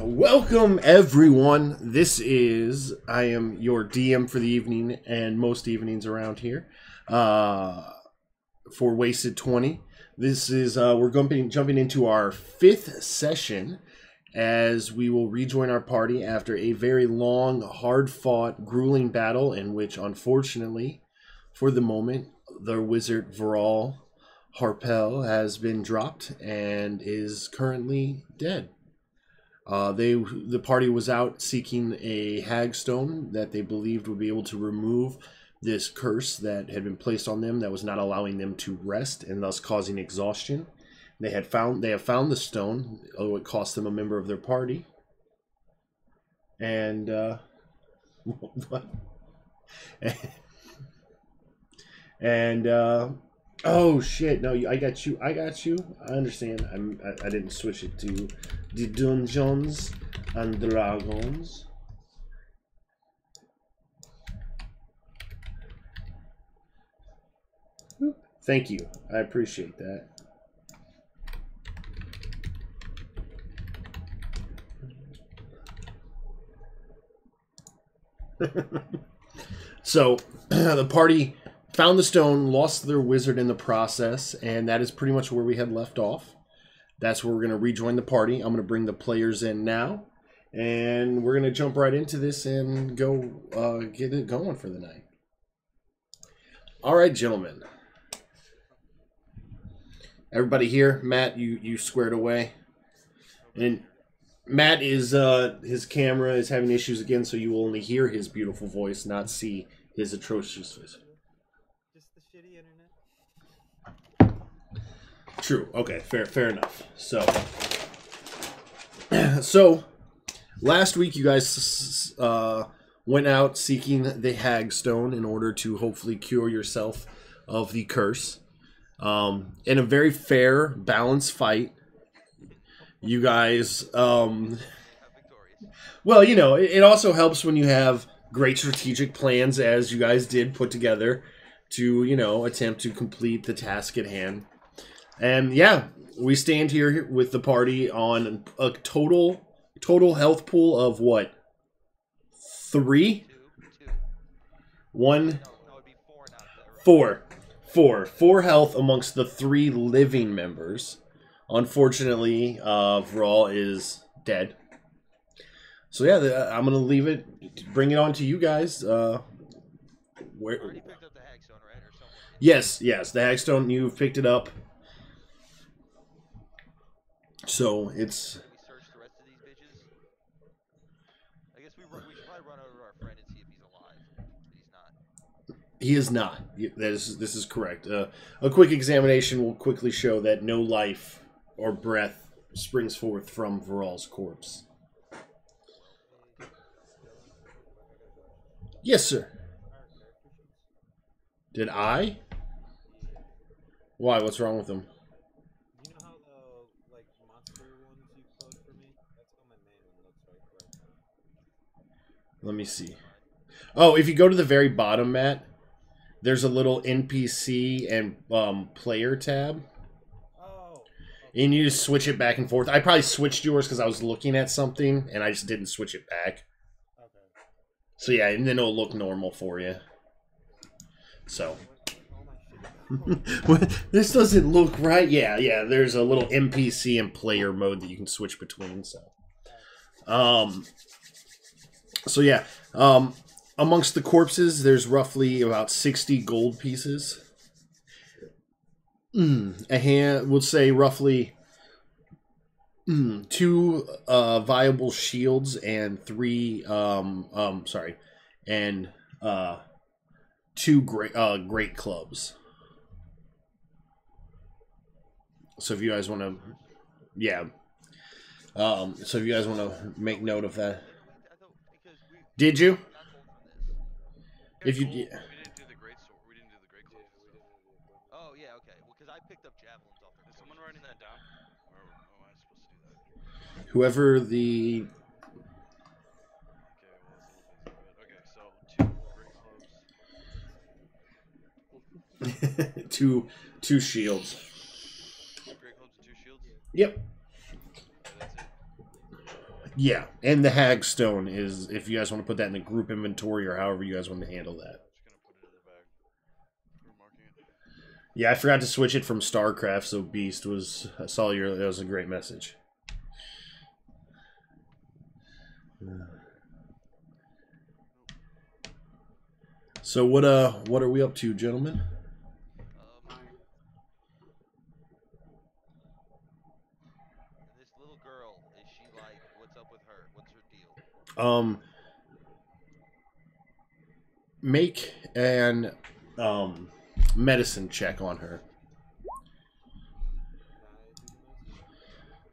Welcome everyone. I am your DM for the evening and most evenings around here for Wasted 20. This is we're jumping into our 5th session as we will rejoin our party after a very long, hard-fought, grueling battle in which, unfortunately, for the moment, the wizard Viral Harpel has been dropped and is currently dead. The party was out seeking a hagstone that they believed would be able to remove this curse that had been placed on them that was not allowing them to rest and thus causing exhaustion. They have found the stone, although it cost them a member of their party. And oh shit! No, I got you. I understand. I didn't switch it to the Dungeons and Dragons. Thank you. I appreciate that. So the party found the stone, lost their wizard in the process, and that is pretty much where we had left off. That's where we're going to rejoin the party. I'm going to bring the players in now, and we're going to jump right into this and go get it going for the night. All right, gentlemen. Everybody here? Matt, you squared away. And Matt is, his camera is having issues again, so you will only hear his beautiful voice, not see his atrocious face. Just the shitty internet. True. Okay. Fair enough. So last week you guys went out seeking the hagstone in order to hopefully cure yourself of the curse. In a very fair, balanced fight, you guys. Well, you know, it also helps when you have great strategic plans, as you guys did put together, to, you know, attempt to complete the task at hand. And yeah, we stand here with the party on a total health pool of what? 3? 1? 4. 4 health amongst the 3 living members. Unfortunately, Viral is dead. So yeah, I'm gonna leave it, bring it on to you guys. Where? Already picked up the hagstone, right? Or someone? Yes, the hagstone, you've picked it up. So it's. Can we search the rest of these bitches? I guess we should probably run over to our friend and see if he's alive. But he's not. He is not. This is correct. A quick examination will quickly show that no life or breath springs forth from Viral's corpse. Yes, sir. Did I? Why? What's wrong with them? You know how the monster ones you closed for me? That's how my main one looks like right now. Let me see. Oh, if you go to the very bottom, Matt, there's a little NPC and player tab. Oh. And you just switch it back and forth. I probably switched yours because I was looking at something and I just didn't switch it back. Okay. So yeah, and then it'll look normal for you. So. This doesn't look right. Yeah. There's a little NPC and player mode that you can switch between. So yeah. Amongst the corpses, there's roughly about 60 gold pieces. We'll say roughly 2 viable shields and 3 and 2 great clubs. So if you guys want to, so if you guys want to make note of that, did you? If you, we didn't do the great sword. We didn't do the great club. Oh yeah, okay. Well, because I picked up javelins off there. Is someone writing that down? Or am I supposed to do that? whoever the. Okay, so 2 great clubs. two shields. 2 great clubs and 2 shields. Yep. Okay, that's it. Yeah, and the Hagstone is, if you guys want to put that in the group inventory or however you guys want to handle that. Just gonna put it in the bag. We're marking it. Yeah, I forgot to switch it from StarCraft, so Beast was, I saw your, that was a great message. So what are we up to, gentlemen? This little girl, is she like, what's up with her? What's her deal? Make an medicine check on her.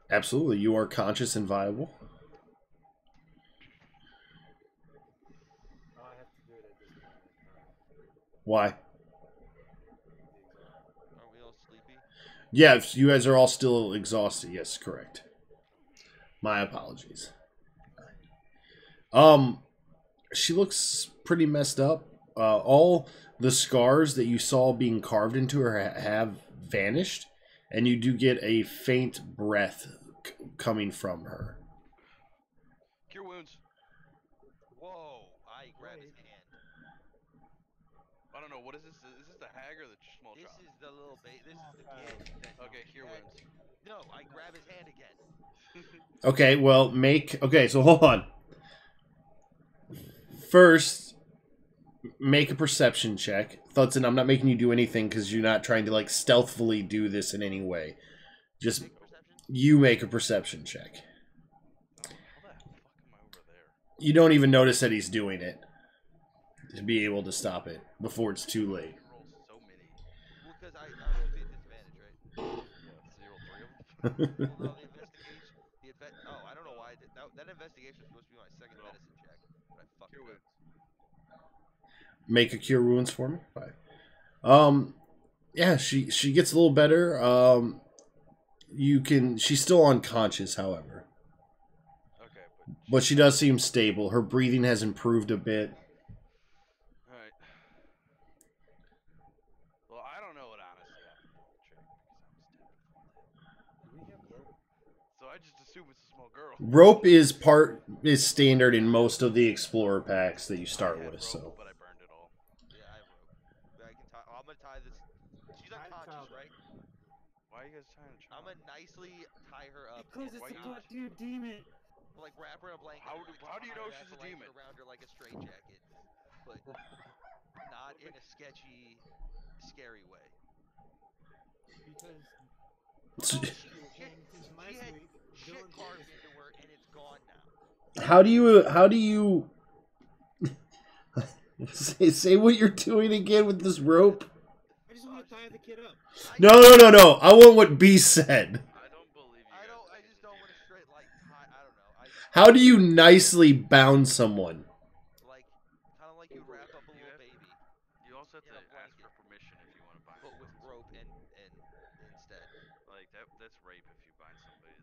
Absolutely, you are conscious and viable. Why? Are we all sleepy? Yeah, you guys are all still exhausted. Yes, correct. My apologies. She looks pretty messed up. All the scars that you saw being carved into her have vanished, and you do get a faint breath coming from her. Cure wounds. Whoa! I grab his hand. I don't know. What is this? Is this the hag or the small child? This is the little baby. This is the kid. Okay, cure wounds. No, I grab his hand again. Okay, well, okay, so hold on. First, make a perception check. Thudson, I'm not making you do anything because you're not trying to, like, stealthily do this in any way. Just, you make a perception check. How the fuck am I over there? You don't even notice that he's doing it. To be able to stop it before it's too late. I roll so many. Well, because I rolled the disadvantage, right? Yeah, so you roll 3 of them? Well, no, the investigation... Oh, I don't know why I did... That investigation was supposed to be my second medicine check, but I fucked it up. Make a cure wounds for me. Bye. Yeah, she gets a little better. She's still unconscious, however. Okay, but she does seem stable. Her breathing has improved a bit. Alright. Well, I don't know what honestly happened to the chick because I was 10 before that. So I just assume it's a small girl. Rope is standard in most of the Explorer packs that you start with. So. But I burned it all. Yeah, I have rope. I can tie. I'm gonna tie this. She's unconscious, right? Why are you guys tying a child? I'm gonna nicely tie her up. Because it's a goddamn demon. Like wrap her in a blanket. How do you know she's a demon? Around her like a straitjacket, but not in a sketchy, scary way. Because she had shit carved into her, and it's gone now. How do you say what you're doing again with this rope? I just want to tie the kid up. No. I want what B said. I don't believe you. I just don't want to straight like tie. I don't know. How do you nicely bound someone? Like, kind of like you wrap up a little baby. You also have to ask for permission if you want to bind. But with rope and instead, like that's rape if you bind somebody.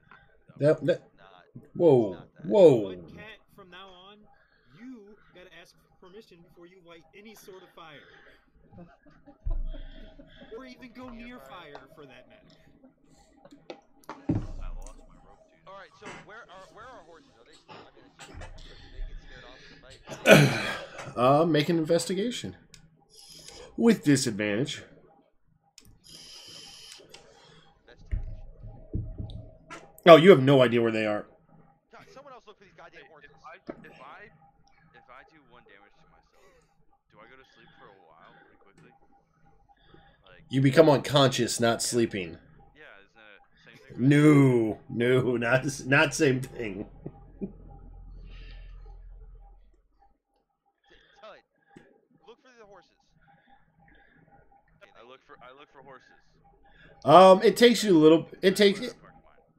Whoa. But Cat, from now on, you gotta ask permission before you light any sort of fire. Or even go near fire, for that matter. I lost my rope, dude. All right, so where are horses? Are they still? I mean, did they get scared off in the fight? Make an investigation with disadvantage. Oh, you have no idea where they are. God, someone else look for these goddamn horses. If I do 1 damage to myself, do I go to sleep for a while, pretty quickly? Like you become unconscious, not sleeping. Yeah, isn't that the same thing? No, not same thing. Tell it. Look for the horses. I look for horses. It takes you a little.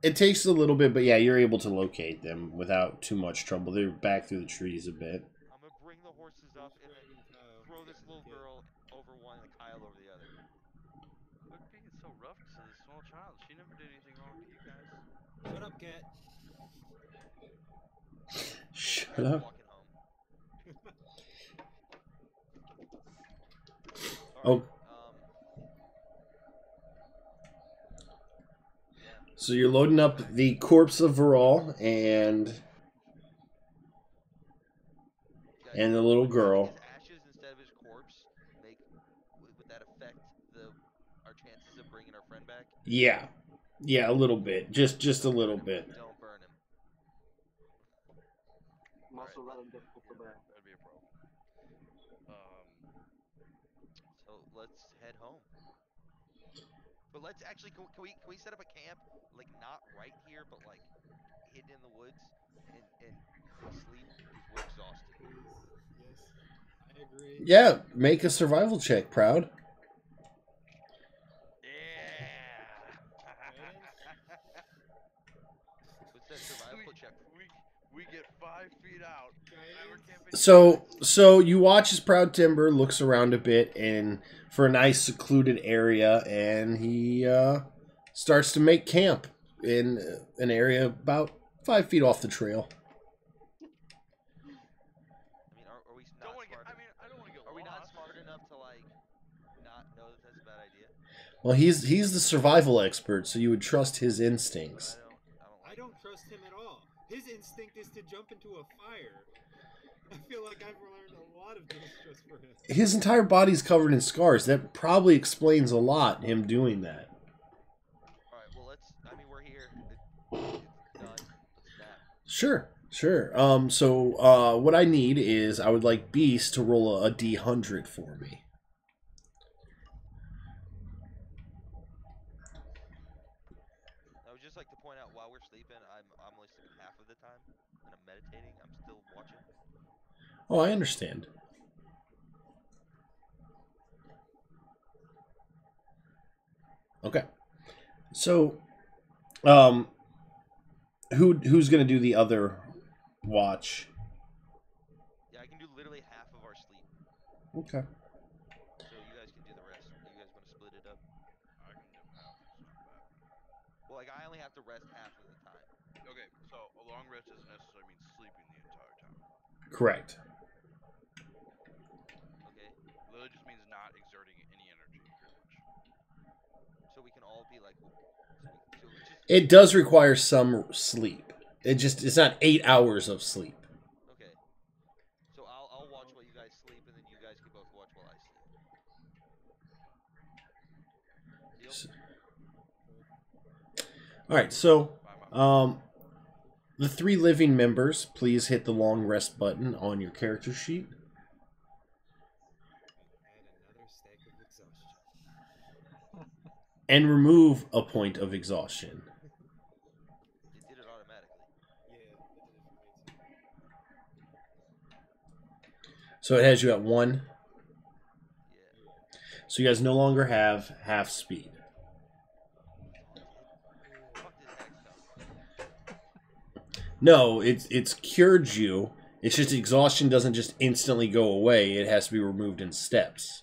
It takes a little bit, but yeah, you're able to locate them without too much trouble. They're back through the trees a bit. I'm gonna bring the horses up and then throw this little girl over one and Kyle over the other. Quit being so rough to this small child. She never did anything wrong to you guys. Shut up, Cat. Shut up. Walking home. Oh. So you're loading up the corpse of Viral, and and the little girl. His ashes instead of his corpse would that affect our chances of bringing our friend back? Yeah, a little bit, just a little bit. Don't burn him. Also, let him get the back. That'd be a problem. So let's head home. But let's actually can we set up a camp like not right here, but like hidden in the woods and sleep because we're exhausted. Yes, I agree. Yeah, make a survival check, Proud. Yeah. What's that survival check? We get 5 feet out. So you watch as Proud Timber looks around a bit and for a nice secluded area, and he starts to make camp in an area about 5 feet off the trail. I mean, are we not smart? I don't want to get Are we not lost. smart enough to like not know that that's a bad idea? Well, he's the survival expert, so you would trust his instincts. I don't trust him at all. His instinct is to jump into a fire. I feel like I've learned a lot of things just for him. His entire body's covered in scars. That probably explains a lot, him doing that. Alright, well we're here. It's done. Let's nap. Sure. So what I need is I would like Beast to roll a D100 for me. I would just like to point out while we're sleeping, I'm only sleeping half of the time, and I'm meditating. I'm still watching. Oh, I understand. Okay. So, who's gonna do the other watch? Yeah, I can do literally half of our sleep. Okay. So you guys can do the rest. You guys want to split it up? I can do half. It's too bad. Well, like I only have to rest half of the time. Okay, so a long rest doesn't necessarily mean sleeping the entire time. Correct. Okay. Literally just means not exerting any energy, pretty much. So we can all be like, just. It does require some sleep. It's not 8 hours of sleep. Okay. So I'll watch while you guys sleep, and then you guys can both watch while I sleep. Deal? All right. So, the 3 living members, please hit the long rest button on your character sheet. Add another stack of exhaustion. And remove a point of exhaustion. It did it automatically. Yeah, it did it for me too. So it has you at 1. Yeah. So you guys no longer have half speed. Fuck this hexstone. No, it's cured you. It's just exhaustion doesn't just instantly go away. It has to be removed in steps.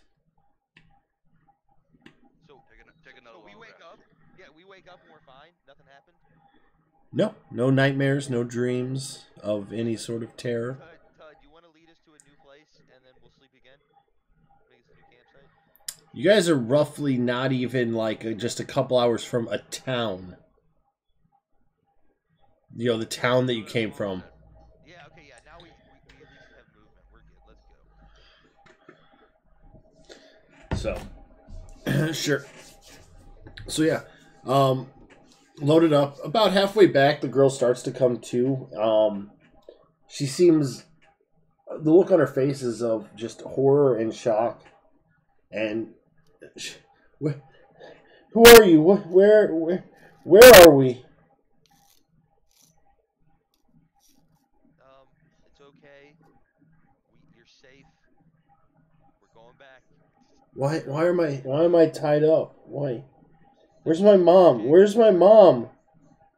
So Take another we long wake rest. up. Yeah, we wake up and we're fine. Nothing happened. No nightmares, no dreams of any sort of terror. Tud, you want to lead us to a new place, and then we'll sleep again? Make us a new campsite. You guys are roughly not even like just a couple hours from a town. You know, the town that you came from. Yeah. Okay. Yeah. Now we at least have movement. We're good. Let's go. So, sure. So yeah, loaded up. About halfway back, the girl starts to come to. She seems, the look on her face is of just horror and shock. And who are you? Where are we? It's okay. You're safe. We're going back. Why am I tied up? Why? Where's my mom? Where's my mom?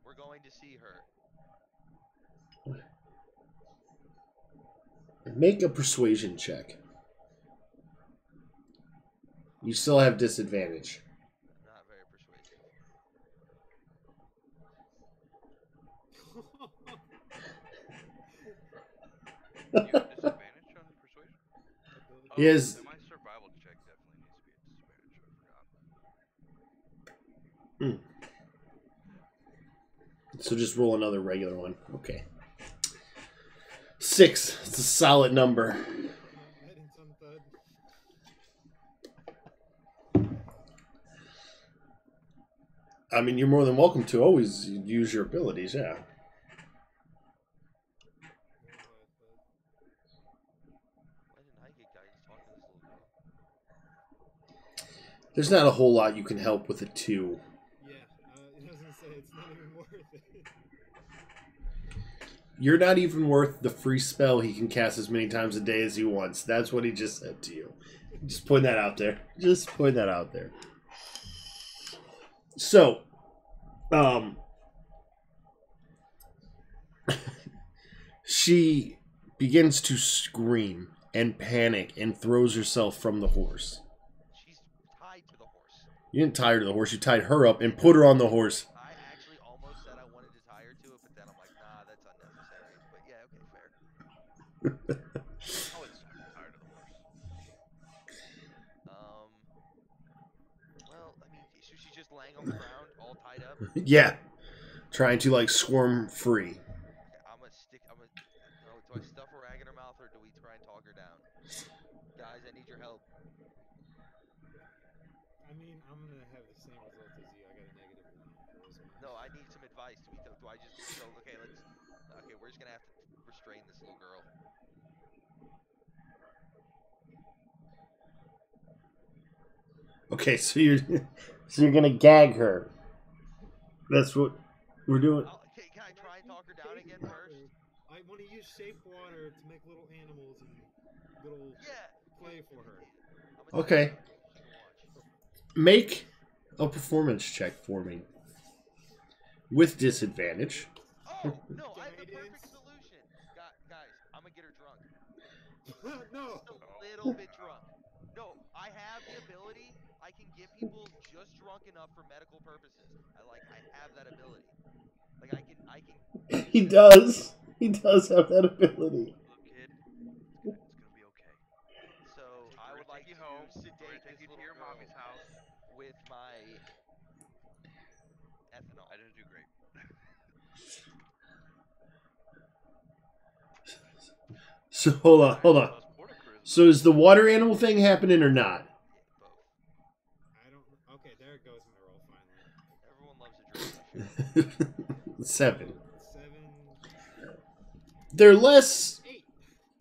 We're going to see her. Make a persuasion check. You still have disadvantage. Not very persuasive. You have disadvantage on persuasion? He has- And my survival check definitely needs to be a disadvantage. I forgot. So just roll another regular one. Okay. 6. It's a solid number. Heading some thud. I mean, you're more than welcome to always use your abilities, yeah. Why didn't I get guidance talking to this little girl? There's not a whole lot you can help with a 2. Yeah, it doesn't say it's not even worth it. You're not even worth the free spell he can cast as many times a day as he wants. That's what he just said to you. Just putting that out there. Just putting that out there. So, she begins to scream and panic and throws herself from the horse. She's tied to the horse. You didn't tie her to the horse. You tied her up and put her on the horse. I actually almost said I wanted to tie her to it, but then I'm like, nah, that's unnecessary. But yeah, okay, fair. I would tired of the horse. Well, I mean, so she's just laying on the ground, all tied up. Yeah. Trying to, like, squirm free. Okay, I'm gonna stick. Do I stuff a rag in her mouth or do we try and talk her down? Guys, I need your help. I mean, I'm gonna have the same result as you. I got a -1 charisma. No, I need some advice. Do I just go? Okay, Okay, we're just gonna have to restrain this little girl. Okay, so you're gonna gag her. That's what we're doing. Okay, can I try and talk her down again first? I want to use shape water to make little animals and little play for her. Okay. Make a performance check for me. With disadvantage. Oh, no, I have the perfect solution. Guys, I'm gonna get her drunk. No! Just a little bit drunk. No, I have the ability. I can get people just drunk enough for medical purposes. I have that ability. Like, I can. He does. He does have that ability. Look, kid, it's gonna be okay. So, I would like you to home. sedate We're gonna take this you to little your girl mommy's house. with my ethanol. I didn't do great. So hold on. So is the water animal thing happening or not? Both. I don't. Okay, there it goes. My roll finally. Everyone loves a drink. 7. 7. They're less. 8.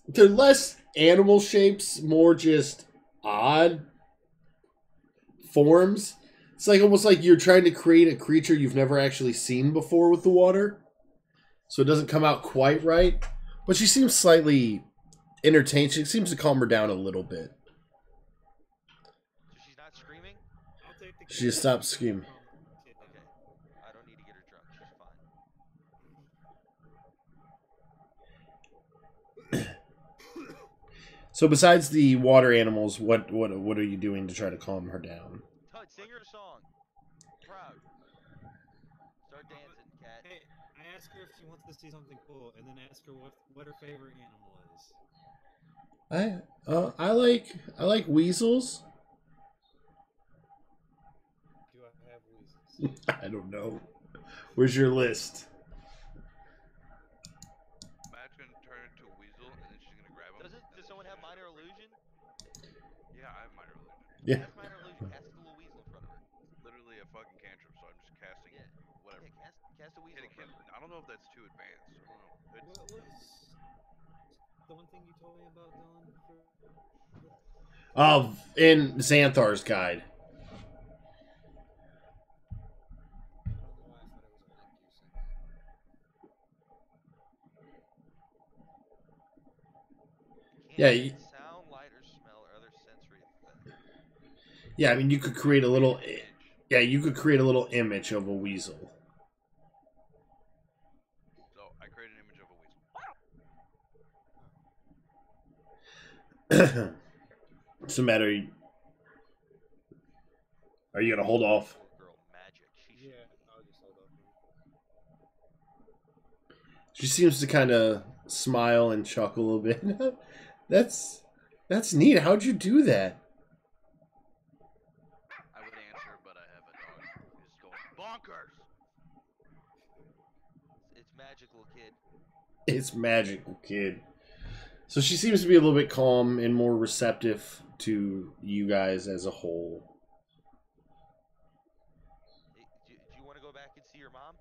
They're less animal shapes, more just odd forms. It's like almost like you're trying to create a creature you've never actually seen before with the water. So it doesn't come out quite right. But she seems slightly entertained. She seems to calm her down a little bit. So she's not screaming? I'll take the She just stopped screaming. Okay. I don't need to get her drunk. She's fine. So besides the water animals, what are you doing to try to calm her down? Tut, sing her a song. Proud. Start dancing, cat. Hey, I asked her if she wants to see something cool, and then ask her what her favorite animal is. I like weasels. Do I have weasels? I don't know. Where's your list? Matt's gonna turn into a weasel, and then she's gonna grab him. Does someone have minor illusion? Yeah, I have minor illusion. Yeah. Cast minor illusion. Cast a little weasel in front of her. Literally a fucking cantrip, so I'm just casting whatever. Yeah, cast a weasel in front of her. I don't know if that's too advanced. I don't know. What was the one thing you told me about, Dylan? In Xanthar's guide. I don't know why I thought it was a link you sent. Yeah, Sound, light, or smell, or other sensory effect. Yeah, I mean, you could create a little... Yeah, you could create a little image of a weasel. So, I created an image of a weasel. What's the matter? Are you going to hold off? Girl, magic. Yeah, I'll just hold up. She seems to kind of smile and chuckle a little bit. That's neat. How'd you do that? I would answer, but I have a dog who's going bonkers. It's magical, kid. It's magical, kid. So she seems to be a little bit calm and more receptive to you guys as a whole. Do you want to go back and see your mom?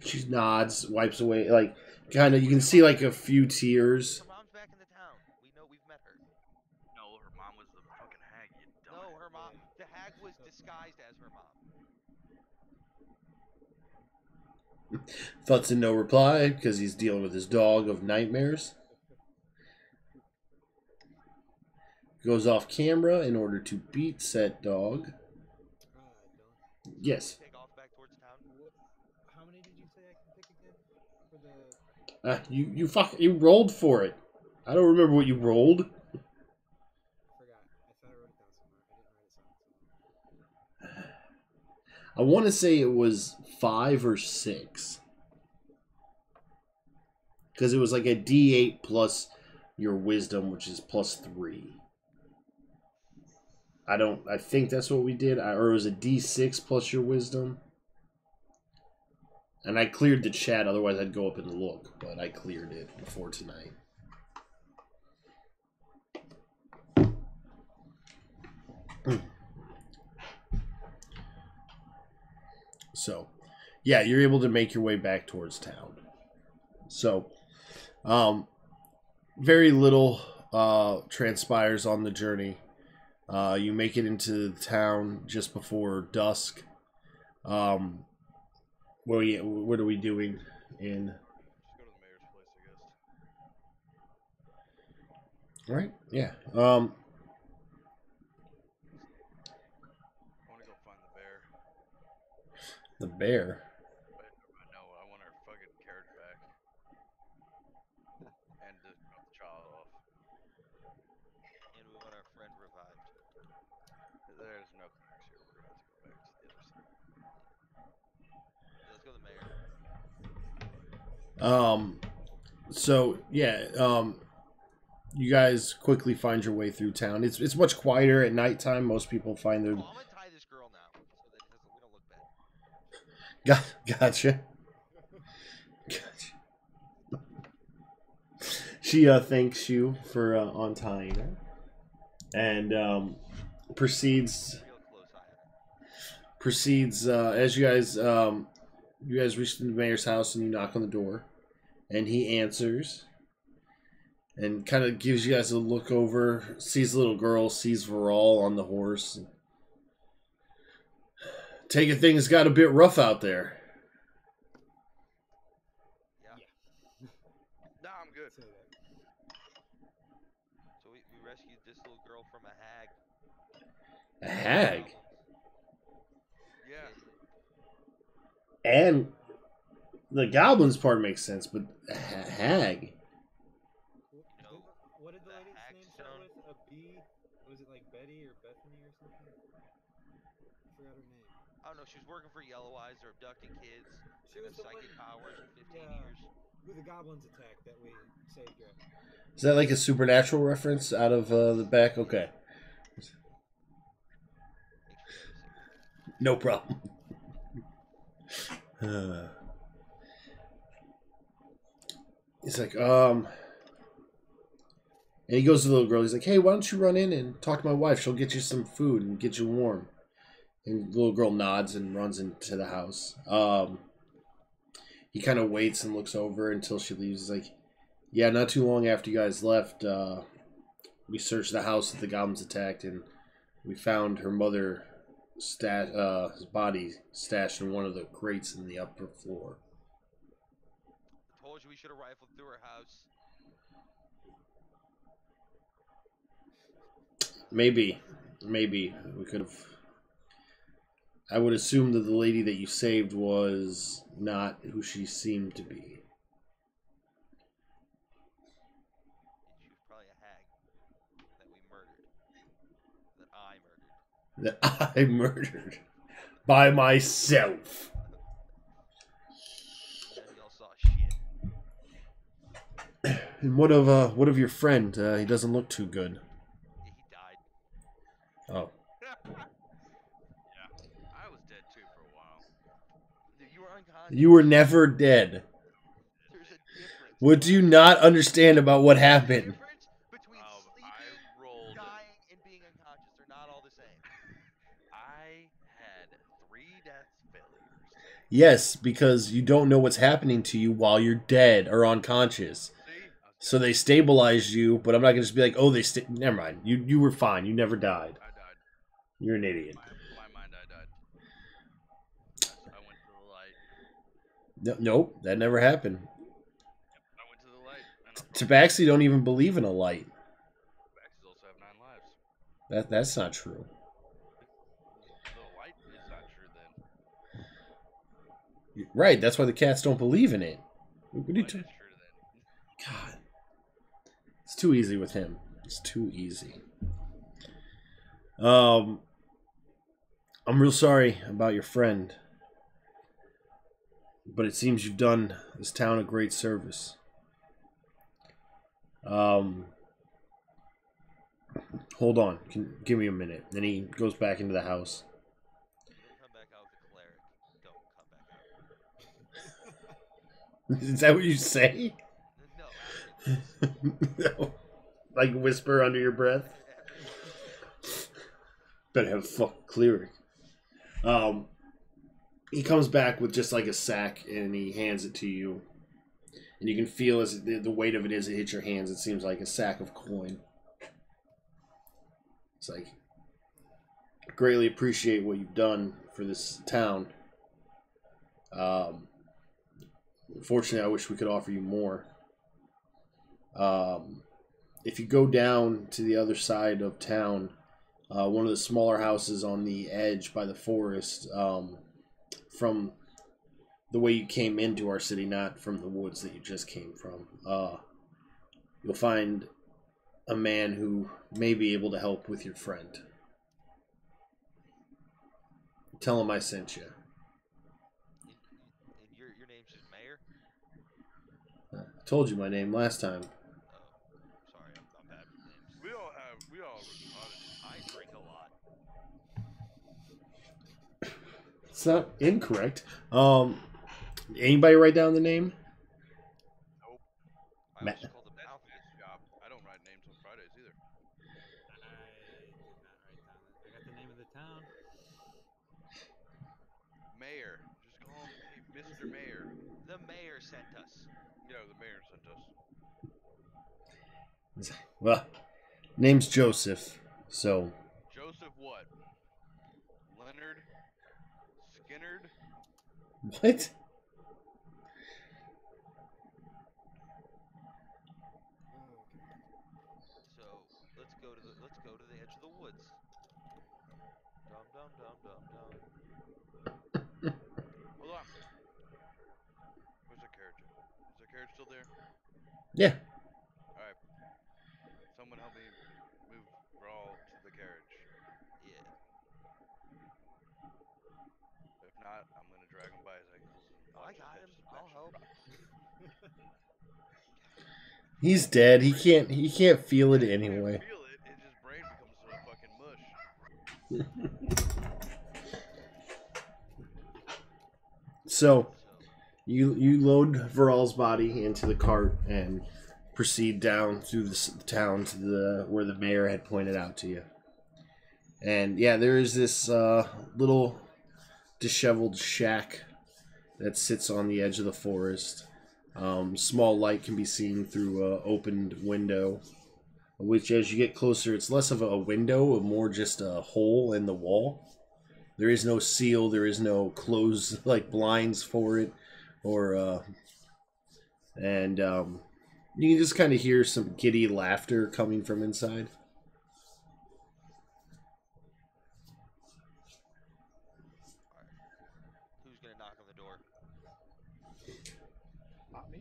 She nods, wipes away, like, kind of, you can see, like, a few tears. Her mom's back in the town. We know we've met her. No, her mom was the fucking hag, you dumbass. No, her mom. The hag was disguised as her mom. Thoughts and no reply, because he's dealing with his dog of nightmares. Goes off camera in order to beat said dog. Yes. Take off back towards town. How many did you say I can pick again? For the... You rolled for it. I don't remember what you rolled. I forgot. I thought I wrote it down somewhere. I didn't write it down. I want to say it was 5 or 6. Because it was like a D8 plus your wisdom, which is plus 3. I think that's what we did. Or it was a D6 plus your wisdom. And I cleared the chat, otherwise I'd go up and look. But I cleared it before tonight. So, yeah, you're able to make your way back towards town. So, very little transpires on the journey. You make it into the town just before dusk. What are we doing in? Just go to the mayor's place, I guess. All right, yeah. I want to go find the bear. The bear. No, I want our fucking carriage back. And to drop the child off. And we want our friend revived. There's no cracks here. We're gonna have to go back to the other side. Let's go to the mayor. So yeah, you guys quickly find your way through town. It's much quieter at nighttime. Most people find their Oh, I'm gonna tie this girl now, so that we don't look bad. Gotcha. She thanks you for untying her, and proceeds Real close eye on her. as you guys reach the mayor's house and you knock on the door, and he answers, and kind of gives you guys a look over, sees the little girl, sees Viral on the horse. Take it, things got a bit rough out there. Nah, I'm good. Say that. So we rescued this little girl from a hag. A hag? Yeah. And the goblins part makes sense, but a hag? No. What did the The lady's hag name start stone. with? A B? Was it like Betty or Bethany or something? I forgot her name. I don't know. She was working for Yellow Eyes. They're abducting kids. She They was have the psychic one- powers in 15 yeah. years. Who the goblins attacked that we saved her. Is that like a supernatural reference out of the back? Okay. Thanks for noticing. No problem. He's like, and he goes to the little girl. He's like, hey, why don't you run in and talk to my wife? She'll get you some food and get you warm. And the little girl nods and runs into the house. He kind of waits and looks over until she leaves. He's like, yeah, not too long after you guys left, we searched the house that the goblins attacked, and we found her mother his body stashed in one of the crates in the upper floor. I told you we should have rifled through her house. Maybe we could have. I would assume that the lady that you saved was not who she seemed to be. She was probably a hag that we murdered. That I murdered. That I murdered by myself. And y'all saw shit. And what of your friend? He doesn't look too good. He died. Oh, Yeah. I was dead too for a while. You were unconscious. you were never dead. There's a difference. What do you not understand about what happened? Difference? Yes, because you don't know what's happening to you while you're dead or unconscious. See? So they stabilized you, but I'm not gonna just be like, oh, never mind. You were fine. You never died. I died. You're an idiot. My mind, I died. Yes, I went to the light. No, nope, that never happened. I went to the light. And Tabaxi don't even believe in a light. Tabaxis also have 9 lives. That's not true. The light is not true then. Right, that's why the cats don't believe in it. What are you Light is true then. God. It's too easy with him. It's too easy. I'm real sorry about your friend. But it seems you've done this town a great service. Hold on. Give me a minute. Then he goes back into the house. Don't come back out with the cleric. Don't come back out. Is that what you say? No, No. Like whisper under your breath? Better have a fucking cleric. He comes back with just like a sack and he hands it to you. And you can feel as the weight of it as it hits your hands, it seems like a sack of coin. It's like, greatly appreciate what you've done for this town. Unfortunately, I wish we could offer you more. If you go down to the other side of town, one of the smaller houses on the edge by the forest, from the way you came into our city, not from the woods that you just came from, you'll find a man who may be able to help with your friend. Tell him I sent you. And your name's just Mayor? I told you my name last time. Oh, sorry, I'm bad with names. We all oddity. I drink a lot. It's not incorrect. Anybody write down the name? Nope. I Matt. was called the That's mouth. Matt's job. I don't write names on Fridays either. I got the name of the town. Mayor. Just call him Mr. Mayor. The mayor sent us. Yeah, the mayor sent us. Well, name's Joseph. So, Joseph what? Leonard? Skinnerd? what? So let's go to the edge of the woods. Dum dum dum dum dum. Hold on. Where's the carriage? Is the carriage still there? Yeah. Alright. Someone help me move Brawl to the carriage. Yeah. If not, I'm gonna drag him bicycles. And I got him. I'll help. He's dead. He can't feel it I can't anyway. feel it. His brain becomes a fucking mush. So, you load Viral's body into the cart and proceed down through the town to where the mayor had pointed out to you. And yeah, there is this little disheveled shack that sits on the edge of the forest. Small light can be seen through an opened window, which as you get closer, it's less of a window, more just a hole in the wall. There is no seal, there is no closed like blinds for it, or and you can just kind of hear some giddy laughter coming from inside. Who's gonna knock on the door? Not me.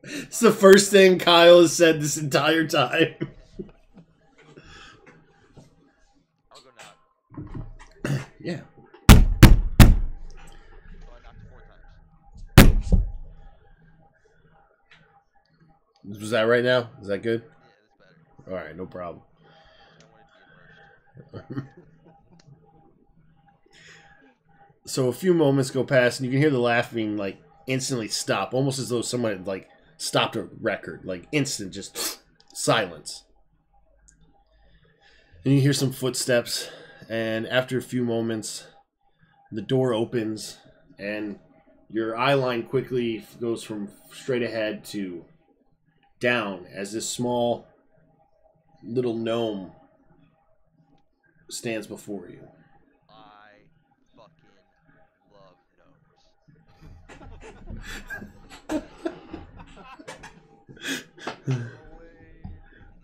It's the first thing Kyle has said this entire time. I'll go knock. Yeah. So I knocked 4 times. Was that right now? Is that good? Yeah, that's better. All right, no problem. I wanted to be immersed. So a few moments go past, and you can hear the laughing like instantly stop, almost as though someone had like stopped a record, like instant, just silence. And you hear some footsteps, and after a few moments, the door opens, and your eye line quickly goes from straight ahead to down as this small little gnome stands before you. I fucking love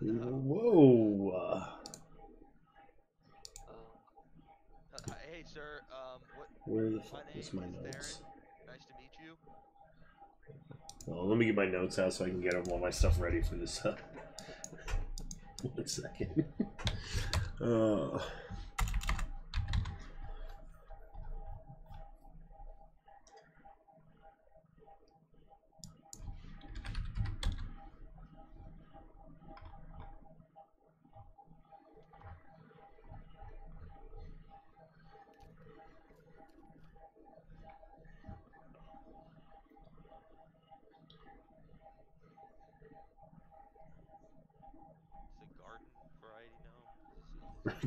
gnomes. Whoa. Hey, sir. Where the fuck my is my name is notes? Darren. Nice to meet you. Well, let me get my notes out so I can get all my stuff ready for this. 1 second.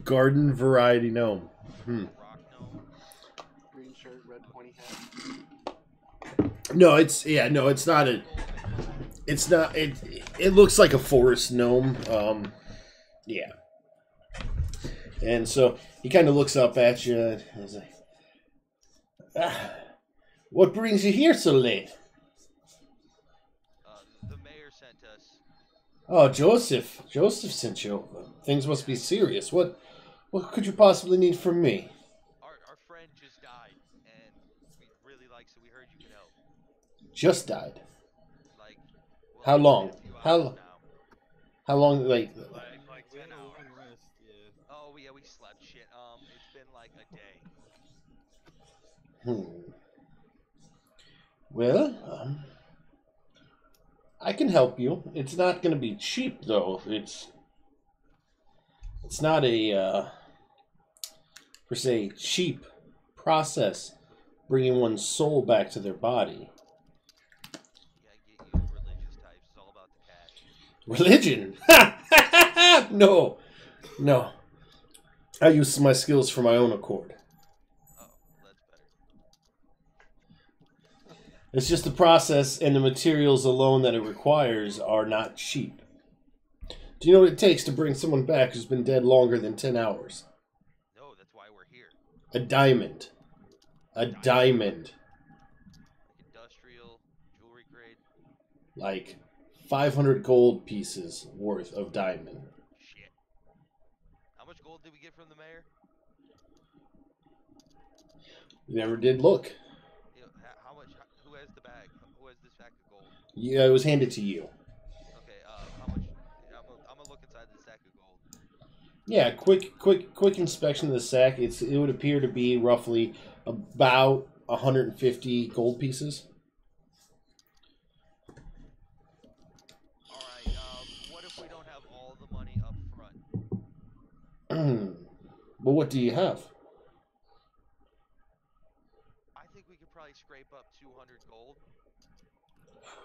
Garden variety gnome. Rock gnome. Green shirt, red pointy hat. No, it's not a. It's not. It looks like a forest gnome. Yeah. And so he kind of looks up at you and he's like, "What brings you here so late?" The mayor sent us. Oh, Joseph. Joseph sent you over. Things must be serious. What could you possibly need from me? Our friend just died, and we really like, so we heard you could help. Just died. Like, well, How long? a few How hours now. how long? Like Like 10 hours. Rest, yeah. Oh yeah, we slept. Shit. It's been like a day. Well, I can help you. It's not going to be cheap though. It's not a per se cheap process bringing one's soul back to their body. Yeah, get you religious types. It's all about the cash. Religion? No. I use my skills for my own accord. Oh, that's better. It's just the process and the materials alone that it requires are not cheap. Do you know what it takes to bring someone back who's been dead longer than 10 hours? No, that's why we're here. A diamond. A diamond. Like industrial, jewelry grade. Like 500 gold pieces worth of diamond. Shit. How much gold did we get from the mayor? You never did look. How much? Who has the bag? Who has this sack of gold? Yeah, it was handed to you. Okay. How much? I'm gonna look inside the sack of gold. Yeah, quick inspection of the sack. It would appear to be roughly about 150 gold pieces. All right. What if we don't have all the money up front? Well, what do you have? I think we could probably scrape up 200 gold.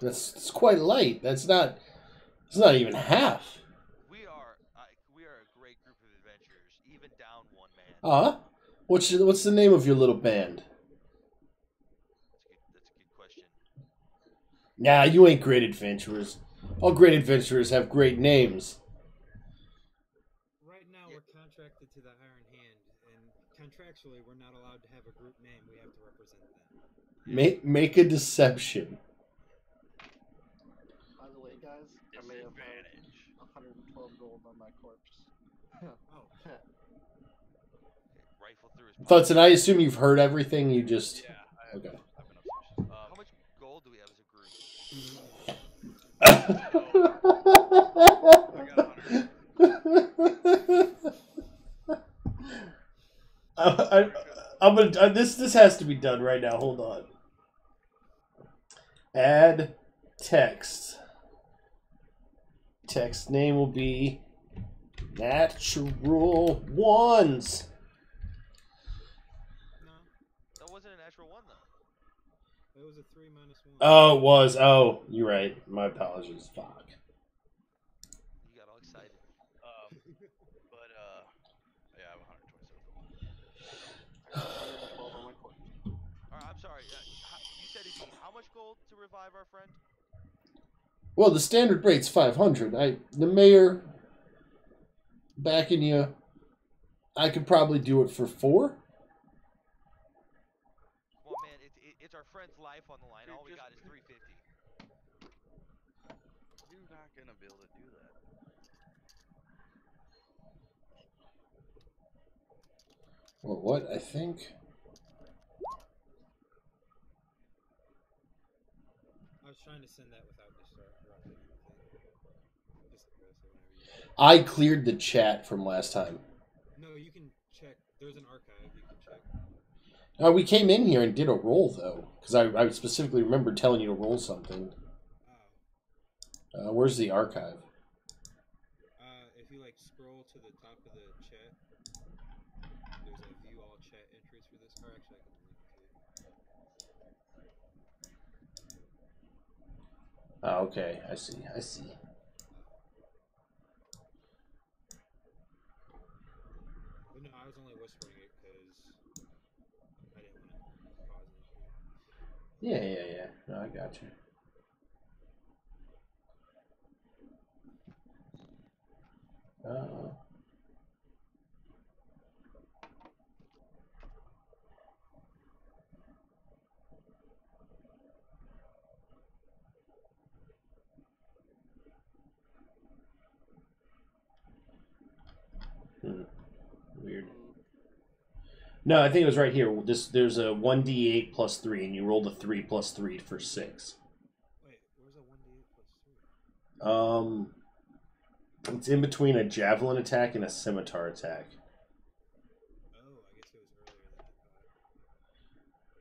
It's quite light. It's not even half. We are a great group of adventurers, even down one man. What's the name of your little band? That's a good question. Nah, you ain't great adventurers. All great adventurers have great names. Right now, we're contracted to the Iron Hand, and contractually, we're not allowed to have a group name. We have to represent them. Make a deception. By the way, guys, I may have found 112 gold on my corpse. Oh. Rifle through his Thoughts, and I assume you've heard everything. You just okay. I've been upstairs. How much gold do we have as a group? I got 100. I'm gonna. This has to be done right now. Hold on. Add text. Text name will be Natural Ones. No, That wasn't a natural one though. it was a 3 minus 1. Oh, it was. Oh, you're right. My apologies. Fuck. You got all excited. Yeah, I have 127 gold. much gold to revive our friend? Well, the standard rate's 500. The mayor backing you. I could probably do it for 4. Well, man, it's our friend's life on the line. All we got is 350. You're not gonna be able to do that. Well, what? I think. I was trying to send that without disrupting anything. Just press it whenever you. I cleared the chat from last time. No, you can check. There's an archive you can check. We came in here and did a roll, though. Because I specifically remember telling you to roll something. Where's the archive? If you like scroll to the top of the chat, there's a view all chat entries for this. Or actually, I can link to it. Okay, I see. But no, I was only whispering it because I didn't want to cause anything. Yeah. No, I got you. Weird. No, I think it was right here. There's a 1d8 plus 3, and you rolled a 3 plus 3 for 6. Wait, where's a 1d8 plus 3? It's in between a javelin attack and a scimitar attack. Oh, I guess it was earlier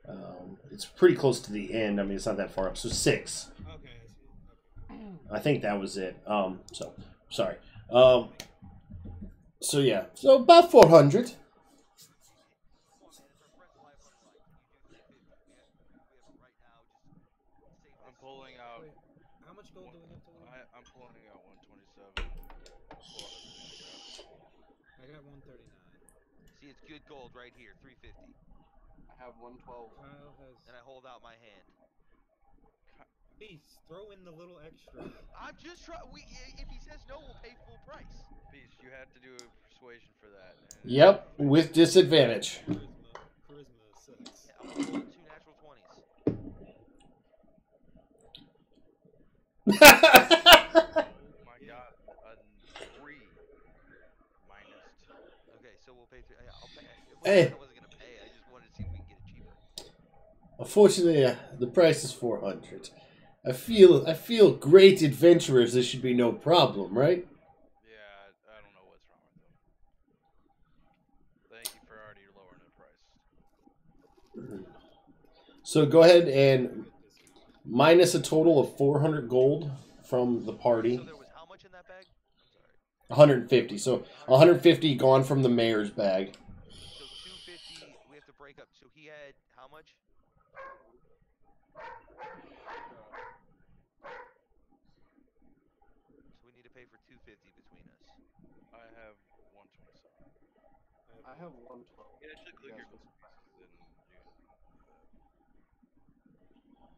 than I thought. It's pretty close to the end. I mean, it's not that far up. So 6. Okay, I see. Okay. I think that was it. So sorry. So yeah. So about 400. I'm pulling out. Wait, how much gold do we have to lose? I'm pulling out 127. I got 139. See, it's good gold right here, 350. I have 112. Kyle has. And I hold out my hand. Beast, throw in the little extra. I'm just trying. If he says no, we'll pay full price. Beast, you have to do a persuasion for that. And Yep, with disadvantage. Charisma sucks. Yeah, I'm gonna roll 2 natural 20s. oh my god, a 3 minus 2. Okay, so we'll pay 3. Yeah, I'll pay. Hey. I wasn't gonna pay. I just wanted to see if we can get it cheaper. Unfortunately, the price is 400. I feel great adventurers. This should be no problem, right? Yeah, I don't know what's wrong with them. Thank you for already lowering the price. So go ahead and minus a total of 400 gold from the party. So there was how much in that bag? I'm sorry. 150. So 150 gone from the mayor's bag. So 250. We have to break up. So he had how much? So we need to pay for 250 between us. I have 127. I have 112. Yeah, it should click your Yes, gold pieces and you can do that.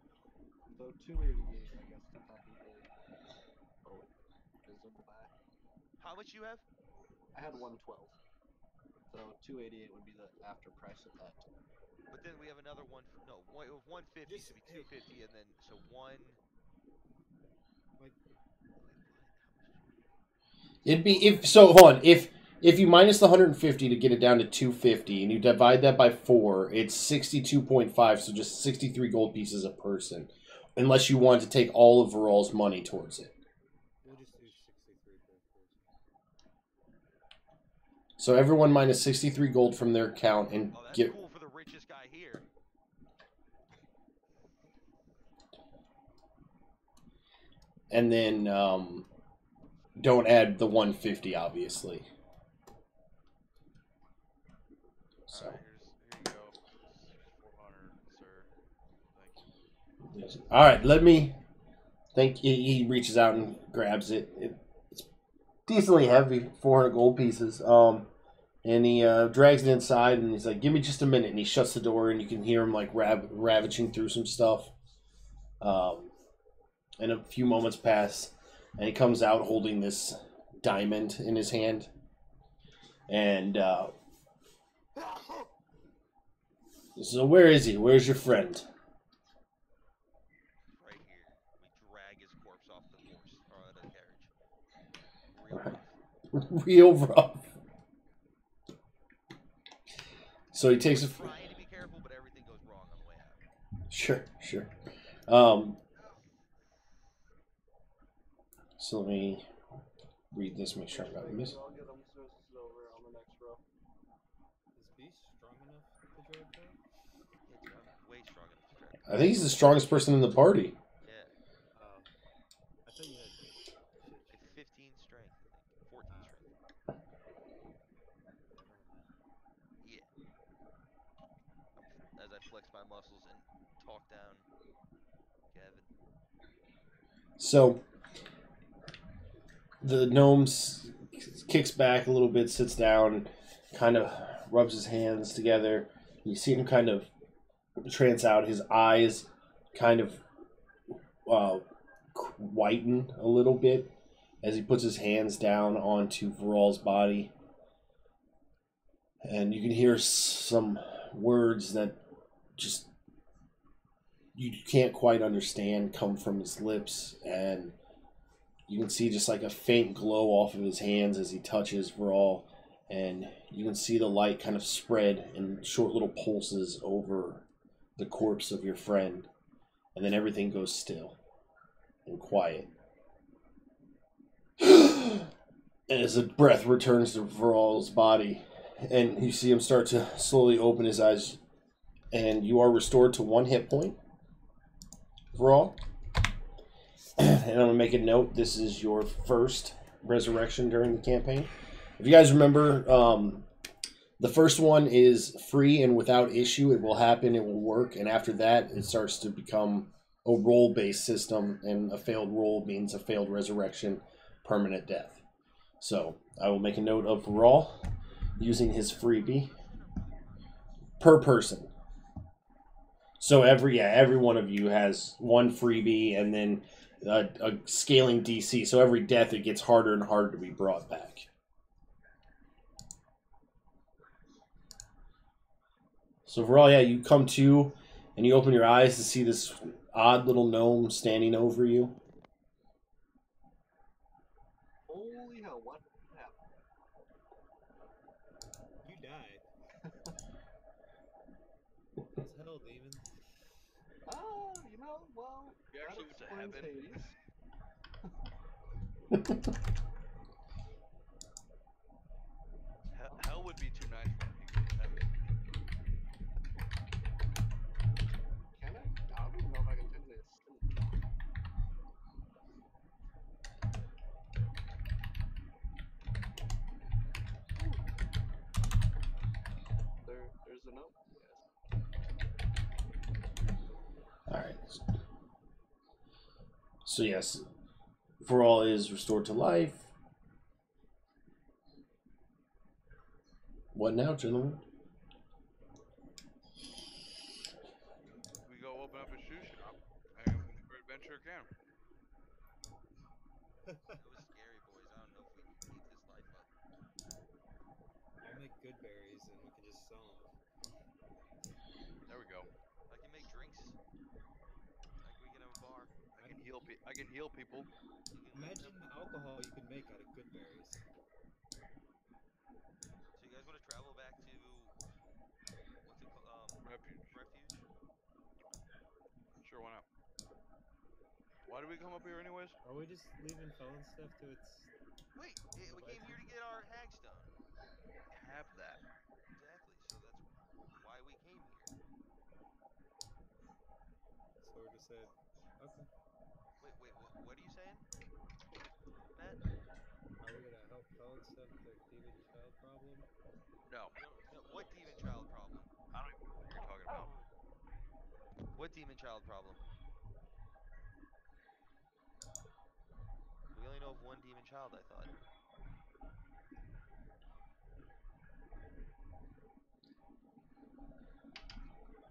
So 288, I guess, to copy the visible back. How much you have? I had 112. So 288 would be the after price of that. But then we have another one. No, 150 Just- to be 250, and then so one. Like, It'd be hold on. If you minus the 150 to get it down to 250 and you divide that by 4, it's 62.5, so just 63 gold pieces a person. Unless you want to take all of Varal's money towards it. we'll just do 63 per person. So everyone minus 63 gold from their account and Oh, that's get cool for the richest guy here. and then don't add the 150 obviously. So Alright, here you go. 400, sir. Thank you. all right, let me think. He reaches out and grabs it. It's decently heavy, 400 gold pieces. And he drags it inside, and he's like, "Give me just a minute." And he shuts the door, and you can hear him like ravaging through some stuff. And a few moments pass, and he comes out holding this diamond in his hand. And so where is he? Where's your friend? Right here. We drag his corpse off the horse or out of the carriage. Real rough. Real rough. So he takes We're a... trying to be careful, but everything goes wrong on the way out. Sure. So let me read this, make sure I'm not missing. I'll get them as soon as this is over on the next row. Is Beast strong enough to drag that? Yeah, dude, I'm way strong enough to drag. I think he's the strongest person in the party. Yeah. I thought you had Like 15 strength, I think. 14 strength. Yeah. As I flex my muscles and talk down Gavin. So the gnome kicks back a little bit, sits down, kind of rubs his hands together. You see him kind of trance out. His eyes kind of whiten a little bit as he puts his hands down onto Viral's body. And you can hear some words that just you can't quite understand come from his lips, and you can see just like a faint glow off of his hands as he touches Viral, and you can see the light kind of spread in short little pulses over the corpse of your friend, and then everything goes still and quiet. And as the breath returns to Viral's body, and you see him start to slowly open his eyes, and you are restored to 1 hit point. Viral. And I'm going to make a note, this is your first resurrection during the campaign. If you guys remember, the first one is free and without issue. It will happen, it will work, and after that, it starts to become a roll-based system, and a failed roll means a failed resurrection, permanent death. So, I will make a note of Viral using his freebie per person. So every one of you has 1 freebie, and then a scaling DC. So every death, it gets harder and harder to be brought back. So Viral, yeah, you come to, and you open your eyes to see this odd little gnome standing over you. Holy hell, what happened? You died. What's hell, demon? You know, well, You that actually went to explains heaven? Hades. Hell would be too nice for him. He goes to heaven. Can I? I don't even know if I can do this. There's a note. Yes. Alright. So yes, Viral is restored to life. What now, gentlemen? We go open up a shoe shop and for adventure camp. It was scary, boys. I don't know if we can keep this life up. I'll make good berries and we can just sell them. There we go. I can make drinks. Like we can have a bar. I can heal people. Imagine the alcohol you can make out of good berries. So you guys want to travel back to what's it called? Refuge. Refuge. Sure, why not? Why did we come up here anyways? Are we just leaving felon stuff to its... Wait, we came here to get our hagstone. Have that. Exactly. So that's why we came here. So we just said, okay. Wait. What are you saying, Matt? Are we gonna help felon stuff their demon child problem? No. No. What demon child problem? I don't even know what you're talking about. What demon child problem? We only know of one demon child, I thought.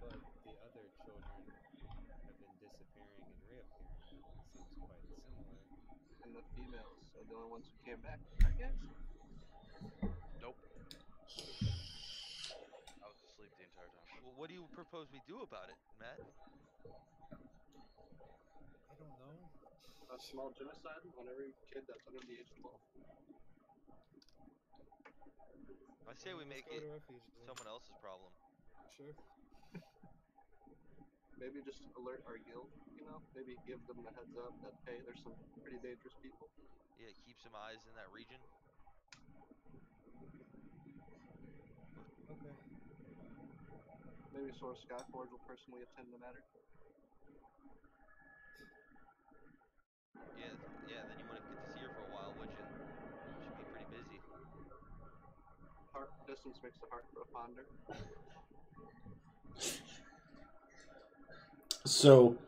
But the other children have been disappearing in seems quite similar. And the females are the only ones who came back, I guess. Nope. I was asleep the entire time. Well, what do you propose we do about it, Matt? I don't know. A small genocide on every kid that's under the age of 12. I say we Let's make go it to refuge then. someone else's problem. Sure. Maybe just alert our guild, you know? Maybe give them a heads up that, hey, there's some pretty dangerous people. Yeah, keep some eyes in that region. Okay. Maybe Source Skyforge will personally attend the matter. Yeah. Then you wouldn't get to see her for a while, would you? She'd be pretty busy. Heart distance makes the heart grow fonder. So,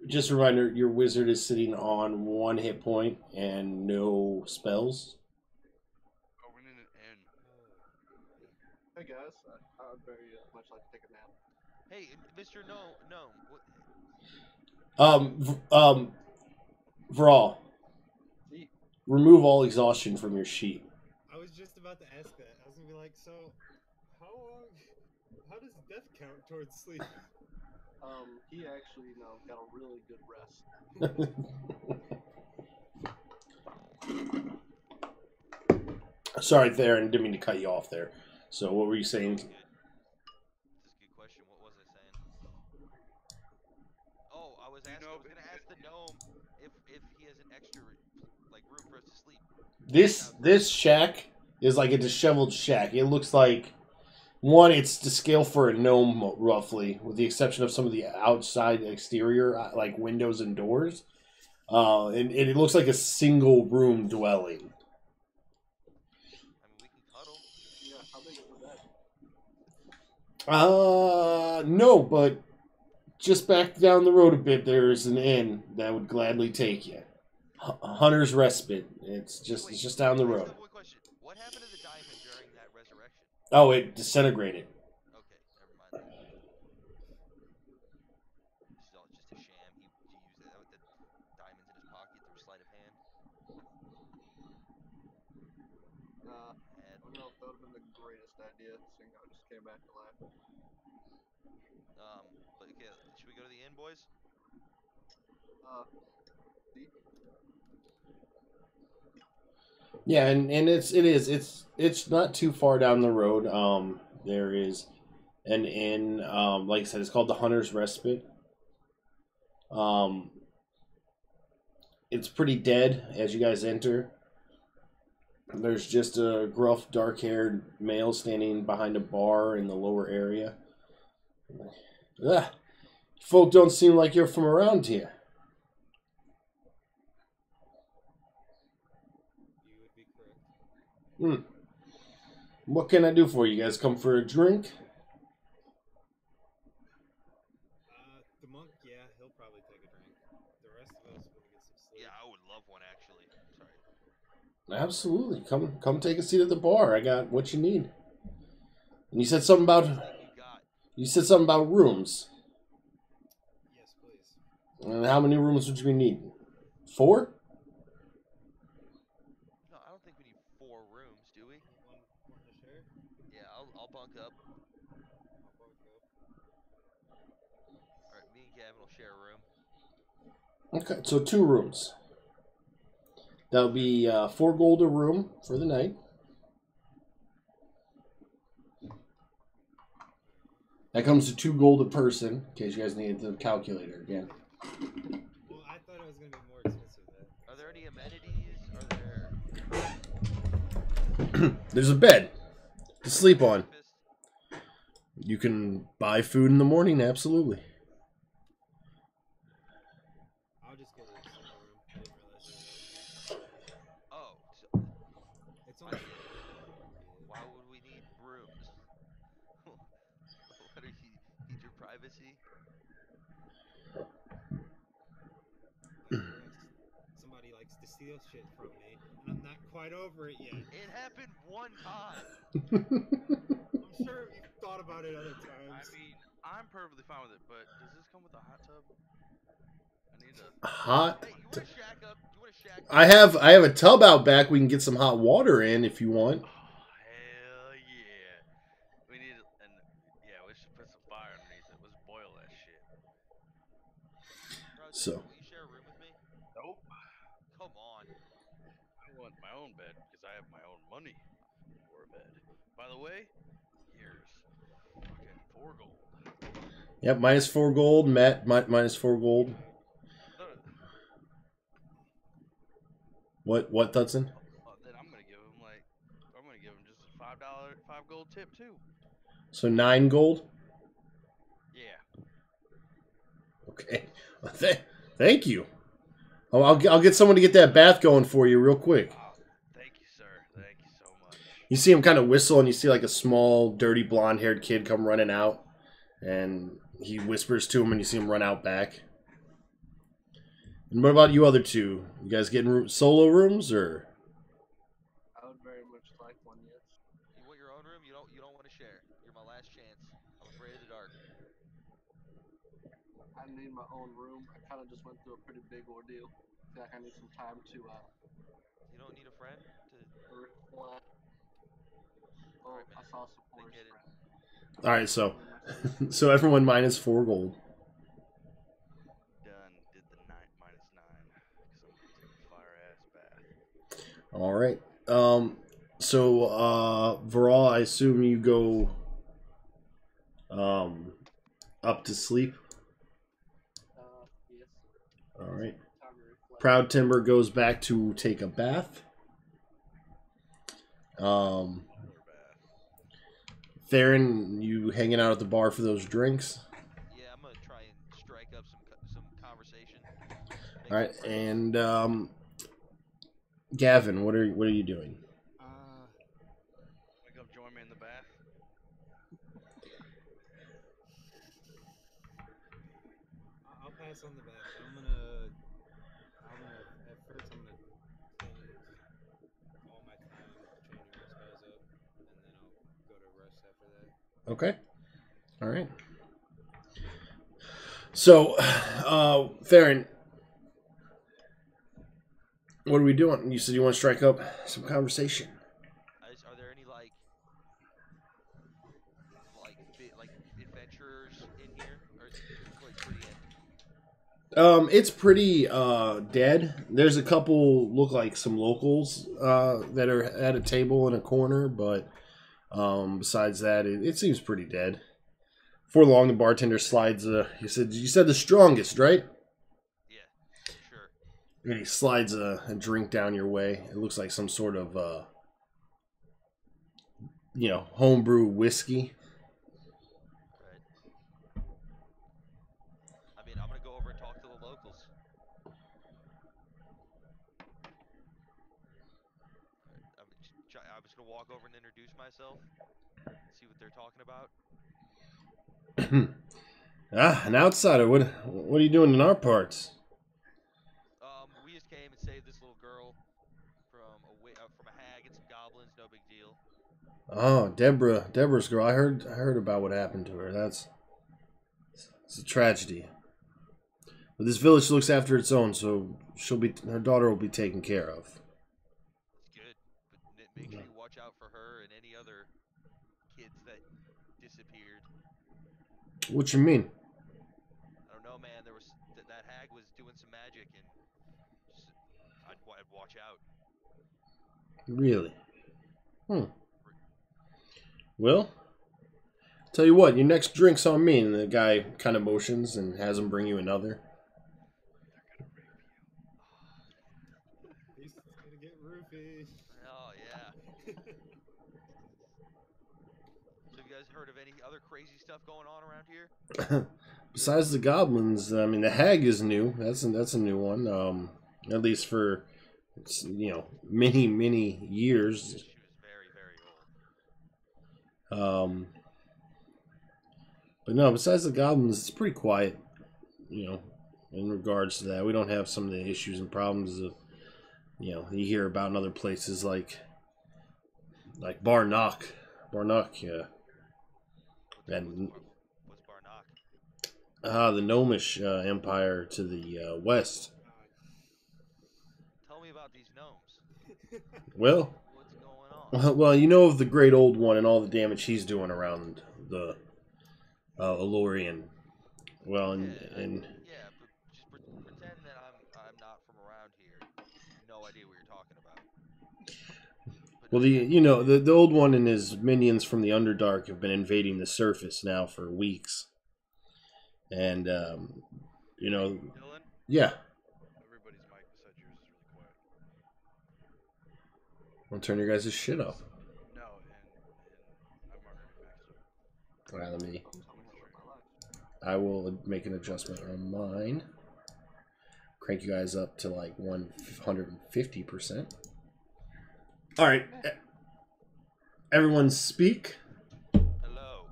just a reminder, your wizard is sitting on 1 hit point and no spells. Oh, we're in an inn. Hey guys, I would very much like to take a nap. Hey, Mr. Gnome. Vral, See, remove all exhaustion from your sheet. I was just about to ask that. I was gonna be like, so how does death count towards sleep? he actually, got a really good rest. Sorry, Theron, didn't mean to cut you off there. So, what were you saying? Good. This is a good question. What was I saying? Oh, I was gonna ask the gnome if he has an extra room for us to sleep. This shack is like a disheveled shack. It looks like it's to scale for a gnome roughly, with the exception of some of the outside exterior like windows and doors. And it looks like a single room dwelling. I mean, we can cuddle. Yeah, how big is the bed? No, but just back down the road a bit, there's an inn that would gladly take you. Hunter's Respite. It's just down the road. One question. What happened to the diamond during that resurrection? Oh, it disintegrated. Okay, never mind that. This is all just a sham. He used that with the diamonds in his pocket through sleight of hand. I don't know if that would have been the greatest idea, seeing how it just came back to life. But okay, should we go to the inn, boys? See? Yeah, and it's not too far down the road. There is an inn. Like I said, it's called the Hunter's Respite. It's pretty dead as you guys enter. There's just a gruff, dark-haired male standing behind a bar in the lower area. Folk don't seem like you're from around here. You would be correct. What can I do for you? You guys come for a drink? The monk, yeah, he'll probably take a drink. The rest of us will get some sleep. Yeah, I would love one actually. Sorry. Absolutely. Come take a seat at the bar. I got what you need. And you said something about rooms. Yes, please. And how many rooms would you need? 4? No, I don't think we need 4 rooms, do we? One to share? Yeah, I'll bunk up. I'll bunk up. All right, me and Gavin will share a room. Okay, so 2 rooms. That'll be 4 gold a room for the night. That comes to 2 gold a person, in case you guys needed the calculator again. Well, I thought it was going to be more expensive then. Are there any amenities? Are there... There's a bed to sleep on. breakfast? You can buy food in the morning, absolutely. I'll just get a single room. I didn't realize there was Oh, It's only why would we need rooms? What do you need your privacy? Somebody likes to steal shit from me, and I'm not quite over it yet. It happened one time. I'm sure you've thought about it other times. I mean, I'm perfectly fine with it, but does this come with a hot tub? I need a. Hot. Hey, you want to shack up? You want to shack up? I have a tub out back. We can get some hot water in if you want. Oh hell yeah! We need and yeah, we should put some fire underneath it. Let's boil that shit. Bro, So will you share a room with me? Nope. Come on. I want my own bed because I have my own money for a bed. By the way, here's fucking 4 gold. yep, -4 gold. Matt, -4 gold. No, What, Hudson? then I'm gonna give him just a $5 gold tip too. So 9 gold. Yeah. Okay. Thank you. Oh, I'll get someone to get that bath going for you real quick. Oh, thank you, sir. Thank you so much. You see him kind of whistle, and you see like a small, dirty, blonde-haired kid come running out, and he whispers to him, and you see him run out back. And what about you other two? You guys getting solo rooms, or? I would very much like one, yes. You want your own room? You don't want to share. You're my last chance. I'm afraid of the dark. I need my own room. I kind of just went through a pretty big ordeal. I feel like I need some time to You don't need a friend to. reflect. Oh, Alright, man. I saw some They horse get it. friend. All right, so everyone -4 gold. Done. Did the -9 because I'm gonna take a fire ass bath. All right. So Viral, I assume you go up to sleep. Yes. All right. Time to reflect. Proud Timber goes back to take a bath. Fire bath. Theron, you hanging out at the bar for those drinks. Yeah, I'm gonna try and strike up some conversation. Make All right, some friends. and Gavin, what are you doing? Wanna come join me in the bath? I'll pass on the bath. I'm gonna at first I'm gonna spend all my time changing my spells up, and then I'll go to rest after that. Okay. All right. So, Theron, what are we doing? You said you want to strike up some conversation. Are there any like adventurers in here, or is this place pretty empty? It's pretty dead. There's a couple look like some locals that are at a table in a corner, but besides that, it seems pretty dead. Before long, the bartender slides. You said the strongest, right? Yeah, sure. And he slides a drink down your way. It looks like some sort of homebrew whiskey. Right. I mean, I'm gonna go over and talk to the locals. I'm just gonna walk over and introduce myself, see what they're talking about. An outsider. What are you doing in our parts? We just came and saved this little girl from a hag and some goblins. No big deal. Oh, Deborah's girl. I heard about what happened to her. It's a tragedy. But this village looks after its own, so her daughter will be taken care of. It's good, but make sure you watch out for her and any other kids that disappeared. What you mean? I don't know, man. There was that hag was doing some magic, and I'd watch out. Really? Well, tell you what, your next drink's on me. And the guy kind of motions and has him bring you another. He's gonna get roofied. Oh yeah. So have you guys heard of any other crazy stuff going on around here? Besides the goblins, I mean, the hag is new. That's a new one. At least for many years. She was very, very old. But no, besides the goblins, it's pretty quiet. In regards to that, we don't have some of the issues and problems that you hear about in other places like Barnock. Yeah. And What's Barnock? The Gnomish Empire to the west. Tell me about these gnomes. Well, What's going on? well, you know of the Great Old One and all the damage he's doing around the Elorian. Well, and Yeah, but just pretend that I'm not from around here. No idea what you're talking about. well, the Old One and his minions from the Underdark have been invading the surface now for weeks, and Dylan, yeah. everybody's mic besides yours is really quiet. I'll turn your guys' shit up. No, and I'm already maxed up. All right, let me. Tell me how to live my life. I will make an adjustment on mine. Crank you guys up to like 150%. All right, everyone speak. Hello.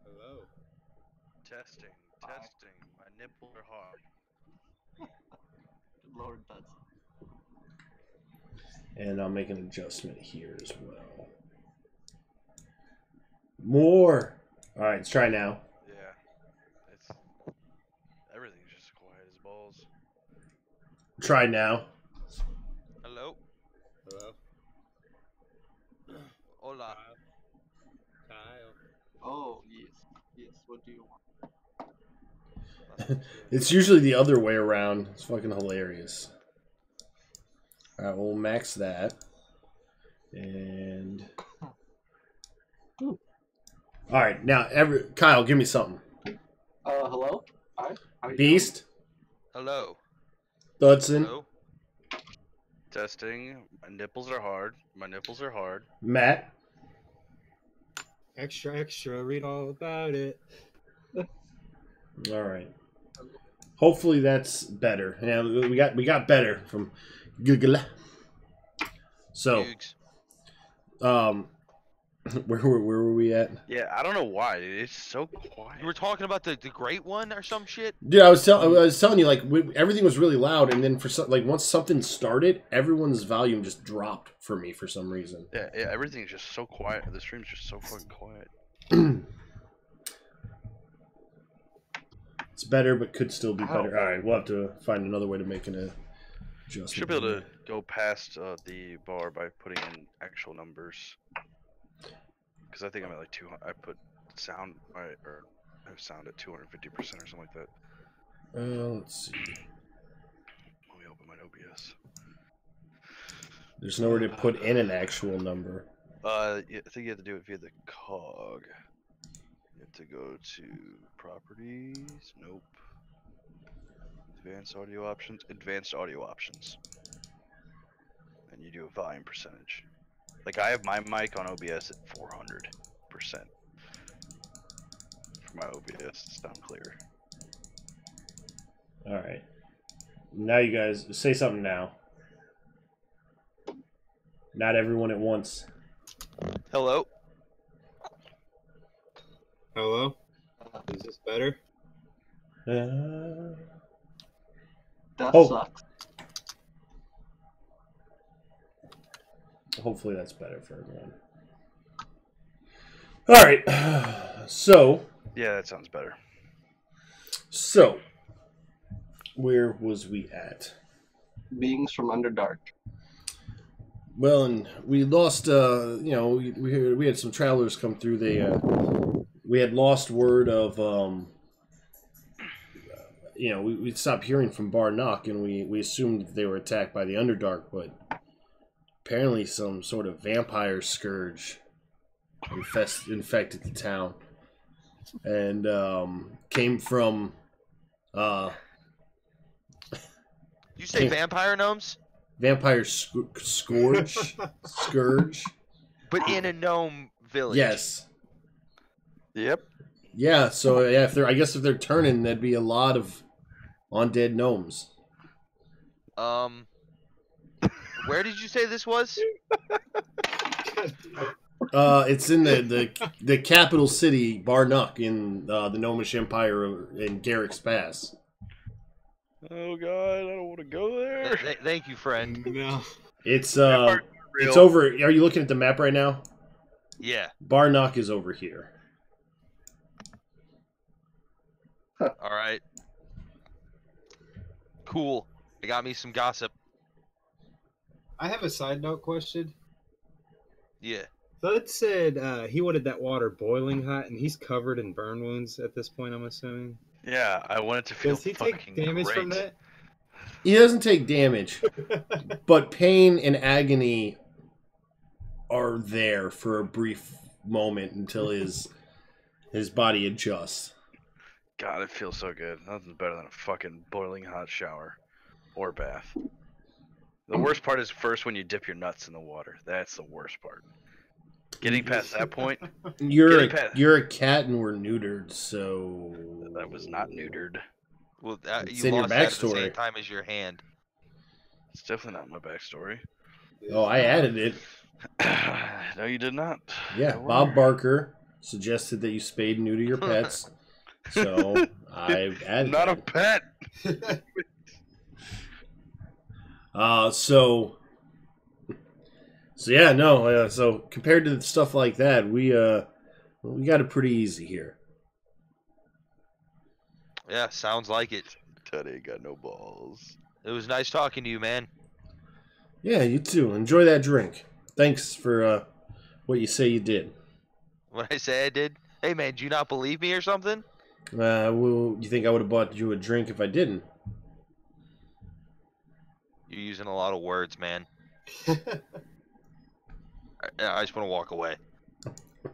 Hello. Testing. My nipples are hard. Good Lord, that's And I'll make an adjustment here as well. More. All right, let's try now. Yeah. It's everything's just quiet as balls. Try now. Hello. Hello. Hola. Kyle. Oh, yes. Yes, what do you want? It's usually the other way around. It's fucking hilarious. All right, we'll max that. And all right, now Kyle, give me something. Hello? Hi? How you Beast, Hello. Dudson, Hello. Testing. My nipples are hard. Matt. Extra, read all about it. All right. Hopefully that's better. Yeah, we got better from Google. So, Googs. where were we at? Yeah, I don't know why, dude. It's so quiet. You were talking about the great one or some shit? Dude, I was telling you, like, everything was really loud, and then once something started, everyone's volume just dropped for me for some reason. Yeah, everything's just so quiet. The stream's just so fucking quiet. It's better, but could still be better. All right, we'll have to find another way to make an adjustment. Should be able to go past the bar by putting in actual numbers. Because I think I'm at like 200. I put sound or I have sound at 250% or something like that. Let's see. Let me open my OBS. There's nowhere to put in an actual number. I think you have to do it via the cog. You have to go to properties. Nope. Advanced audio options. And you do a volume percentage. Like I have my mic on OBS at 400%. For my OBS to sound clear. All right. Now you guys say something now. Not everyone at once. Hello. Hello. Is this better? That Oh. sucks. Hopefully that's better for everyone. All right. So, Yeah, that sounds better. where was we at? Beings from Underdark. Well, and we lost. We had some travelers come through. We had lost word of. We stopped hearing from Bar Nock, and we assumed they were attacked by the Underdark, but apparently some sort of vampire scourge infected the town, and came from. You say vampire gnomes? Vampire scourge, But in a gnome village. Yes. Yep. Yeah. So yeah, if they're turning, there'd be a lot of undead gnomes. Where did you say this was? It's in the capital city, Barnuck, in the Gnomish Empire in Garrick's Pass. Oh god, I don't want to go there. Thank you, friend. No. It's Real. over. Are you looking at the map right now? Yeah. Barnuck is over here. All right. Cool. I got me some gossip. I have a side note question. Yeah. Thud said he wanted that water boiling hot, and he's covered in burn wounds at this point, I'm assuming. Yeah, I want it to feel Does he fucking take damage great. from that? He doesn't take damage, but pain and agony are there for a brief moment until his body adjusts. God, it feels so good. Nothing's better than a fucking boiling hot shower or bath. The worst part is first when you dip your nuts in the water. That's the worst part. Getting past that point, You're Getting past- a cat and we're neutered, so I was not neutered. Well, It's you in your lost that at the backstory. same time as your hand. It's definitely not my backstory. Oh, I added it. No, you did not. Yeah, I Bob wonder. Barker suggested that you spayed and neuter your pets, so I added Not a that. pet. So yeah, no. So compared to stuff like that, we got it pretty easy here. Yeah, sounds like it. Ted ain't got no balls. It was nice talking to you, man. Yeah, you too. Enjoy that drink. Thanks for what you say you did. What I say I did? Hey, man, do you not believe me or something? Well, you think I would have bought you a drink if I didn't? You're using a lot of words, man. I just want to walk away.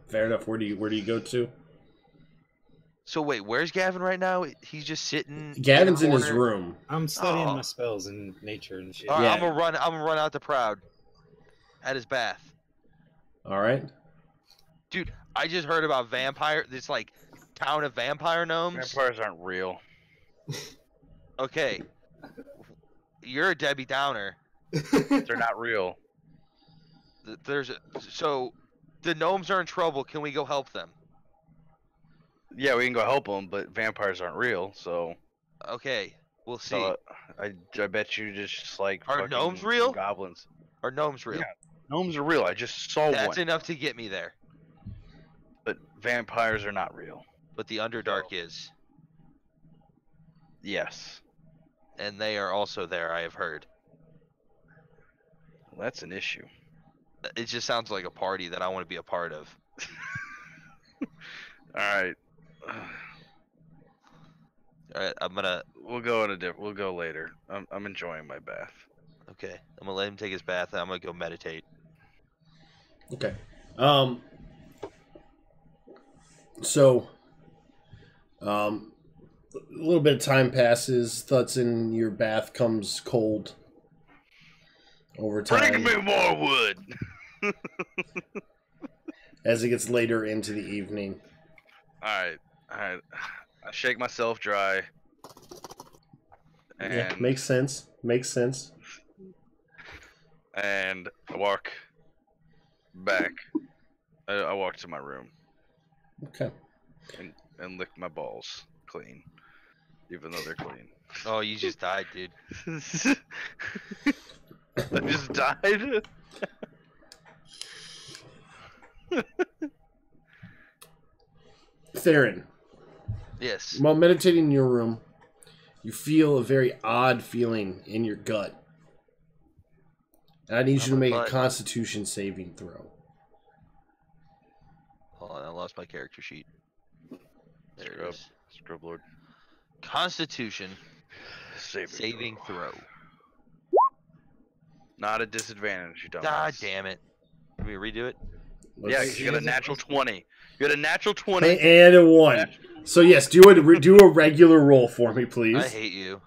Fair enough. Where do you go to? So wait, where's Gavin right now? He's just sitting. Gavin's in a his corner? room. I'm studying Oh. my spells and nature and shit. All right, Yeah. I'm gonna run out to Proud. At his bath. All right. Dude, I just heard about this like town of vampire gnomes. Vampires aren't real. Okay. You're a Debbie Downer. They're not real. So the gnomes are in trouble. Can we go help them? Yeah, we can go help them, but vampires aren't real, so. Okay, we'll see. So I bet you just like. Are fucking gnomes real? Goblins. Are gnomes real? Yeah, gnomes are real. I just saw That's one. enough to get me there. But vampires are not real. But the Underdark is. Yes. And they are also there, I have heard. Well, that's an issue. It just sounds like a party that I want to be a part of. Alright. Alright, I'm gonna. We'll go later. I'm enjoying my bath. Okay, I'm gonna let him take his bath and I'm gonna go meditate. Okay. So, a little bit of time passes. Thoughts in your bath comes cold. Over time, Bring me more wood. as it gets later into the evening. Alright. I shake myself dry. And Yeah, makes sense. Makes sense. and I walk back. I walk to my room Okay. and lick my balls clean, even though they're clean. Oh, you just died, dude. I just died. Theron, Yes. while meditating in your room, you feel a very odd feeling in your gut. And I need you to make a Constitution saving throw. Hold on, I lost my character sheet. There it Scrub. is. Scrub Lord. Constitution Saving saving throw. Not a disadvantage, you dumbass. God damn it. Let me redo it. Yeah, Let's- you got a natural 20. You got a natural 20. and a 1. So yes, do a regular roll for me, please. I hate you.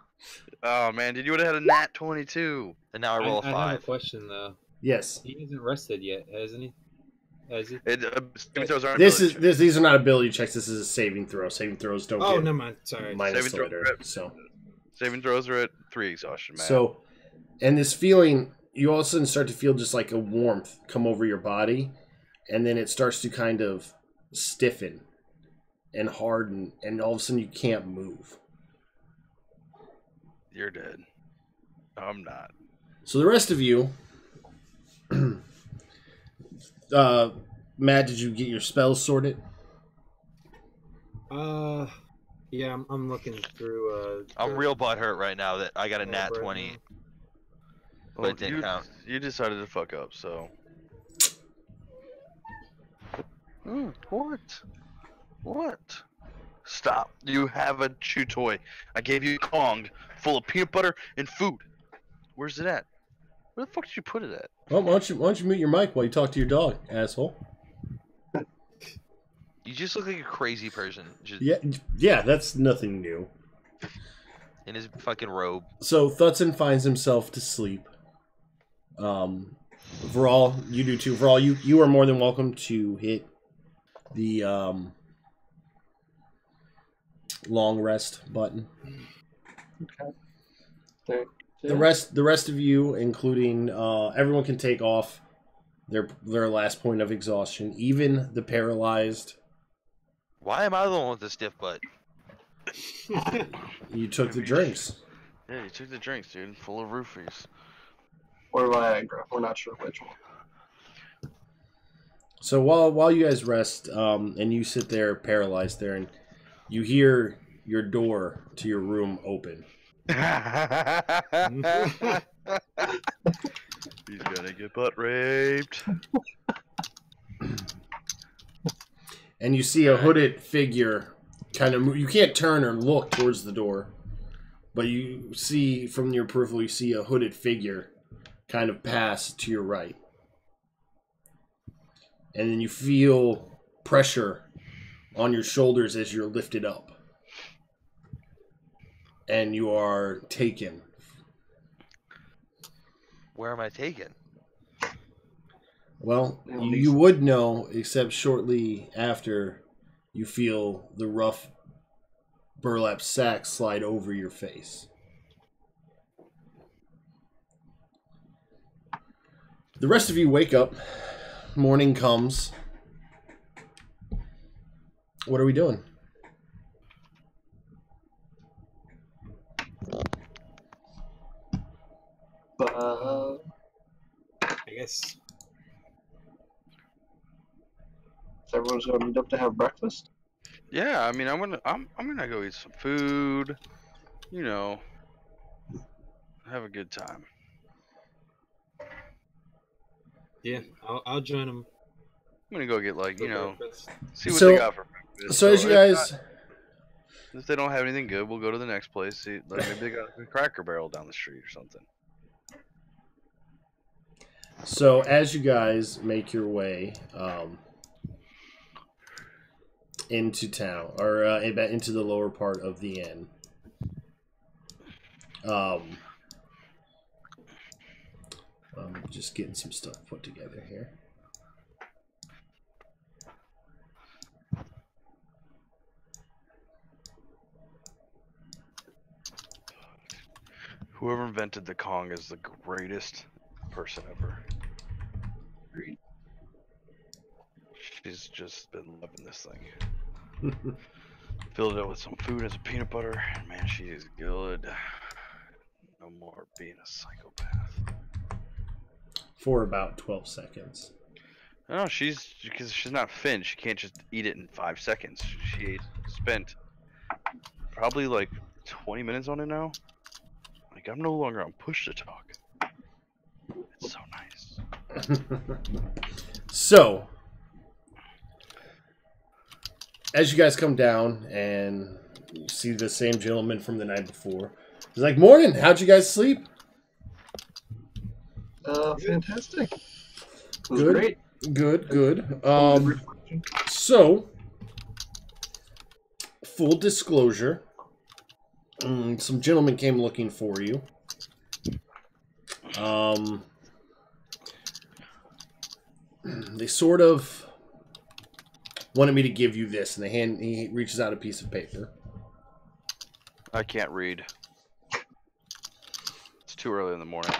Oh man, dude, you would have had a nat 22. And now I roll a I have a 5. question though. Yes. He hasn't rested yet, hasn't he? Has he? Those aren't This ability is checks. these are not ability checks. This is a saving throw. Saving throws don't Oh, get never mind. Sorry. minus Saving throw- later. So Saving throws are at 3 exhaustion, man. so, and this feeling, you all of a sudden start to feel just like a warmth come over your body, and then it starts to kind of stiffen and harden, and all of a sudden you can't move. You're dead. No, I'm not. So the rest of you, Matt, did you get your spells sorted? Yeah, I'm looking through. I'm the real butthurt right now that I got a orb nat right 20. now. But it didn't count. You decided to fuck up, so. What? What? Stop. You have a chew toy. I gave you a Kong full of peanut butter and food. Where's it at? Where the fuck did you put it at? Well, why don't you mute your mic while you talk to your dog, asshole? You just look like a crazy person. Just Yeah, that's nothing new. in his fucking robe. So Thutson finds himself to sleep. Veral, you do too. Veral, you are more than welcome to hit the long rest button. Okay. Thank you. The rest of you, including everyone, can take off their last point of exhaustion. Even the paralyzed. Why am I the one with the stiff butt? You took the drinks. Yeah, you took the drinks, dude. Full of roofies. Or Viagra. We're not sure which one. So while you guys rest, and you sit there paralyzed there, and you hear your door to your room open. He's gonna get butt raped. And you see a hooded figure kind of move. You can't turn or look towards the door, but you see from your peripheral, you see a hooded figure kind of pass to your right. And then you feel pressure on your shoulders as you're lifted up. And you are taken. Where am I taken? Well, you would know, except shortly after you feel the rough burlap sack slide over your face. The rest of you wake up. Morning comes. What are we doing? I guess. So everyone's going to meet up to have breakfast? Yeah, I mean, I'm gonna go eat some food. You know, have a good time. Yeah, I'll join them. I'm gonna go get see what So- they got for breakfast. So as you guys... If they don't have anything good, we'll go to the next place. See, like maybe they got a Cracker Barrel down the street or something. So as you guys make your way into town, or into the lower part of the inn, I'm just getting some stuff put together here. Whoever invented the Kong is the greatest person ever. She's just been loving this thing. Filled it up with some food and some peanut butter, and man, she is good. No more being a psychopath. For about 12 seconds. No, because she's not Finn. She can't just eat it in 5 seconds. She spent probably like 20 minutes on it now. Like, I'm no longer on push to talk. It's so nice. So, as you guys come down and you see the same gentleman from the night before, he's like, "Morning, how'd you guys sleep?" Fantastic. It was Good. great. Good. So, full disclosure, some gentlemen came looking for you. They sort of wanted me to give you this, and he reaches out a piece of paper. I can't read. It's too early in the morning.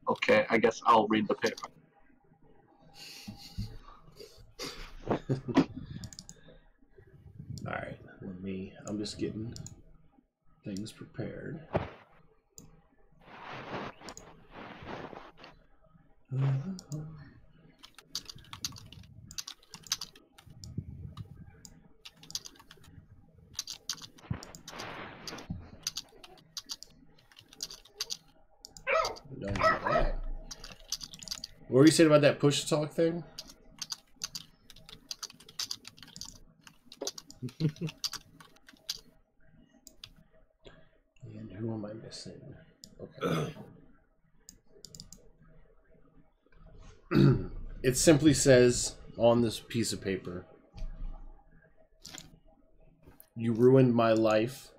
Okay, I guess I'll read the paper. Alright, I'm just getting things prepared. Don't do that. What were you saying about that push to talk thing? And who am I missing? Okay. It simply says on this piece of paper, "You ruined my life,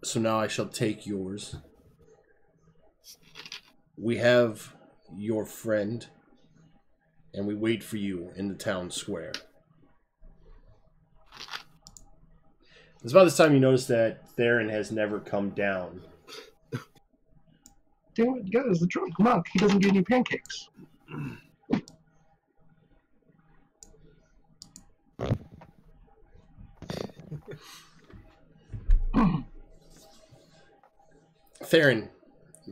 so now I shall take yours. We have your friend, and we wait for you in the town square." It's about this time you notice that Theron has never come down. Damn it, guys, the drunk monk, he doesn't get any pancakes. Theron,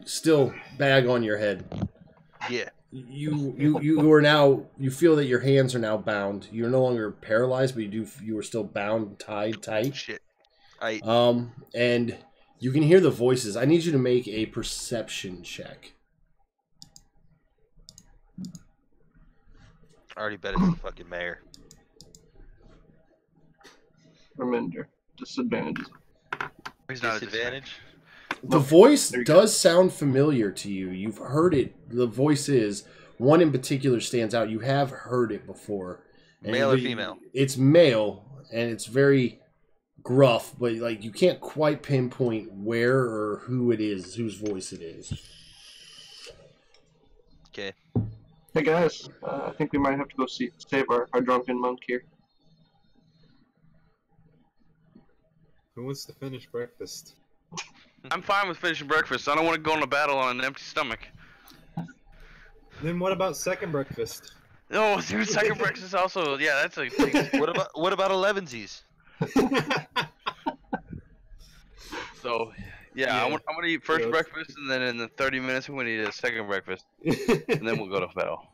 still bag on your head. Yeah. You are now, you feel that your hands are now bound. You're no longer paralyzed, but you are still bound, tied tight. Shit. And you can hear the voices. I need you to make a perception check. I already bet it's the fucking mayor. Remember, disadvantages. He's not a Disadvantage? The voice does sound familiar to you. You've heard it. The voice is one in particular stands out. You have heard it before. And Male or female? It's male, and it's very gruff, but like you can't quite pinpoint where or who it is, whose voice it is. Okay. Hey guys, I think we might have to go save our drunken monk here. Who wants to finish breakfast? I'm fine with finishing breakfast. I don't want to go on a battle on an empty stomach. Then what about second breakfast? Oh, dude, second breakfast also. Yeah, that's a thing. What about 11sies? So, yeah. I'm gonna eat first breakfast, and then in the 30 minutes, I'm gonna eat a second breakfast, and then we'll go to battle.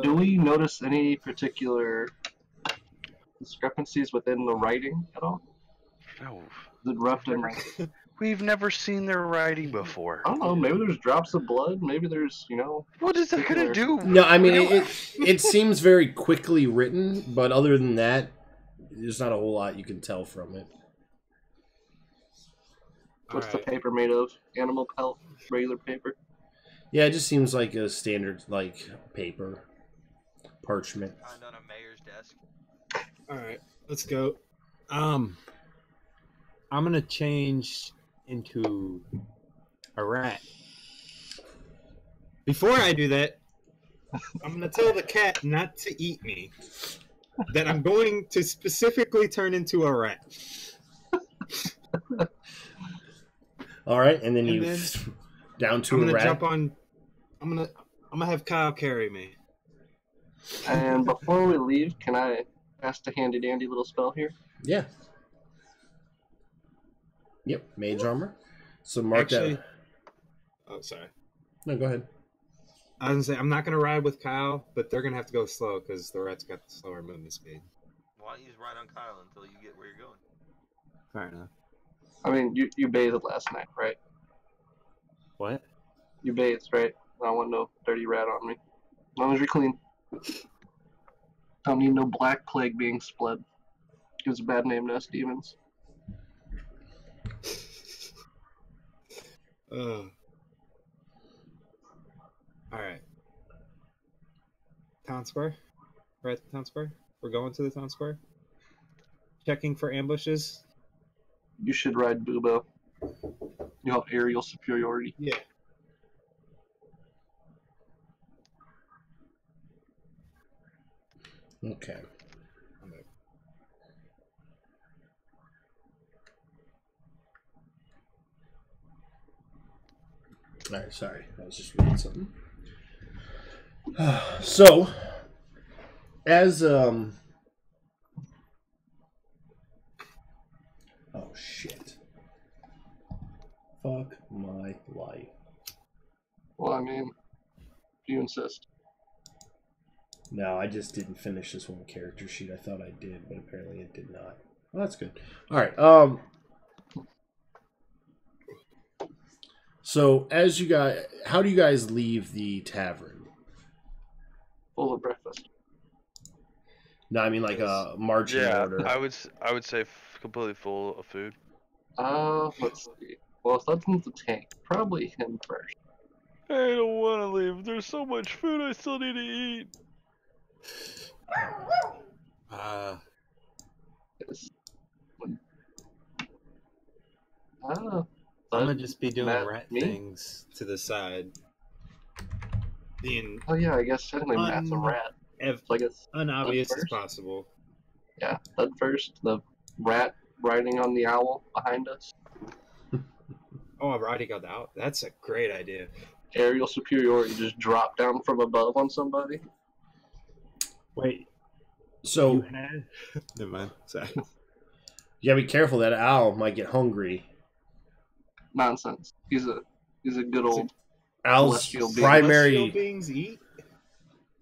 Do we notice any particular discrepancies within the writing at all? No. Is it rough and We've never seen their writing before. I don't know, maybe there's drops of blood, maybe there's, What is that gonna do? No, I mean it seems very quickly written, but other than that, there's not a whole lot you can tell from it. What's the paper made of? Animal pelt? Regular paper? Yeah, it just seems like a standard paper, parchment. Find on a mayor's desk. Alright, let's go. I'm gonna change into a rat. Before I do that, I'm gonna tell the cat not to eat me. That I'm going to specifically turn into a rat. All right, and then down to a rat. I'm gonna have Kyle carry me. And before we leave, can I cast a handy dandy little spell here? Yeah. Yep, mage armor. So mark that. Oh, sorry. No, go ahead. I was gonna say I'm not gonna ride with Kyle, but they're gonna have to go slow because the rat's got the slower movement speed. Why don't you just ride on Kyle until you get where you're going? Fair enough. I mean, you bathed last night, right? What? You bathed, right? I don't want no dirty rat on me. As long as you're clean. Don't need no black plague being spread. Gives a bad name to us demons. Alright. Town square? We're at the town square? We're going to the town square? Checking for ambushes? You should ride Bubo. You have aerial superiority. Yeah. Okay. All right, sorry. I was just reading something. So, as oh shit. Fuck my life. Well, I mean, if you insist. No, I just didn't finish this one character sheet. I thought I did, but apparently it did not. Well, that's good. All right. So, as you guys, how do you guys leave the tavern? Full of breakfast. No, I mean like a marching Yeah, order. I would say completely full of food. Let's see. Well, if that's in the tank, probably him first. I don't want to leave. There's so much food I still need to eat. Yes. Ah, I'm gonna just be doing Matt, rat me? things to the side. Being Oh yeah, I guess technically Matt's a rat. So I guess unobvious that as first. possible. Yeah, that first. The rat riding on the owl behind us. Oh, I've already got out. That's a great idea. Aerial superiority, just drop down from above on somebody. Wait, So had? Never mind. Sorry. you gotta be careful. That owl might get hungry. Nonsense. He's a good old Owl's celestial being. primary, Celestial beings eat.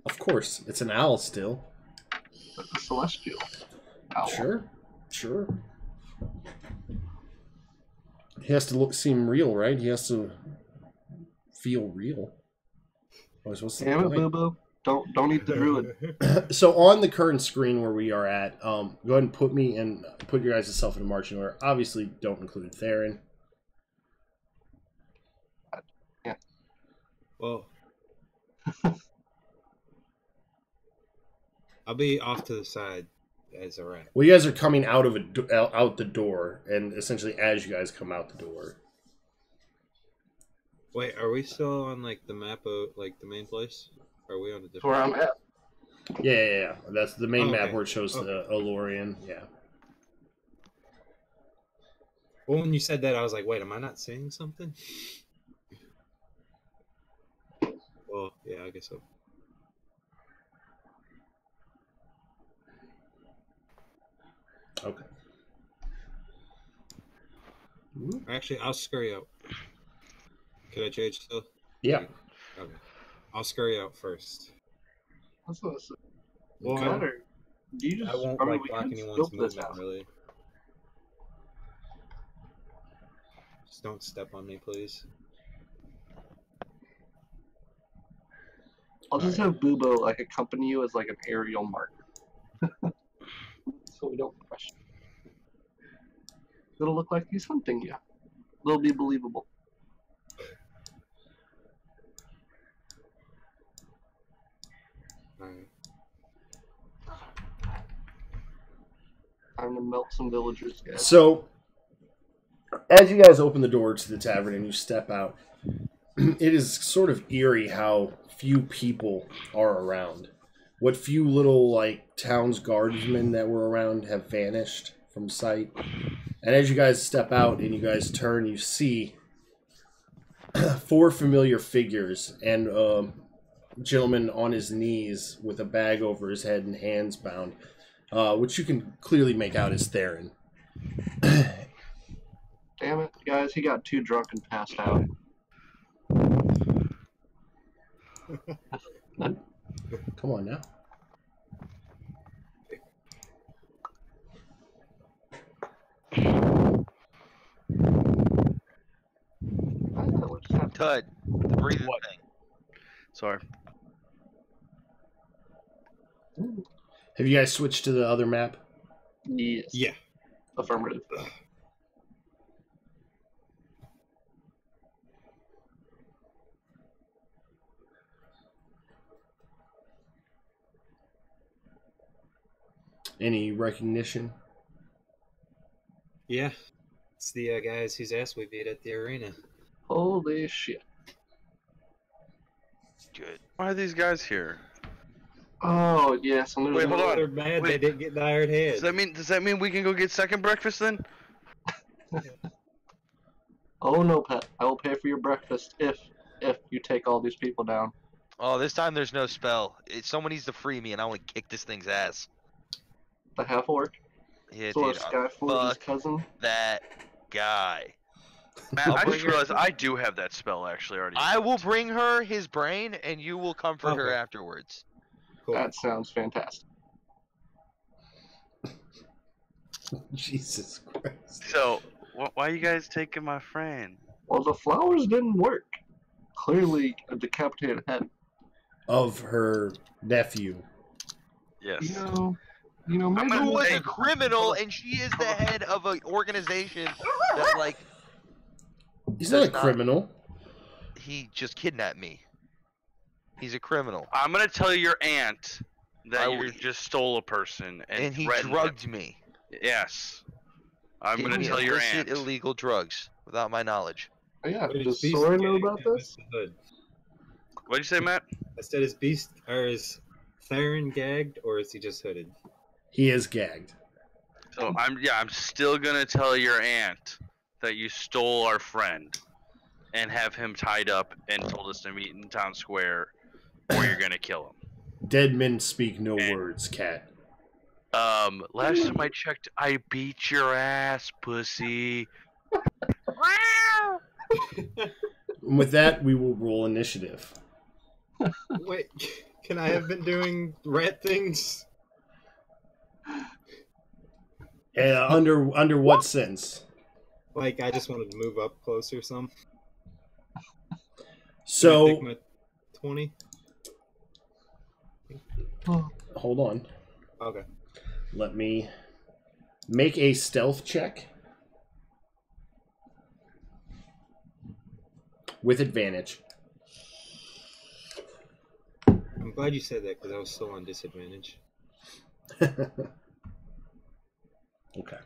of course, it's an owl still. A celestial owl. Sure. He has to seem real, right? He has to feel real. What's the Damn it, point? Boo Boo. Don't eat the druid. So on the current screen where we are at, go ahead and put your guys' self in a marching order. Obviously, don't include Theron. Yeah. Well, I'll be off to the side as a rat. Well, you guys are coming out of out the door, and essentially as you guys come out the door. Wait, are we still on like the map of like the main place? Or are we on a That's different? where I'm at. Yeah. That's the main map Okay. where it shows the Elorian. Yeah. Well, when you said that, I was like, wait, am I not seeing something? Well, yeah, I guess so. Okay. Actually, I'll scurry out. Could I change still? Yeah. Okay. I'll scurry out first. That's what I said. Well, Better. Do you just? I won't I mean, like we block could anyone's scope this movement out. really. Just don't step on me, please. I'll just have Boobo like accompany you as like an aerial marker, so we don't question. It'll look like he's hunting you. It'll be believable. Alright. Time to melt some villagers, guys. So, as you guys open the door to the tavern and you step out, it is sort of eerie how few people are around. What few little like town's guardsmen that were around have vanished from sight. And as you guys step out and you guys turn, you see 4 familiar figures and a gentleman on his knees with a bag over his head and hands bound, which you can clearly make out as Theron. Damn it, guys! He got too drunk and passed out. Come on now. I don't know what just happened. Tud, the breathing What? thing. Sorry. Have you guys switched to the other map? Yes. Yeah. Affirmative. Any recognition? Yeah. It's the guys whose ass we beat at the arena. Holy shit. Good. Why are these guys here? Oh yes. And there's Wait, hold on. They're mad Wait. they didn't get the iron head. Does that mean we can go get second breakfast then? Oh no, pet. I will pay for your breakfast if you take all these people down. Oh, this time there's no spell. Someone needs to free me, and I want to kick this thing's ass. The half orc. Yeah, So dude. Skyforge's fuck cousin. that guy. Matt, I'll I bring just her- realized I do have that spell actually already. I will bring her his brain, and you will comfort her Okay. afterwards. Cool. That sounds fantastic. Jesus Christ. So, why are you guys taking my friend? Well, the flowers didn't work. Clearly, a decapitated head. Of her nephew. Yes. You know, maybe Who was we a should- criminal, and she is the head of an organization that, like, He's not a There's not- criminal. he just kidnapped me. He's a criminal. I'm gonna tell your aunt that I you w- just stole a person And he threatened drugged him. me. Yes. I'm Gave gonna me tell your illicit, aunt. illegal drugs without my knowledge. Oh, yeah, Wait, does is Beast Sora know gagged about or this? is the hood? What'd you say, Matt? I said, is Beast or is Theron gagged or is he just hooded? He is gagged. So I'm still gonna tell your aunt that you stole our friend and have him tied up and told us to meet in town square or you're gonna kill him. Dead men speak no And- words, cat. Last time I checked, I beat your ass, pussy. And with that, we will roll initiative. Wait, can I have been doing rat things? Under what sense? Like, I just wanted to move up closer some. So, my 20? hold on. Okay. Let me make a stealth check with advantage. I'm glad you said that because I was still on disadvantage. Okay.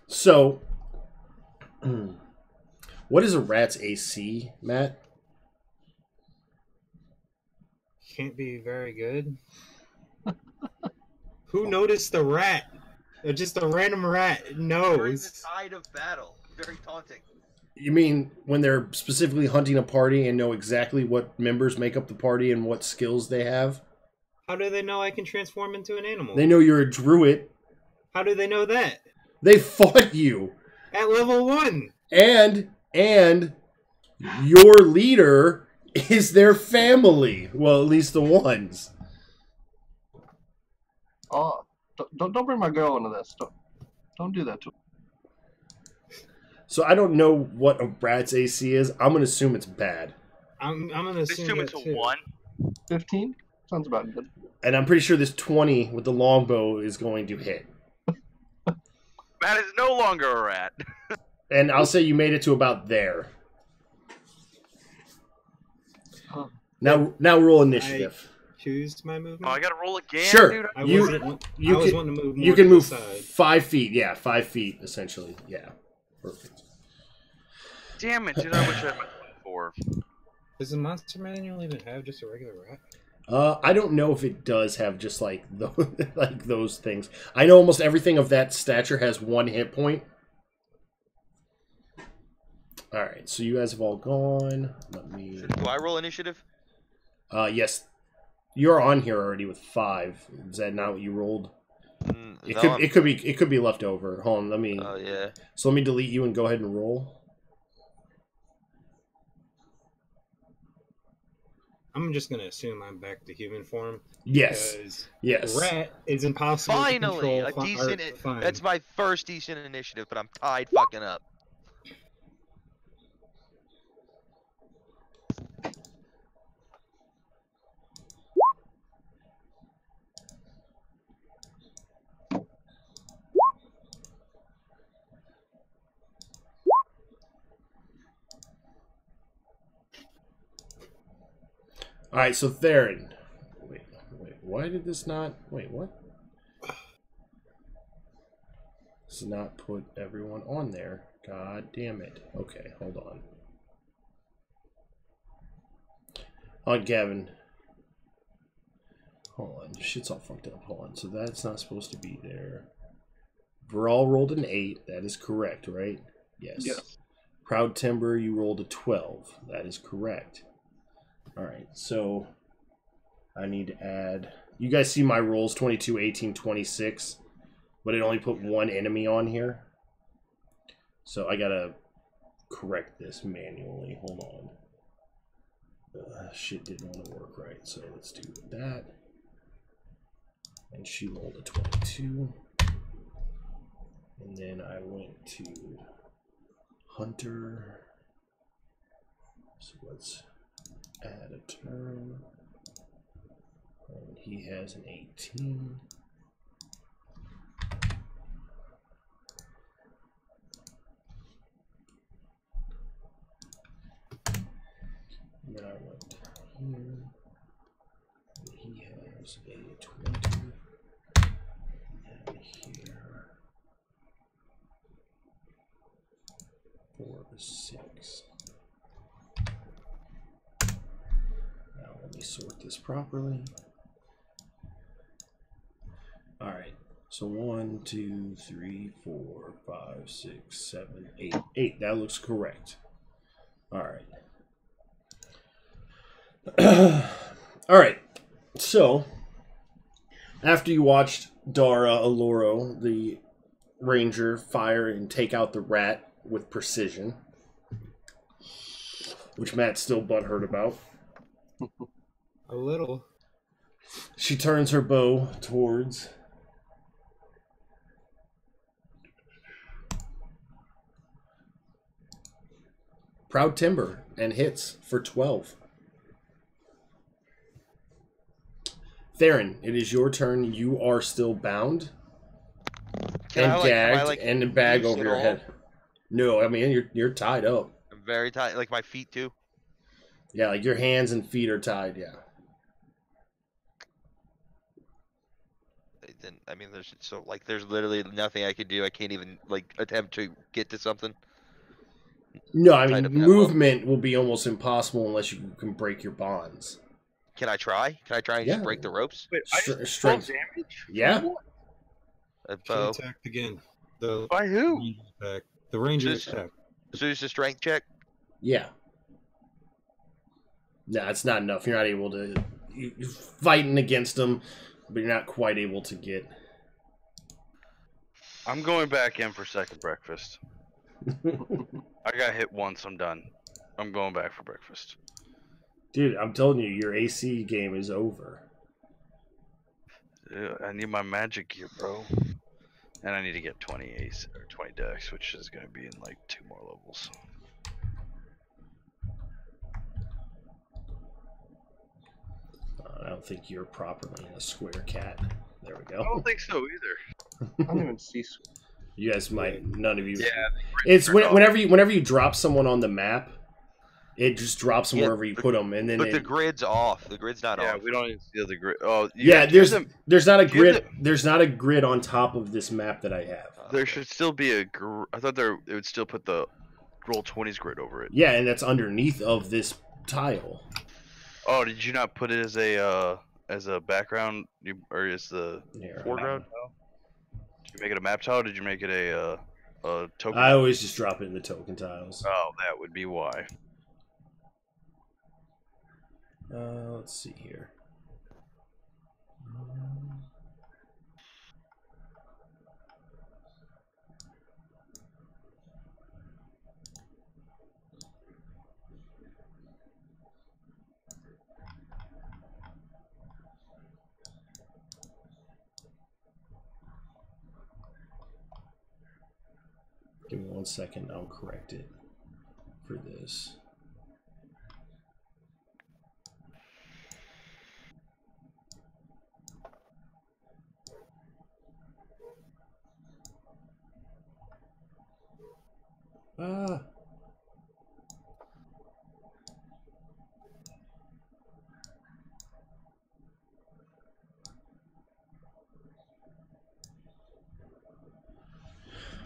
So, what is a rat's AC, Matt? Can't be very good. Who noticed the rat? Just a random rat During the knows. tide of battle. Very taunting. You mean when they're specifically hunting a party and know exactly what members make up the party and what skills they have? How do they know I can transform into an animal? They know you're a druid. How do they know that? They fought you. At level 1! And your leader is their family. Well, at least the ones. Oh, don't bring my girl into this. Don't do that to her. So I don't know what a rat's AC is. I'm gonna assume it's bad. I'm gonna assume Assume that it's a too. 1. 15? Sounds about good. And I'm pretty sure this 20 with the longbow is going to hit. Matt is no longer a rat. And I'll say you made it to about there. Huh. Now roll initiative. Choose my movement? Oh, I gotta roll again, Sure. dude. I You- wasn't. you I was can- wanting to move more You can to the move side. 5 feet. Yeah, 5 feet essentially. Yeah, perfect. Damn it, dude. I wish I had my 4. Does the monster manual even have just a regular rat? I don't know if it does have just like like those things. I know almost everything of that stature has 1 hit point. All right, so you guys have all gone. Let me. Do I roll initiative? Yes, you're on here already with 5. Is that not what you rolled? It No, could be left over. Hold on, let me. Oh, yeah. So let me delete you and go ahead and roll. I'm just gonna assume I'm back to human form. Yes. Because Yes. rat is impossible Finally! to A control. decent. Fine. That's my first decent initiative, but I'm tied fucking up. All right, so Theron. Wait. Why did this not? Wait, what? This did not put everyone on there. God damn it. Okay, hold on. On Gavin. Hold on. Shit's all fucked up. Hold on. So that's not supposed to be there. Veral rolled an 8. That is correct, right? Yes. Yes. Proud Timber, you rolled a 12. That is correct. Alright, so I need to add... You guys see my rolls, 22, 18, 26, but it only put 1 enemy on here. So I gotta correct this manually. Hold on. Shit didn't want to work right, so let's do that. And she rolled a 22. And then I went to Hunter. So let's add a turn. And he has an 18. And then I went here. And he has a 20. And here. 4 to 6. Now let me sort this properly. Alright, so 1, 2, 3, 4, 5, 6, 7, 8. 8, that looks correct. Alright. Alright, so after you watched Dara Aloro, the ranger, fire and take out the rat with precision, which Matt's still butthurt about. A little. She turns her bow towards Proud Timber and hits for 12. Theron, it is your turn. You are still bound Can and I, gagged and a bag loose over at your all? head. No, I mean you're tied up. I'm very tight, like my feet too. Yeah, like your hands and feet are tied. Yeah. Then I mean, there's literally nothing I could do. I can't even like attempt to get to something. No, I Tied mean up that low. movement will be almost impossible unless you can break your bonds. Can I try? Can I try and Yeah. just break the ropes? Wait, Strength. damage? Yeah. A She bow. attacked again. The By who? ranger attack. The ranger Just- attack. So it's a strength check. Yeah. No, it's not enough. You're not able to. You're fighting against them, but you're not quite able to get. I'm going back in for second breakfast. I got hit once. I'm done. I'm going back for breakfast. Dude, I'm telling you, your AC game is over. Yeah, I need my magic gear, bro. And I need to get 20 ace or 20 dex, which is going to be in like 2 more levels. I don't think you're properly in a square, cat. There we I go. don't think so either. I don't even see. You guys might. None of you. Yeah. It's whenever you drop someone on the map, it just drops them Yeah, wherever you put them, and then But the grid's off. The grid's not Yeah, off. we don't even see the grid. Oh, yeah. There's not a give grid. them- There's not a grid on top of this map that I have. There should still be a. I thought it would still put the roll 20s grid over it. Yeah, and that's underneath of this tile. Oh, did you not put it as a background, or as the Here, foreground? Did you make it a map tile? Or did you make it a token? I always just drop it in the token tiles. Oh, that would be why. Let's see here. Give me 1 second. I'll correct it for this. Ah.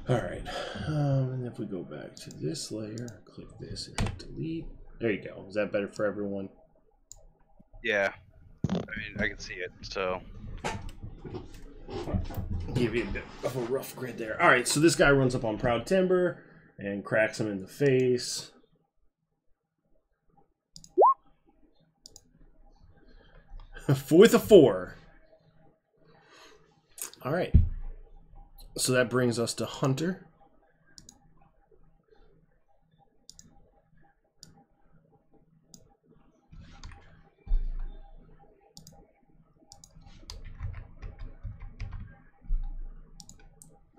All right. And if we go back to this layer, click this and hit delete. There you go. Is that better for everyone? Yeah. I mean, I can see it, so. Give you a bit of a rough grid there. All right, so this guy runs up on Proud Timber and cracks him in the face. With a 4. All right. So that brings us to Hunter.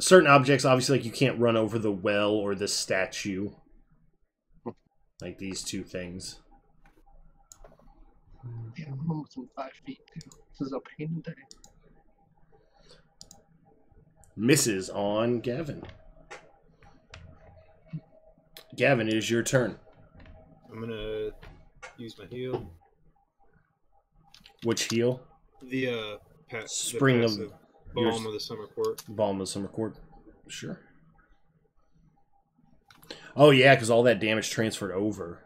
certain objects, obviously, like you can't run over the well or the statue. Like these two things. Yeah, I'm within 5 feet too. This is a pain in the day. Misses on Gavin. Gavin, it is your turn. I'm gonna use my heal. Which heal? The Spring of Balm of the Summer Court. Balm of the Summer Court. Sure. Oh yeah, because all that damage transferred over.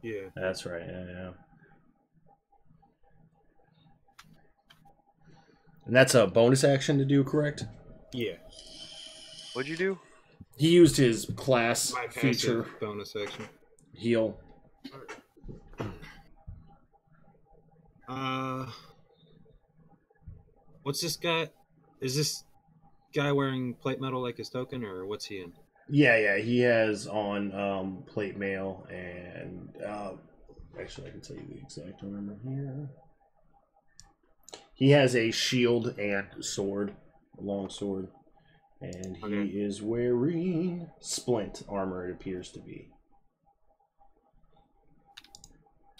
Yeah. That's right. Yeah. And that's a bonus action to do, correct? Yeah. What'd you do? He used his class My feature passive bonus action. heal. What's this guy? Is this guy wearing plate metal like his token, or what's he in? Yeah, he has on plate mail and actually I can tell you the exact number here. He has a shield and sword, a long sword, and he is wearing splint armor. It appears to be.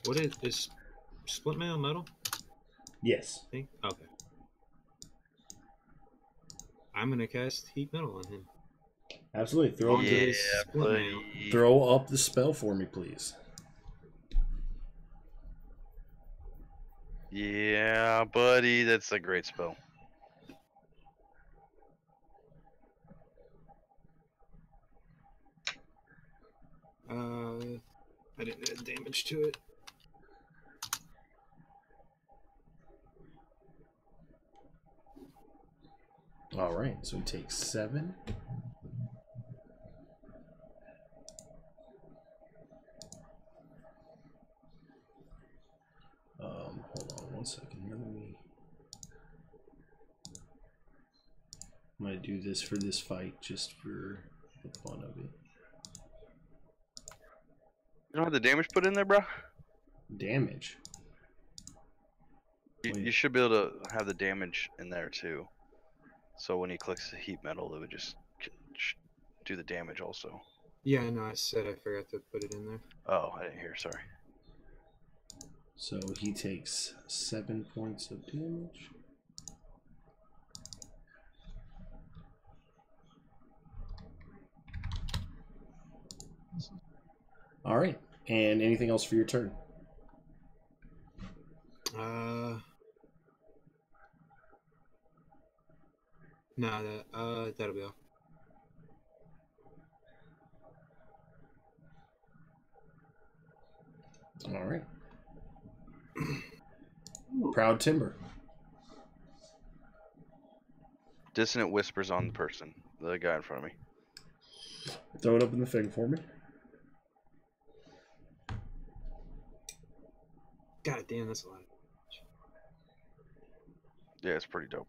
What is split mail metal? Yes. Okay. I'm gonna cast heat metal on him. Absolutely. Throw up the spell for me, please. Yeah, buddy, that's a great spell. I didn't add damage to it. All right, so he takes 7. Hold on 1 second here. I'm gonna do this for this fight, just for the fun of it. You don't have the damage put in there, bro? Damage. You should be able to have the damage in there too. So when he clicks the heat metal, it would just do the damage also. Yeah, no, I said I forgot to put it in there. Oh, I didn't hear. Sorry. So he takes 7 points of damage. All right, and anything else for your turn? No, that'll be all. All right. Proud Timber. Dissonant whispers on the person, the guy in front of me. Throw it up in the thing for me. God damn, that's a lot. Yeah, it's pretty dope.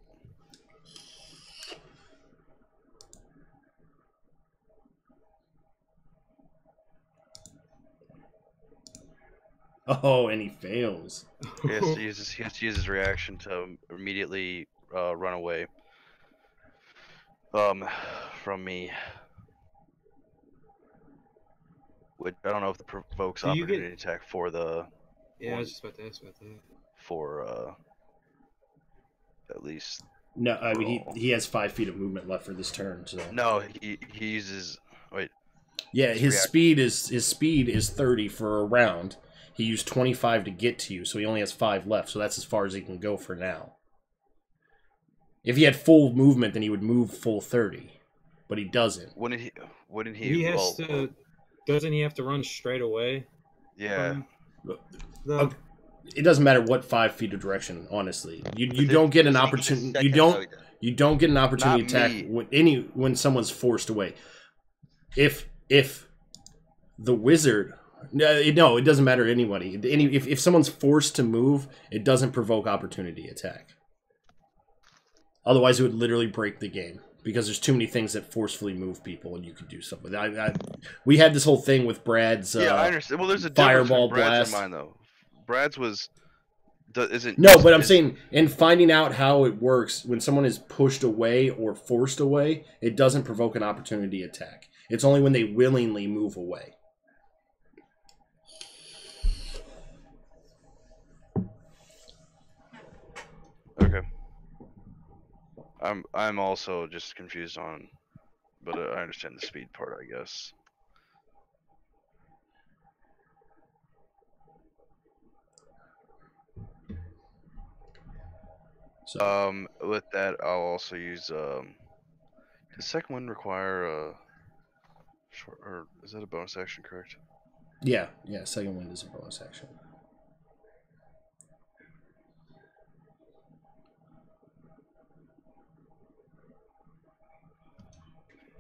Oh, and he fails. He has to use his reaction to immediately run away from me. Which I don't know if it provokes opportunity attack for the. Yeah, I was just about to ask about that. For at least. No, I mean he has 5 feet of movement left for this turn. So no, he uses. Wait. Yeah, his speed is 30 for a round. He used 25 to get to you, so he only has 5 left. So that's as far as he can go for now. If he had full movement, then he would move full 30, but he doesn't. Wouldn't he? He has to. Doesn't he have to run straight away? Yeah. It doesn't matter what 5 feet of direction. Honestly, you don't get an opportunity. You don't get an opportunity attack when someone's forced away. If the wizard. No, it doesn't matter to anybody. If someone's forced to move, it doesn't provoke opportunity attack. Otherwise, it would literally break the game because there's too many things that forcefully move people, and you could do something. We had this whole thing with Brad's. Yeah, I understand. Well, there's a fireball difference between Brad's blast. and mine though. Brad's was Isn't No, but I'm saying in finding out how it works, when someone is pushed away or forced away, it doesn't provoke an opportunity attack. It's only when they willingly move away. Okay. I'm also just confused on, but I understand the speed part, I guess. So With that, I'll also use the second one require a short, or is that a bonus action, correct? yeah, second wind is a bonus action.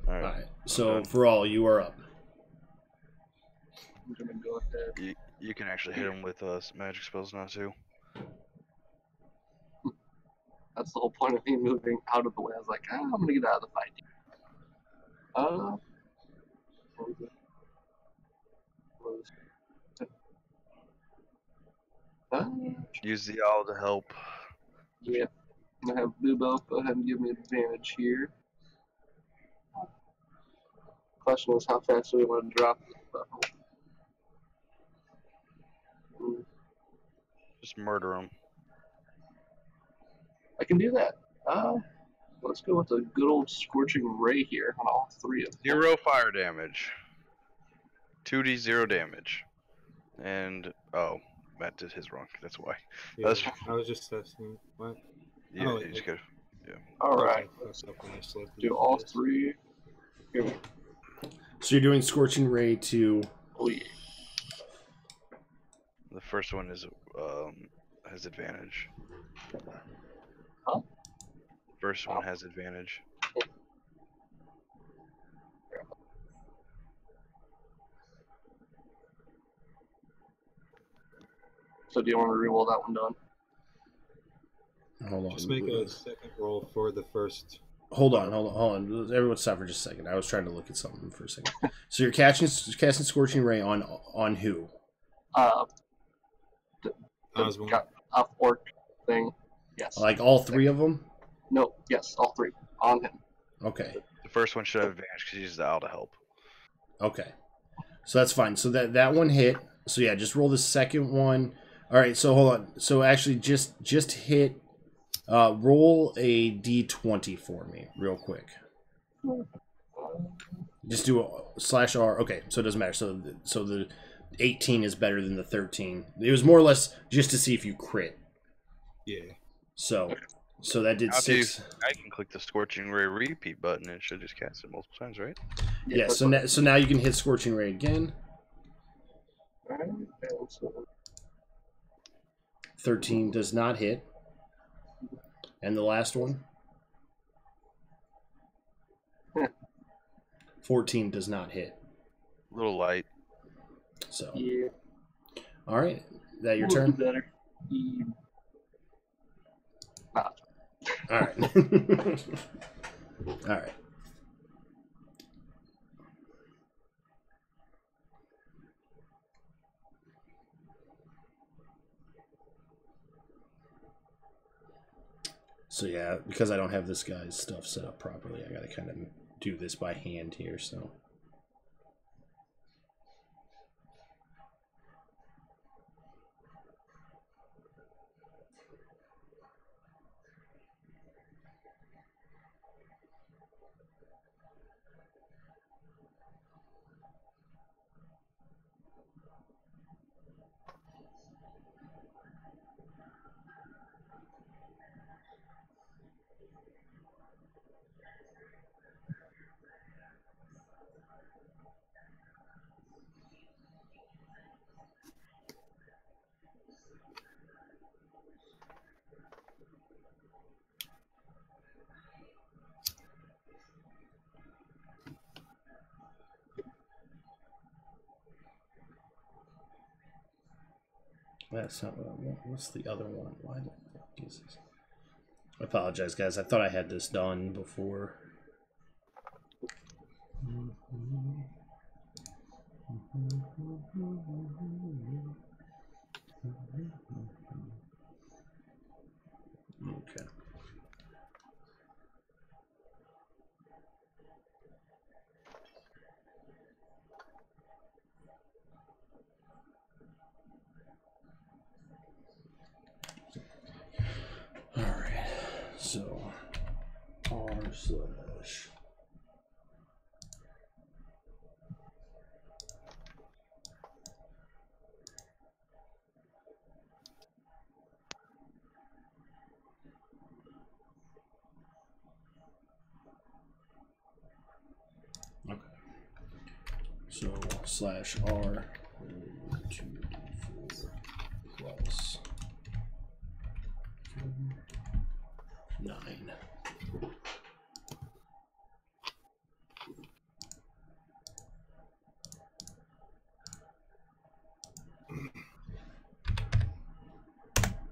All All right. right. So for all, you are up. I'm gonna go ahead. You can actually hit him with magic spells now too. That's the whole point of me moving out of the way. I was like, I'm gonna get out of the fight. What was it? Use the owl to help. Yeah. I'm gonna have Boobo go ahead and give me advantage here. Question is, how fast do we want to drop this stuff? Just murder him. I can do that. Let's go with a good old scorching ray here on all three of them. 0 fire damage. 2d0 damage. And Matt did his wrong. That's why. Yeah, I was just testing. What? Yeah, Oh, you just gotta. Yeah. All right. Let's Do all three. Here we go. So you're doing Scorching Ray to. Oh yeah. The first one is has advantage. Huh? First one has advantage. So do you want to re-roll that one down? Hold on. Just make a second roll for the first. Hold on. Everyone stop for just a second. I was trying to look at something for a second. So you're casting Scorching Ray on who? The off orc thing. Yes. Like all three of them? No. Yes, all three on him. Okay. The first one should have advantage because he uses the owl to help. Okay. So that's fine. So that one hit. So yeah, just roll the second one. All right. So hold on. So actually, just hit. Roll a d20 for me, real quick. Just do a /R. Okay, so it doesn't matter. So the 18 is better than the 13. It was more or less just to see if you crit. Yeah. So that did 6. I can click the Scorching Ray repeat button and it should just cast it multiple times, right? Yeah. So now you can hit Scorching Ray again. 13 does not hit. And the last one? 14 does not hit. A little light. So. Yeah. All right. Is that your turn? Better. All right. All right. So yeah, because I don't have this guy's stuff set up properly, I gotta kind of do this by hand here, so. That's not what I want. What's the other one? Why the fuck is this? I apologize, guys. I thought I had this done before. Alright, so r/. Okay. So /r 2d4 plus 9.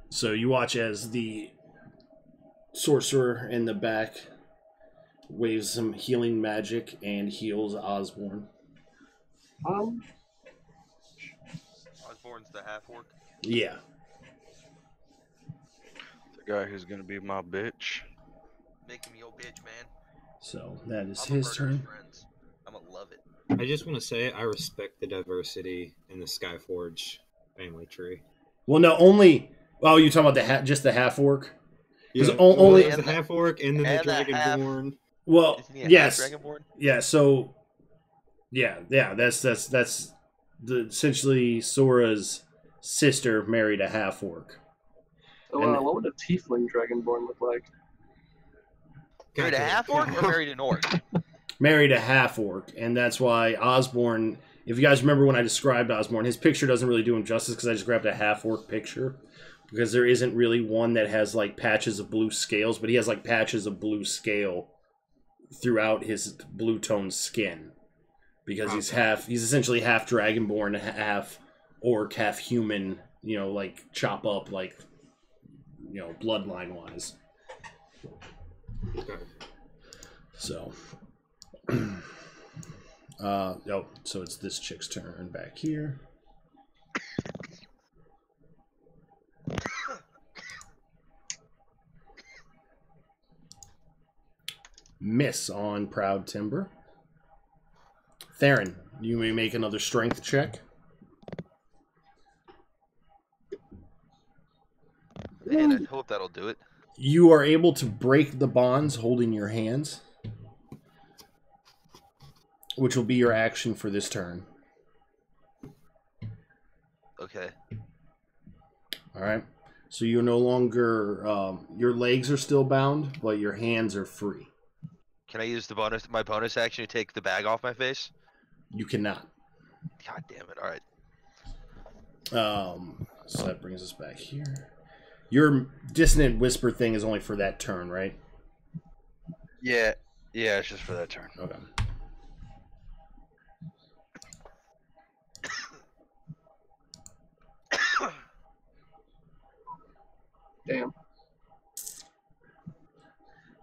So you watch as the sorcerer in the back waves some healing magic and heals Osborne. Osborne's the half orc. Yeah. The guy who's gonna be my bitch. Make him your bitch, man. So that is I'm his a murderer's turn. friends. I'm gonna love it. I just want to say I respect the diversity in the Skyforge family tree. Well, no, only. Oh, you talking about just the half orc? Yeah, only the half orc and then the and the half- dragonborn. Well, Isn't he a yes, half dragonborn? yeah. So, yeah. That's essentially Sora's sister married a half orc. So, And- what would a tiefling dragonborn look like? Married a half orc or married an orc? Married a half orc, and that's why Osborne. If you guys remember when I described Osborne, his picture doesn't really do him justice because I just grabbed a half orc picture. Because there isn't really one that has like patches of blue scales, but he has like patches of blue scale throughout his blue toned skin. Because he's essentially half dragonborn, half orc, half human, like chop up like bloodline wise. So so it's this chick's turn back here. Miss on Proud Timber. Theron, you may make another strength check. Man, I hope that'll do it. You are able to break the bonds holding your hands, which will be your action for this turn. Okay. All right. So you're no longer, your legs are still bound, but your hands are free. Can I use my bonus action to take the bag off my face? You cannot. God damn it! All right. So that brings us back here. Your dissonant whisper thing is only for that turn, right? Yeah, it's just for that turn. Okay. Damn.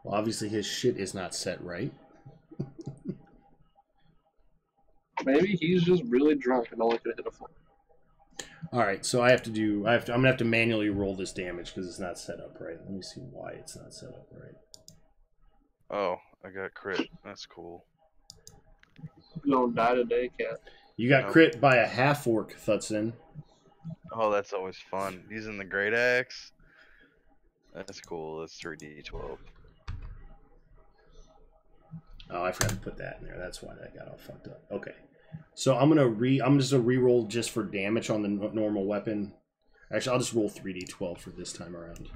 Well, obviously his shit is not set right. Maybe he's just really drunk and only could hit a 4. All right, so I'm gonna have to manually roll this damage because it's not set up right. Let me see why it's not set up right. Oh, I got crit. That's cool. You don't die today, cat. You got crit by a half orc, Thutson. Oh, that's always fun. Using the great axe. That's cool. That's 3d12. Oh, I forgot to put that in there. That's why that got all fucked up. Okay, so I'm just gonna re-roll just for damage on the normal weapon. Actually, I'll just roll 3d12 for this time around.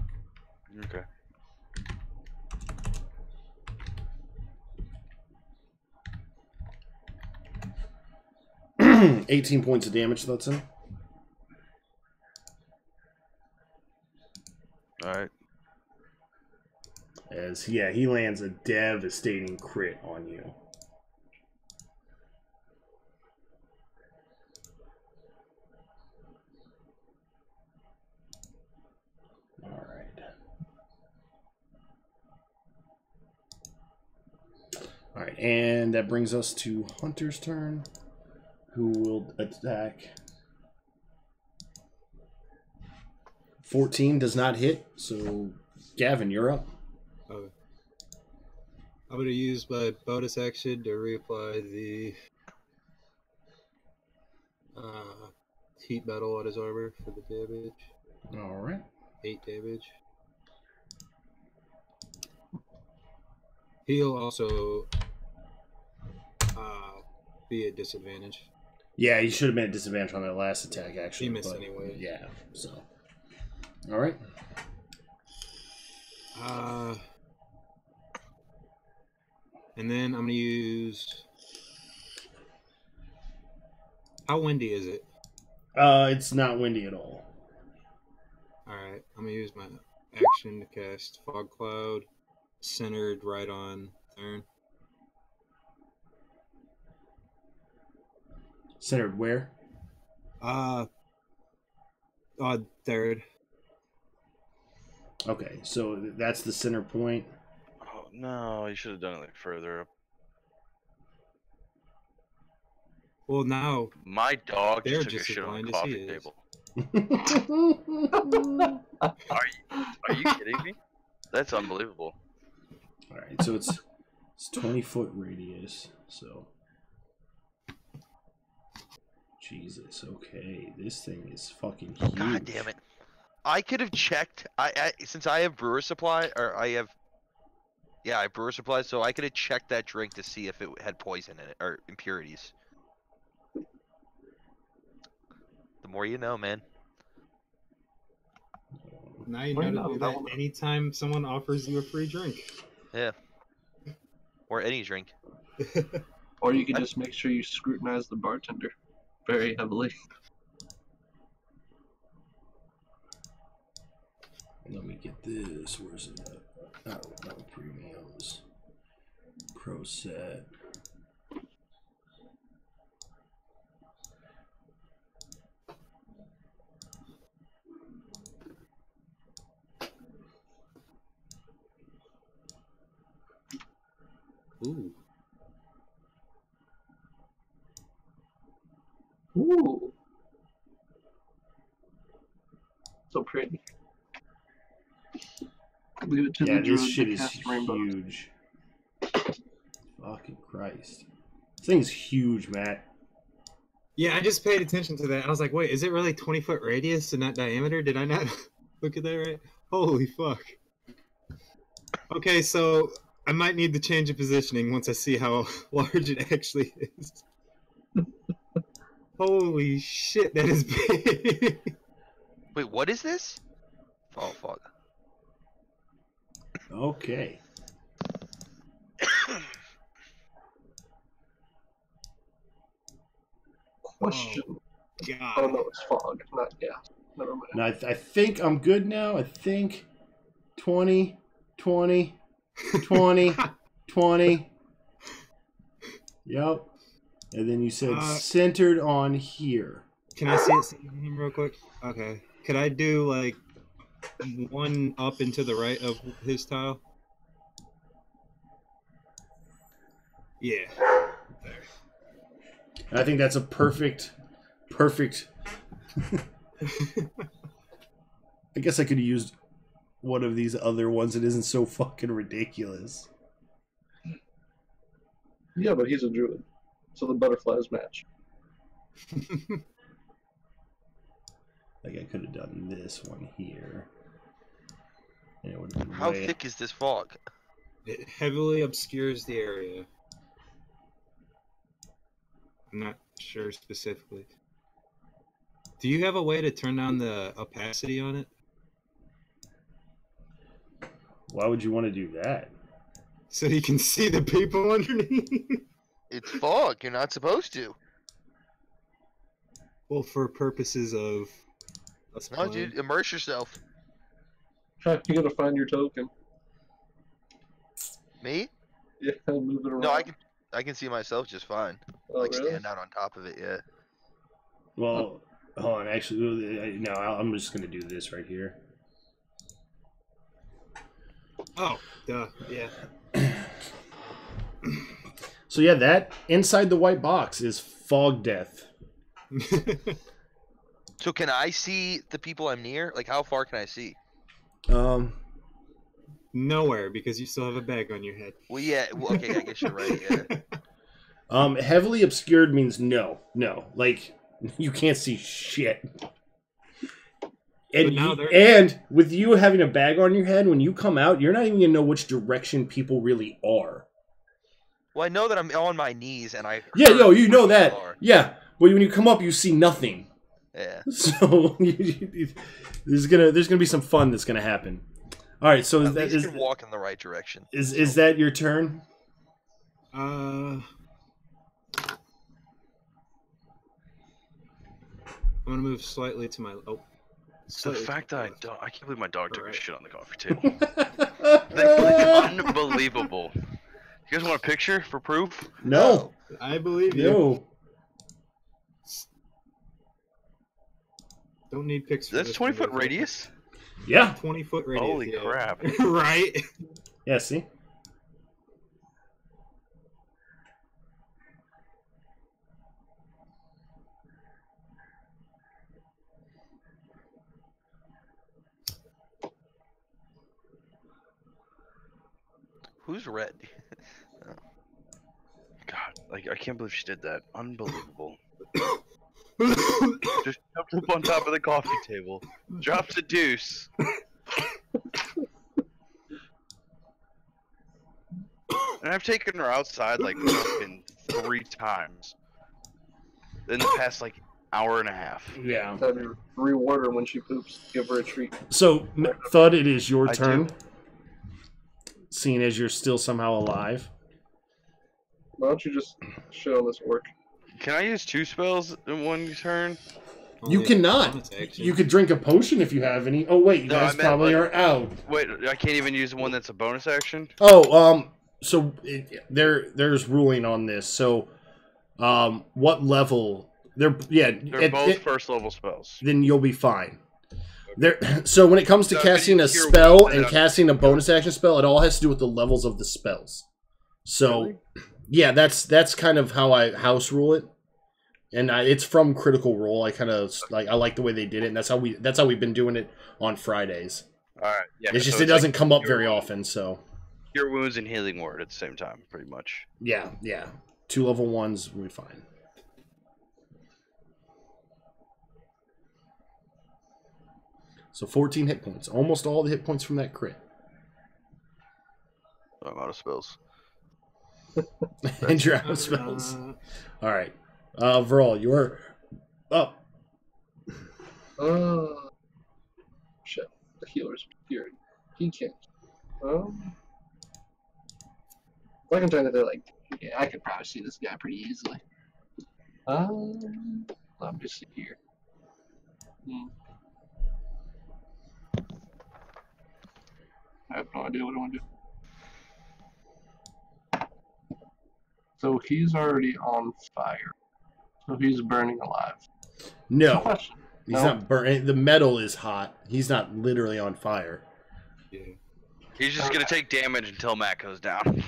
Okay. Okay. 18 points of damage, Thutson. All right. As he lands a devastating crit on you. All right, and that brings us to Hunter's turn, who will attack. 14 does not hit, so Gavin, you're up. Okay. I'm gonna use my bonus action to reapply the heat metal on his armor for the damage. All right. 8 damage. He'll also be at disadvantage. Yeah, you should have been at disadvantage on that last attack, actually. He missed but, anyway. Yeah, so. All right. And then I'm going to use... How windy is it? It's not windy at all. Alright, I'm going to use my action to cast Fog Cloud, centered right on Thurn. Centered where? Third. Okay, so that's the center point. Oh no, you should have done it like further up. Well, now My dog they're just took a just as shit on blind the as he coffee is. table. Are you kidding me? That's unbelievable. All right, so it's 20-foot radius. So, Jesus. Okay, this thing is fucking huge. God damn it! I could have checked. I since I have brewer supply, or I have brewer supply, so I could have checked that drink to see if it had poison in it or impurities. The more you know, man. Now you know to do that anytime someone offers you a free drink. Yeah. Or any drink. Or you could just make sure you scrutinize the bartender very heavily. Let me get this. Where's it at? Oh, no, premiums. Pro set. Ooh. Ooh. So pretty. Leave it to the This druid shit to is cast rainbows. huge. Fucking Christ. This thing's huge, Matt. Yeah, I just paid attention to that. I was like, wait, is it really 20-foot radius and not diameter? Did I not look at that right? Holy fuck. Okay, so I might need to change the positioning once I see how large it actually is. Holy shit, that is big. Wait, what is this? Oh fuck. Okay. Question. God. Oh no, it's fog, not gas. Never mind. Now, I think I'm good now. I think 20, 20, 20, 20. Yep. And then you said centered on here. Can I see it real quick? Okay. Could I do like one up and to the right of his tile? Yeah. There. I think that's a perfect. I guess I could have used one of these other ones that isn't so fucking ridiculous. Yeah, but he's a druid, so the butterflies match. Like I could have done this one here. And it would have been How thick is this fog? It heavily obscures the area. I'm not sure specifically. Do you have a way to turn down the opacity on it? Why would you want to do that? So you can see the people underneath? It's fog. You're not supposed to. Well, for purposes of us No, playing. dude, immerse yourself. You gotta find your token. Me? Yeah, move it around. No, I can see myself just fine. Oh, Like really? stand out on top of it, yeah. Well, hold on. Actually, no. I'm just gonna do this right here. Oh, duh, yeah. So yeah, that inside the white box is fog death. So can I see the people I'm near? Like how far can I see? Nowhere, because you still have a bag on your head. Well, yeah. Well, okay, I guess you're right. Yeah. Heavily obscured means no. Like, you can't see shit. But now And with you having a bag on your head, when you come out, you're not even going to know which direction people really are. Well, I know that I'm on my knees, and I. Yeah, heard you know where that. people are. Yeah, but when you come up, you see nothing. Yeah. So there's gonna be some fun that's gonna happen. All right, so At least you can walk in the right direction. Is that your turn? I'm gonna move slightly to my. Oh. The fact that I can't believe my dog took a shit on the coffee table. That's like unbelievable. You guys want a picture for proof? No. I believe you. No. Don't need pictures. That's 20-foot radius? Yeah. 20-foot radius. Holy crap. Right? Yeah, see? Who's red? Oh. God, like, I can't believe she did that. Unbelievable. Just jumped up on top of the coffee table. Drops a deuce. And I've taken her outside like fucking 3 times in the past like hour and a half. Yeah. Reward her when she poops. Give her a treat. So, Thud, it is your I turn. do. Seeing as you're still somehow alive. Why don't you just shit on this orc? Can I use 2 spells in one turn? You cannot. You could drink a potion if you have any. Oh wait, you No, guys I meant, probably like- are out. Wait, I can't even use one that's a bonus action? Oh, so there's ruling on this. So, what level? They're both first level spells. Then you'll be fine. So when it comes to So, casting a Cure spell Wounds, and then casting a bonus action spell, it all has to do with the levels of the spells. So, Really? yeah, that's kind of how I house rule it, and it's from Critical Role. I kind of I like the way they did it, and that's how we've been doing it on Fridays. All right, yeah. It's just so it doesn't like come up Cure very Wounds- often. So Cure Wounds and Healing Word at the same time, pretty much. yeah, 2 level 1s will be fine. So 14 hit points, almost all the hit points from that crit. I'm out of spells. And you're out of spells. All right, Vrol, you're up. Shit. The healer's cured. He can't. Like I'm trying to think, like, yeah, I could probably see this guy pretty easily. Let me just see here. I have no idea what I want to do. So he's already on fire. So he's burning alive. No, Question. he's No? not burning. The metal is hot. He's not literally on fire. Yeah. He's just gonna take damage until Matt goes down.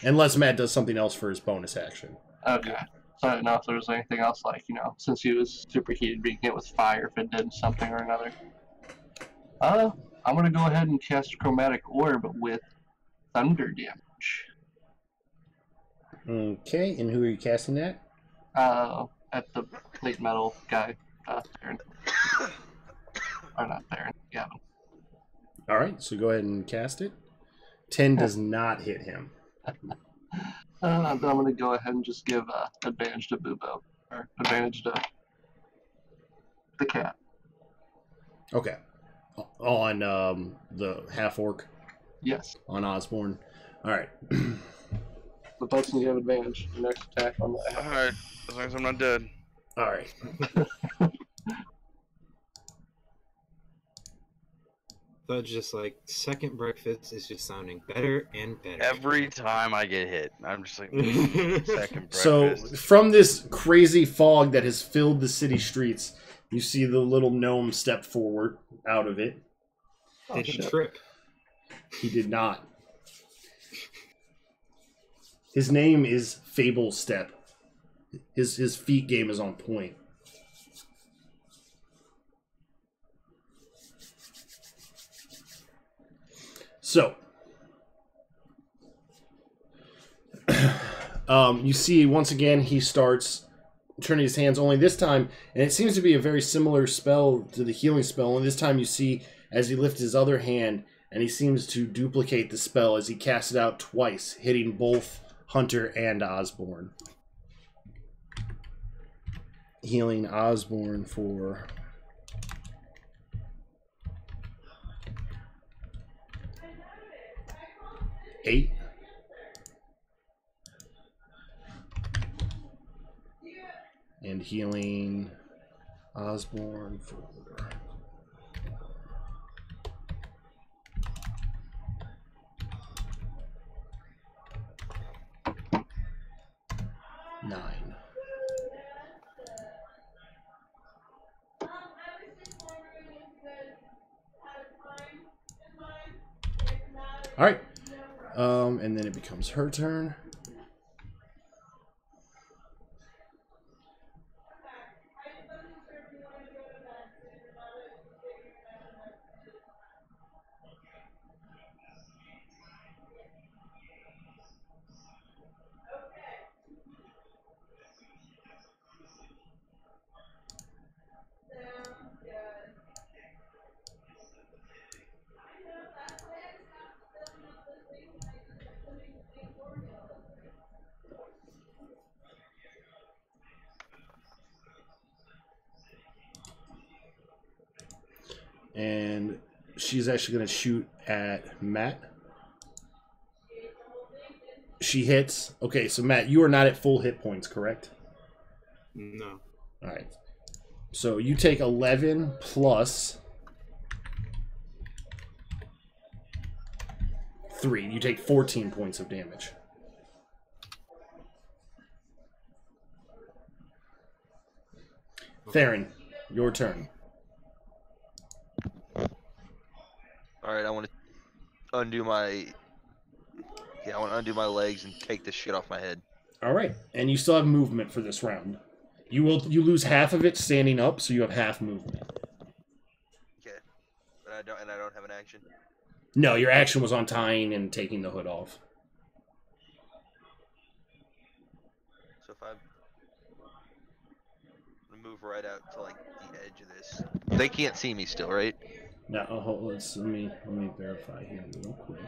Unless Matt does something else for his bonus action. Okay. So I don't know if there was anything else, like, since he was superheated, being hit with fire, if it did something or another. I'm gonna go ahead and cast Chromatic Orb with thunder damage. Okay, and who are you casting that? At the plate metal guy, Theron. Or not Theron, Gavin. All right, so go ahead and cast it. 10 does not hit him. I'm gonna go ahead and just give advantage to Bubo, or advantage to the cat. Okay. On the half orc Yes. on Osborne. All right. The Butson, you have advantage. Your next attack on the half. Alright, as long as I'm not dead. All right. So it's just like second breakfast is just sounding better and better. Every time I get hit, I'm just like, second So breakfast. from this crazy fog that has filled the city streets, you see the little gnome step forward out of it. Did he shit. trip? He did not. His name is Fable Step. His feet game is on point. So, you see once again he starts turning his hands. Only this time, and it seems to be a very similar spell to the healing spell. And this time, you see as he lifts his other hand, and he seems to duplicate the spell as he casts it out twice, hitting both Hunter and Osborne. Healing Osborne for 8. And healing Osborne for 9. All right. And then it becomes her turn. And she's actually going to shoot at Matt. She hits. Okay, so Matt, you are not at full hit points, correct? No. All right. So you take 11 plus 3. You take 14 points of damage. Theron, your turn. All right, I want to undo my. Yeah, I want to undo my legs and take this shit off my head. All right, and you still have movement for this round. You lose half of it standing up, so you have half movement. Okay, but I don't have an action. No, your action was untying and taking the hood off. So if I move right out to like the edge of this, they can't see me still, right? Now, let me verify here real quick.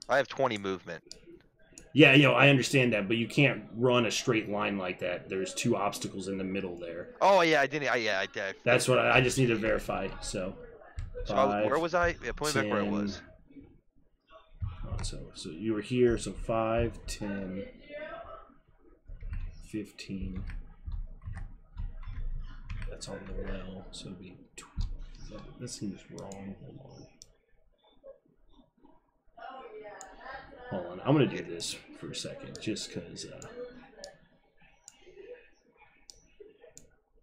I have 20 movement. Yeah, I understand that, but you can't run a straight line like that. There's 2 obstacles in the middle there. Oh yeah, I didn't. Yeah, I did. That's what I just need to verify. So, 5, where was I? Yeah, point me back where I was. So you were here. So 5, 10, 15. That's on the well. So it'd be. That seems wrong. Hold on. I'm gonna do this for a second, just because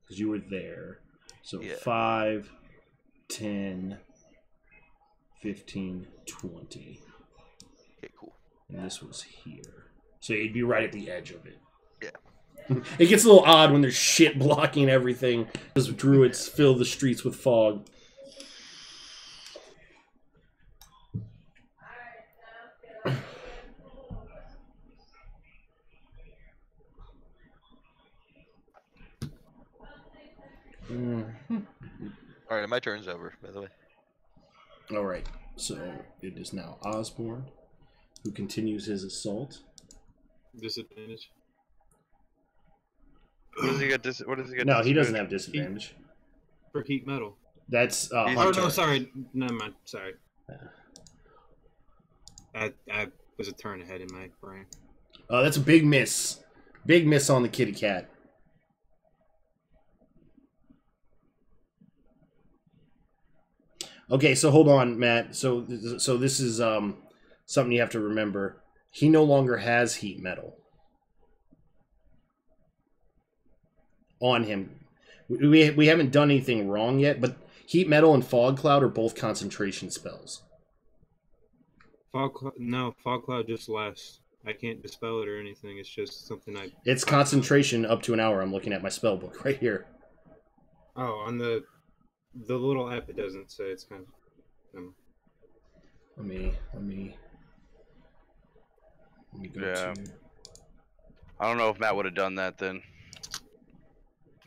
you were there. So yeah. 5, 10, 15, 20. Okay, cool. And this was here. So you'd be right at the edge of it. Yeah. It gets a little odd when there's shit blocking everything, because druids fill the streets with fog. All right, my turn's over, by the way. All right, so it is now Osborne, who continues his assault. Disadvantage. What does he get? What does he get? No, he doesn't have disadvantage. For heat metal. That's Oh Hunter. no, sorry. Never mind. Sorry. I was a turn ahead in my brain. That's a big miss. Big miss on the kitty cat. Okay, so hold on, Matt. So this is something you have to remember. He no longer has heat metal on him. We haven't done anything wrong yet, but heat metal and fog cloud are both concentration spells. Fog cloud just lasts I can't dispel it or anything. It's just something I. It's concentration up to an hour. I'm looking at my spell book right here. Oh, on the little app, it doesn't say. It's kind of. Let me go Yeah. to. I don't know if Matt would have done that then.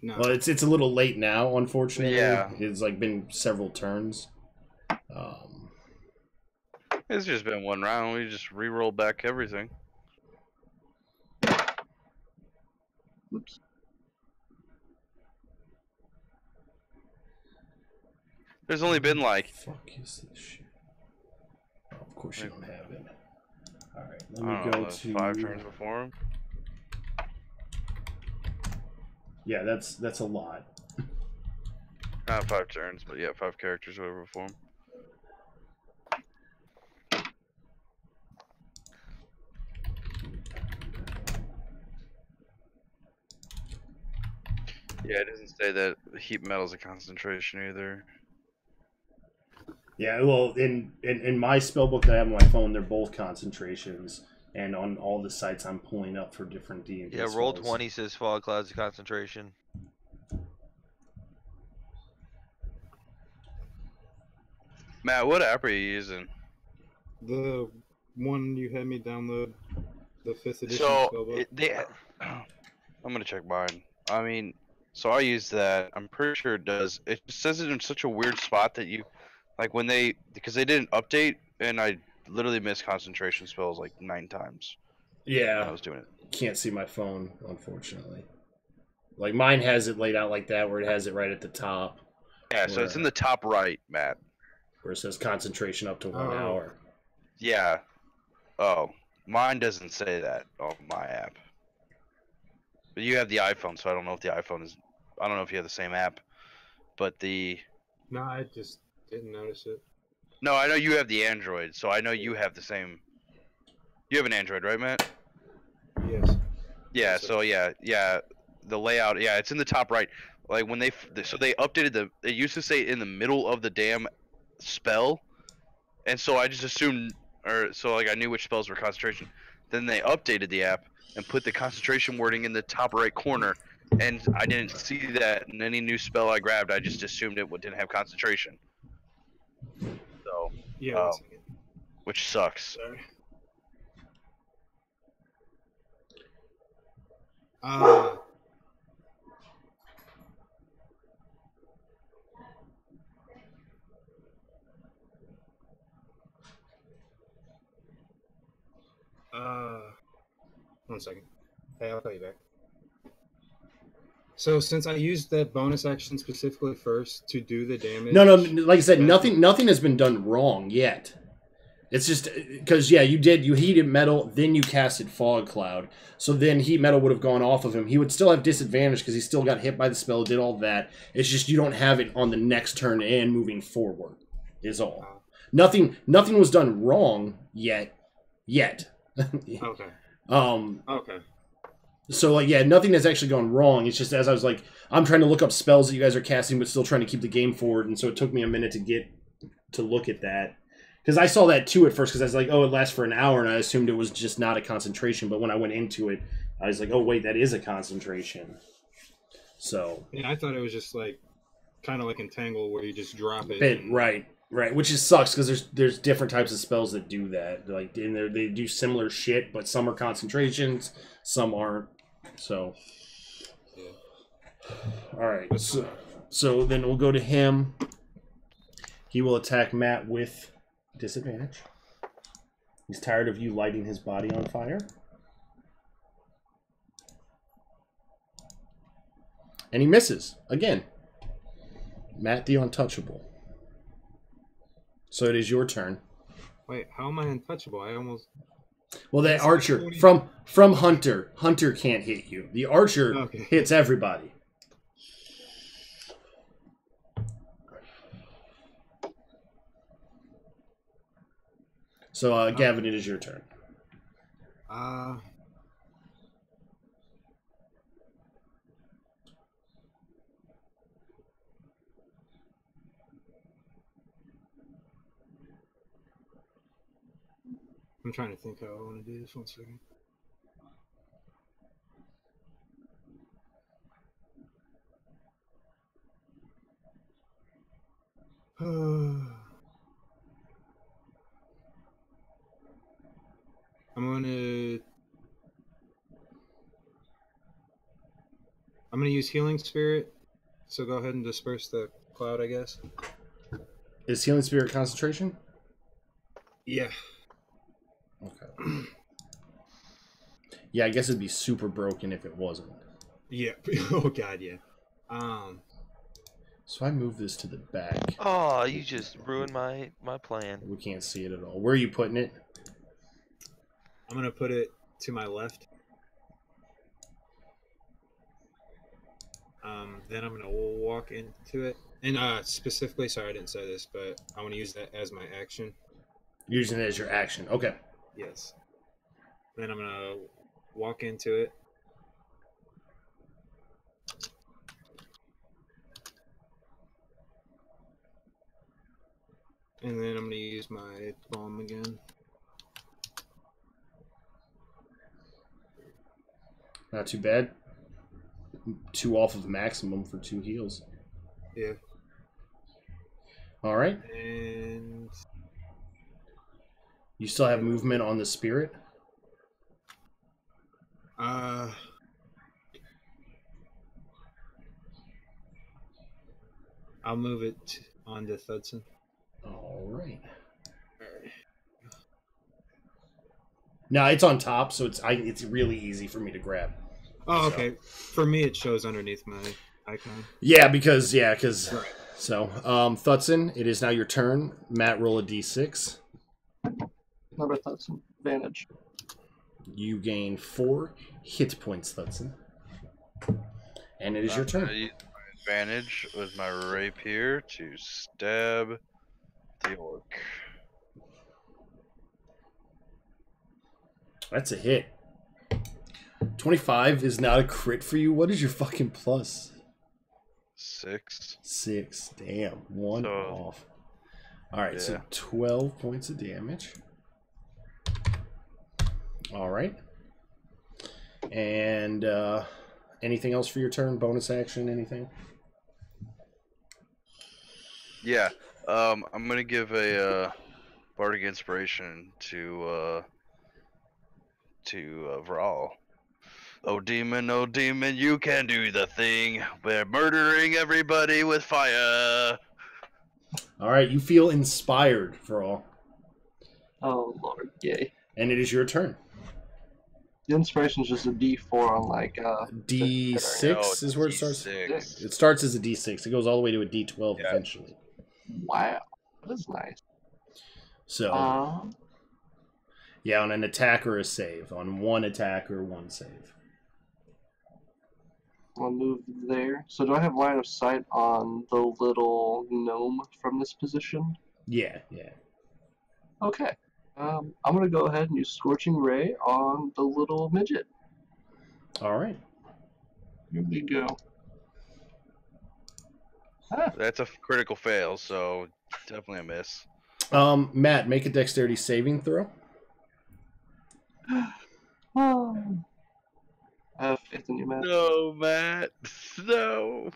No. Well, it's a little late now, unfortunately. Yeah. It's like been several turns. It's just been one round. We just re-roll back everything. Oops. There's only been like. Fuck is this shit? Oh, of course you don't have it. All right, let I me don't go know, to 5 turns before him. Yeah, that's a lot. Not 5 turns, but yeah, 5 characters over before him. Yeah, it doesn't say that heat metal's a concentration either. Yeah, well, in my spell book that I have on my phone, they're both concentrations, and on all the sites I'm pulling up for different D&D Yeah, spells. roll 20 says fog clouds of concentration. Matt, what app are you using? The one you had me download, the 5th edition So spellbook. I'm gonna check mine. I mean, so I use that. I'm pretty sure it does. It just says it in such a weird spot that you, like when because they didn't update, and I literally missed concentration spells like 9 times when I Yeah, was doing it. can't see my phone, unfortunately. Like mine has it laid out like that, where it has it right at the top. Yeah, so it's in the top right, Matt. Where it says concentration up to 1 hour. Yeah. Oh, mine doesn't say that on my app. But you have the iPhone, so I don't know if the iPhone is. I don't know if you have the same app, but the. No, I just didn't notice it. No, I know you have the Android, so I know you have the same. You have an Android, right, Matt? Yes. Yeah. So yeah, the layout. Yeah, it's in the top right. Like when they updated the. It used to say in the middle of the damn spell, and so I just assumed, or so like I knew which spells were concentration. Then they updated the app and put the concentration wording in the top right corner, and I didn't see that in any new spell I grabbed. I just assumed it didn't have concentration. So, Yeah, 1 second. which sucks. Sorry. One second. Hey, I'll call you back. So since I used that bonus action specifically first to do the damage. No, like I said, nothing has been done wrong yet. It's just because you heated metal, then you casted fog cloud. So then heat metal would have gone off of him. He would still have disadvantage because he still got hit by the spell, did all that. It's just you don't have it on the next turn and moving forward is all. Nothing was done wrong yet. Okay. Okay. So like nothing has actually gone wrong. It's just as I was like, I'm trying to look up spells that you guys are casting, but still trying to keep the game forward, and so it took me a minute to look at that. Because I saw that too at first, because I was like, oh, it lasts for an hour, and I assumed it was just not a concentration. But when I went into it, I was like, oh, wait, that is a concentration. So. Yeah, I thought it was just like, kind of like Entangle, where you just drop it. Right. Which just sucks, because there's different types of spells that do that. Like, they do similar shit, but some are concentrations, some aren't. So. Yeah. All right. So then we'll go to him. He will attack Matt with disadvantage. He's tired of you lighting his body on fire. And he misses. Again. Matt the Untouchable. So it is your turn. Wait, how am I untouchable? I almost... Well, that archer, from Hunter. Hunter can't hit you. The archer hits everybody. So, Gavin, it is your turn. I'm trying to think how I want to do this. 1 second. I'm gonna use Healing Spirit. So go ahead and disperse the cloud, I guess. Is Healing Spirit concentration? Yeah. Okay. Yeah, I guess it'd be super broken if it wasn't. Yeah. Oh god, yeah. So I move this to the back. Oh, you just ruined my plan. We can't see it at all. Where are you putting it? I'm gonna put it to my left. Then I'm gonna walk into it, and specifically, sorry I didn't say this, but I want to use that as my action. Using it as your action. Okay. Yes. Then I'm gonna walk into it. And then I'm gonna use my bomb again. Not too bad. 2 off of maximum for 2 heals. Yeah. All right. And You still have movement on the spirit? I'll move it onto Thudson. All right. No, it's on top, so it's really easy for me to grab. Oh, okay. For me, it shows underneath my icon. Yeah, because right. So, Thudson, it is now your turn. Matt, roll a d6. Remember Thudson. Advantage. You gain 4 hit points, Thudson. And it is your I'm turn. gonna use my advantage with my rapier to stab the orc. That's a hit. 25 is not a crit for you. What is your fucking plus? 6. 6. Damn. 1 So, off. All right, so yeah. 12 points of damage. All right. And anything else for your turn? Bonus action? Anything? Yeah. I'm gonna give a bardic inspiration to Vral. Oh demon, you can do the thing. We're murdering everybody with fire. All right, you feel inspired for all. Oh lord, yay. And it is your turn. The inspiration is just a D4 on like D6 No, is where it starts. D6. It starts as a D6. It goes all the way to a D12 eventually. Wow, that is nice. So yeah, on an attack or a save. On 1 attack or 1 save. I'll move there. So do I have line of sight on the little gnome from this position? Yeah. Okay. I'm gonna go ahead and use Scorching Ray on the little midget. All right. Here we go. That's a critical fail, so definitely a miss. Matt, make a dexterity saving throw. Oh. I have faith in you, Matt. No, Matt. No.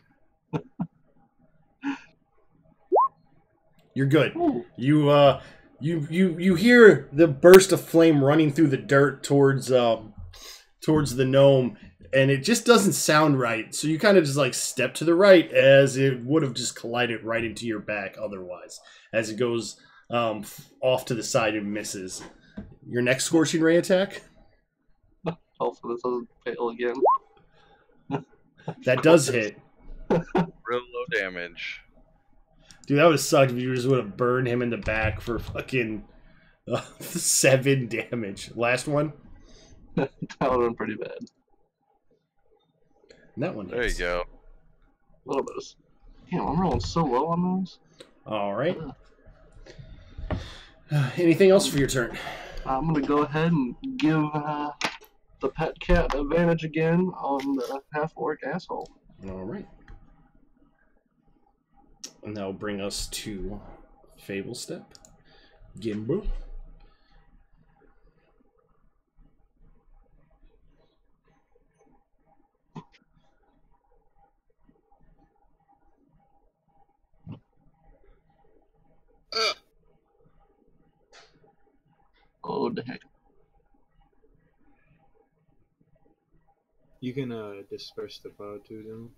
You're good. Ooh. You hear the burst of flame running through the dirt towards the gnome, and it just doesn't sound right. So you kind of just like step to the right, as it would have just collided right into your back otherwise, as it goes off to the side and misses. Your next scorching ray attack. Hopefully this doesn't fail again. That does hit. Real low damage. Dude, that would have sucked if you just would have burned him in the back for fucking 7 damage. Last one. That would have been pretty bad. And that one hits. There you go. A little bit of... Damn, I'm rolling so low on those. All right. Anything else for your turn? I'm going to go ahead and give the pet cat advantage again on the half-orc asshole. All right. And that'll bring us to Fable Step. Gimbal. Oh, the heck. You can disperse the cloud to them.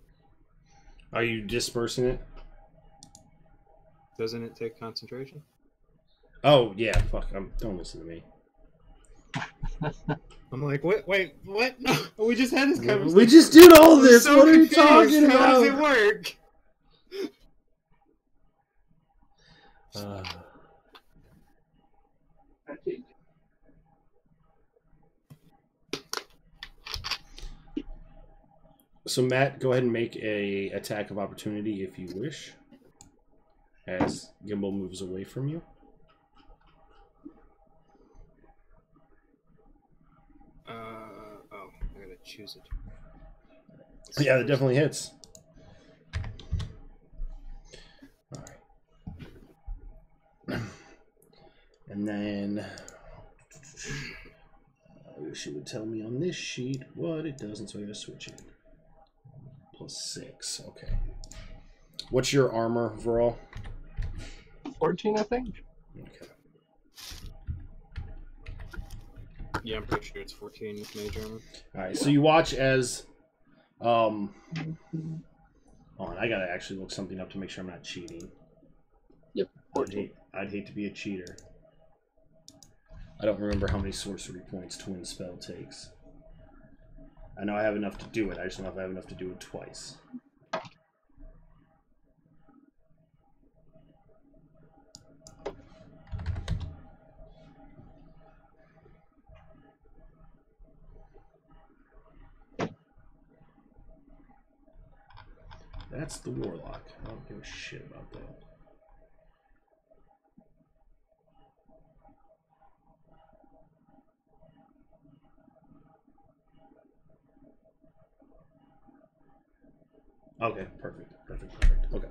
Are you dispersing it? Doesn't it take concentration? Oh, yeah, fuck. Don't listen to me. I'm like, what? Wait, what? No, we just had this conversation. We just did all I'm this. so What are you confused. talking How about? does it work? So Matt, go ahead and make a attack of opportunity if you wish, as Gimbal moves away from you. Oh, I gotta choose it. Yeah, that definitely hits. All right. And then I wish it would tell me on this sheet what it doesn't, so I gotta switch it. +6. Okay. What's your armor overall? 14, I think. Okay. Yeah, I'm pretty sure it's 14 with mage armor. All right. So you watch as hold on, I gotta actually look something up to make sure I'm not cheating. Yep, 14. I'd hate to be a cheater. I don't remember how many sorcery points Twin Spell takes. I know I have enough to do it. I just don't know if I have enough to do it twice. That's the Warlock. I don't give a shit about that. Okay, perfect. Okay.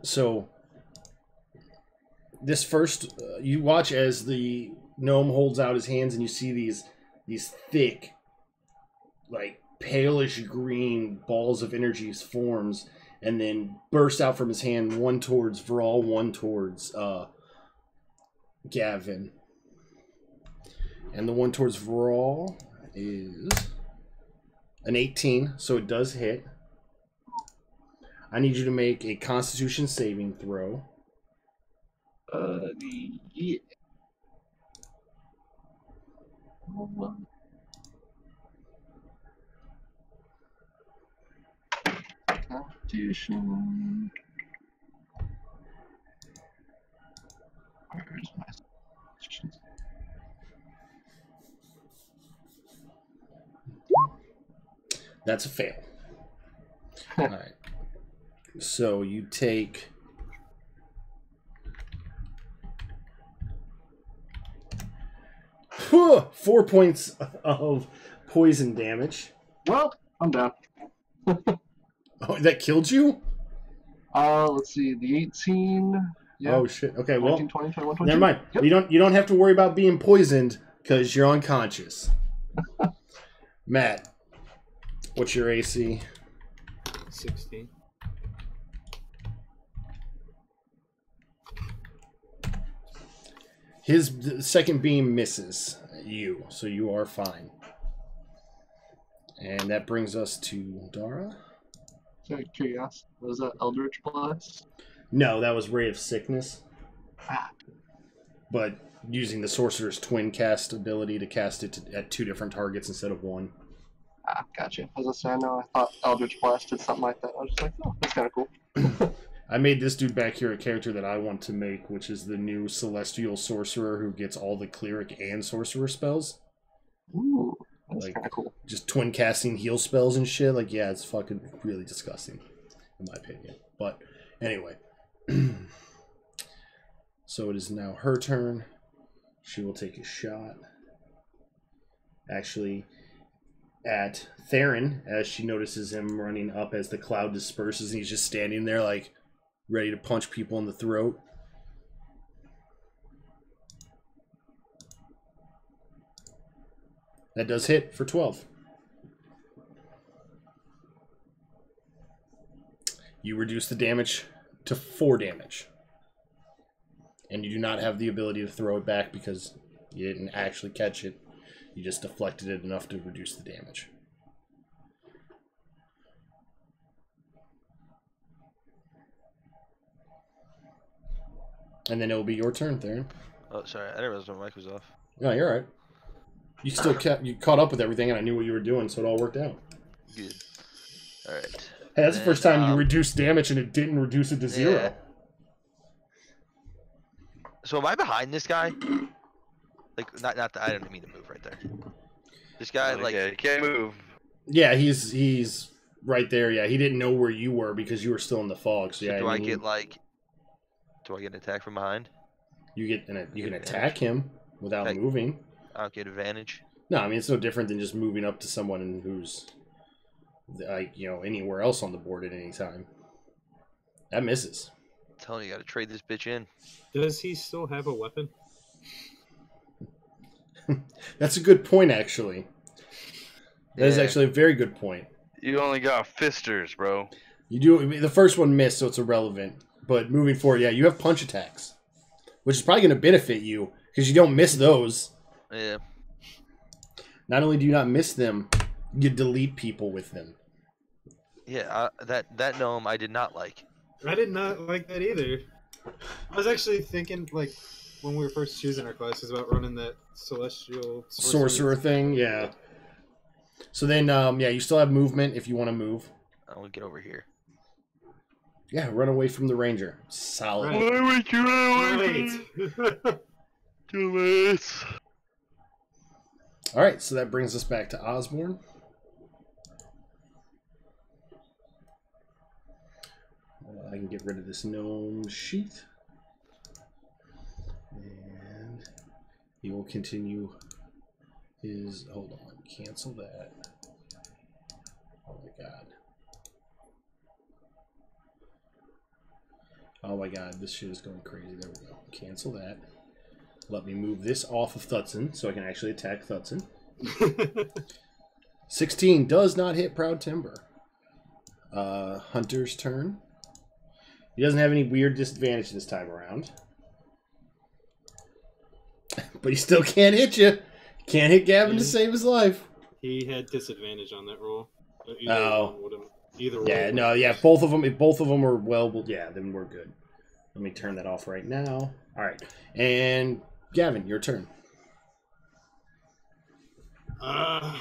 So, this first, you watch as the gnome holds out his hands and you see these thick, like, palish green balls of energy forms and then burst out from his hand, one towards Vral, one towards Gavin. And the one towards Vral is an 18, so it does hit. I need you to make a Constitution saving throw. Yeah. Constitution. Where's my Constitution? That's a fail. All right. So you take 4 points of poison damage. Well, I'm down. Oh, that killed you? Let's see, the 18. Yeah. Oh shit. Okay, 19, well, 20, 21, 22. never mind. Yep. You don't have to worry about being poisoned because you're unconscious. Matt, what's your AC? 16. His second beam misses you, so you are fine. And that brings us to Dara. So curious. Was that Eldritch Blast? No, that was Ray of Sickness. Ah. But using the Sorcerer's Twin cast ability to cast it at 2 different targets instead of 1. Ah, gotcha. As I say, I know I thought Eldritch Blast did something like that. I was just like, oh, that's kind of cool. I made this dude back here a character that I want to make, which is the new Celestial Sorcerer who gets all the Cleric and Sorcerer spells. Ooh, that's Like, kind of cool. Just twin casting heal spells and shit. Like, yeah, it's fucking really disgusting, in my opinion. But anyway. So it is now her turn. She will take a shot. Actually, at Theron, as she notices him running up as the cloud disperses, and he's just standing there, like, ready to punch people in the throat. That does hit for 12. you reduce the damage to 4 damage. And you do not have the ability to throw it back because you didn't actually catch it. You just deflected it enough to reduce the damage. And then it will be your turn, Theron. Oh, sorry. I didn't realize my mic was off. No, you're all right. You still you caught up with everything, and I knew what you were doing, so it all worked out. Good. All right. Hey, that's the first time you reduced damage and it didn't reduce it to 0. Yeah. So am I behind this guy? Like, not that I didn't mean to move right there. This guy, like, yeah, you can't move. Yeah, he's right there. Yeah, he didn't know where you were because you were still in the fog. So yeah, do I get an attack from behind? You can attack him without moving. I don't get advantage. No, I mean it's no different than just moving up to someone who's like anywhere else on the board at any time. That misses. I'm telling you, got to trade this bitch in. Does he still have a weapon? That's a good point, actually. That is actually a very good point. You only got fisters, bro. You do. The first one missed, so it's irrelevant. But moving forward, yeah, you have punch attacks, which is probably going to benefit you because you don't miss those. Yeah. Not only do you not miss them, you delete people with them. Yeah, that gnome I did not like. I did not like that either. I was actually thinking, like, when we were first choosing our classes about running that celestial sorcerer thing, yeah. So then, yeah, you still have movement if you want to move. I want to get over here. Yeah, run away from the ranger. Solid. Right. Why would you run away? Do it. All right, so that brings us back to Osborne. I can get rid of this gnome sheet. And he will continue his... Hold on. Cancel that. Oh, my God. Oh, my God. This shit is going crazy. There we go. Cancel that. Let me move this off of Thutson so I can actually attack Thutson. 16 does not hit Proud Timber. Hunter's turn. He doesn't have any weird disadvantage this time around. But he still can't hit you. Can't hit Gavin to save his life. He had disadvantage on that roll. Either roll. Yeah, no, yeah, both of them. If both of them are yeah, then we're good. Let me turn that off right now. All right, and Gavin, your turn. I'm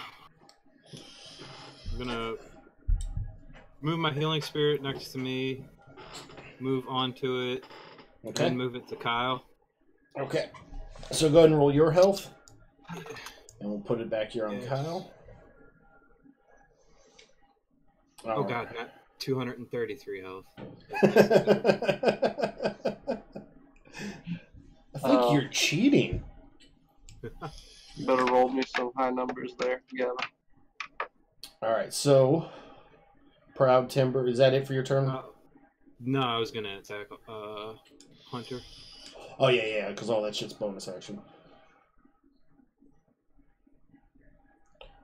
gonna move my healing spirit next to me. Move onto it. Okay. And move it to Kyle. Okay. So go ahead and roll your health. And we'll put it back here on Kyle. Oh, God, not 233 health. I think you're cheating. You better roll me some high numbers there. Yeah. All right, so Proud Timber, is that it for your turn? No, I was gonna attack Hunter. Oh yeah, because all that shit's bonus action.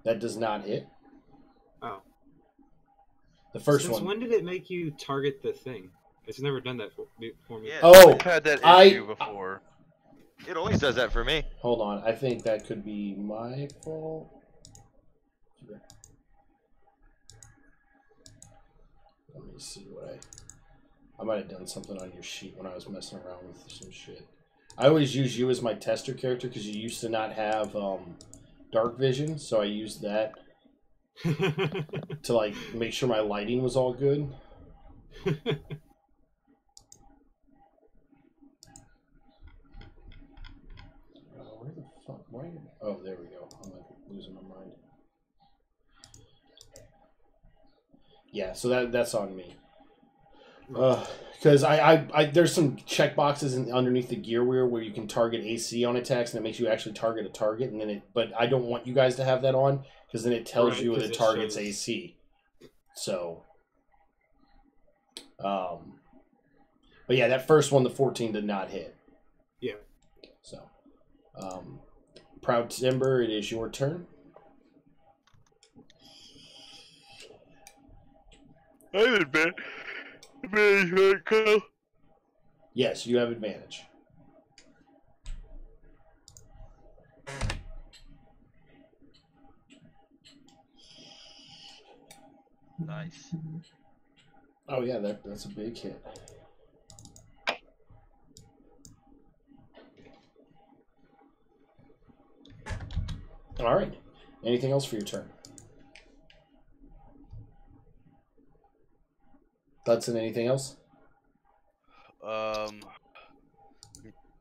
That does not hit. Oh. The first Since one. when did it make you target the thing? It's never done that for me. Yeah, Oh, I've had that issue before. It always does that for me. Hold on, I think that could be my fault. Let me see what I might have done something on your sheet when I was messing around with some shit. I always use you as my tester character because you used to not have dark vision, so I used that to like make sure my lighting was all good. Where the fuck? Why? Oh, there we go. I'm like losing my mind. Yeah, so that's on me. Because I there's some check boxes underneath the gear wheel where you can target AC on attacks, and it makes you actually target a target, and then but I don't want you guys to have that on because then it tells you that it targets AC. So, but yeah, that first one, the 14 did not hit. Yeah. So, Proud Timber, it is your turn. I admit, Advantage, right, Kyle? Yes, you have advantage. Nice. Oh yeah, that's a big hit. All right. Anything else for your turn? Hudson, anything else? I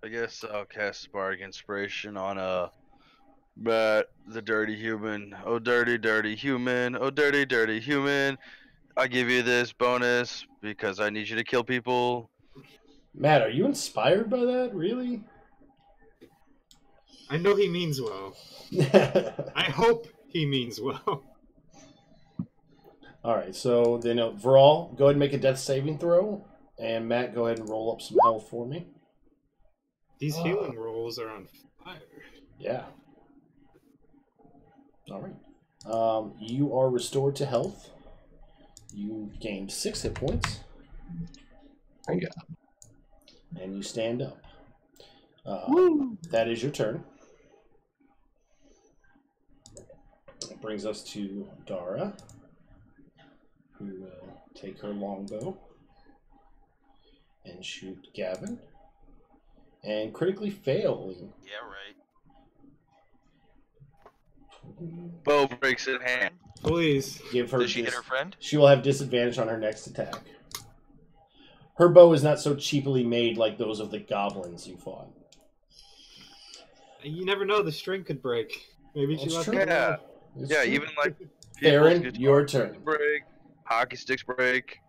guess I'll cast Bardic Inspiration on Matt, the dirty human. Oh, dirty, dirty human. Oh, dirty, dirty human. I give you this bonus because I need you to kill people. Matt, are you inspired by that? Really? I know he means well. I hope he means well. All right, so then Viral, go ahead and make a death saving throw. And Matt, go ahead and roll up some health for me. These healing rolls are on fire. Yeah. All right. You are restored to health. You gained 6 hit points. Thank you. And you stand up. Woo! That is your turn. That brings us to Dara, who will take her longbow and shoot Gavin. And critically failing. Yeah, right. Bow breaks in hand. Please. Give her Does she hit her friend? She will have disadvantage on her next attack. Her bow is not so cheaply made like those of the goblins you fought. You never know, the string could break. Maybe she That's left true. it Yeah, alone. It's yeah. true. Even like Theron, people's your guitar turn. break, hockey sticks break.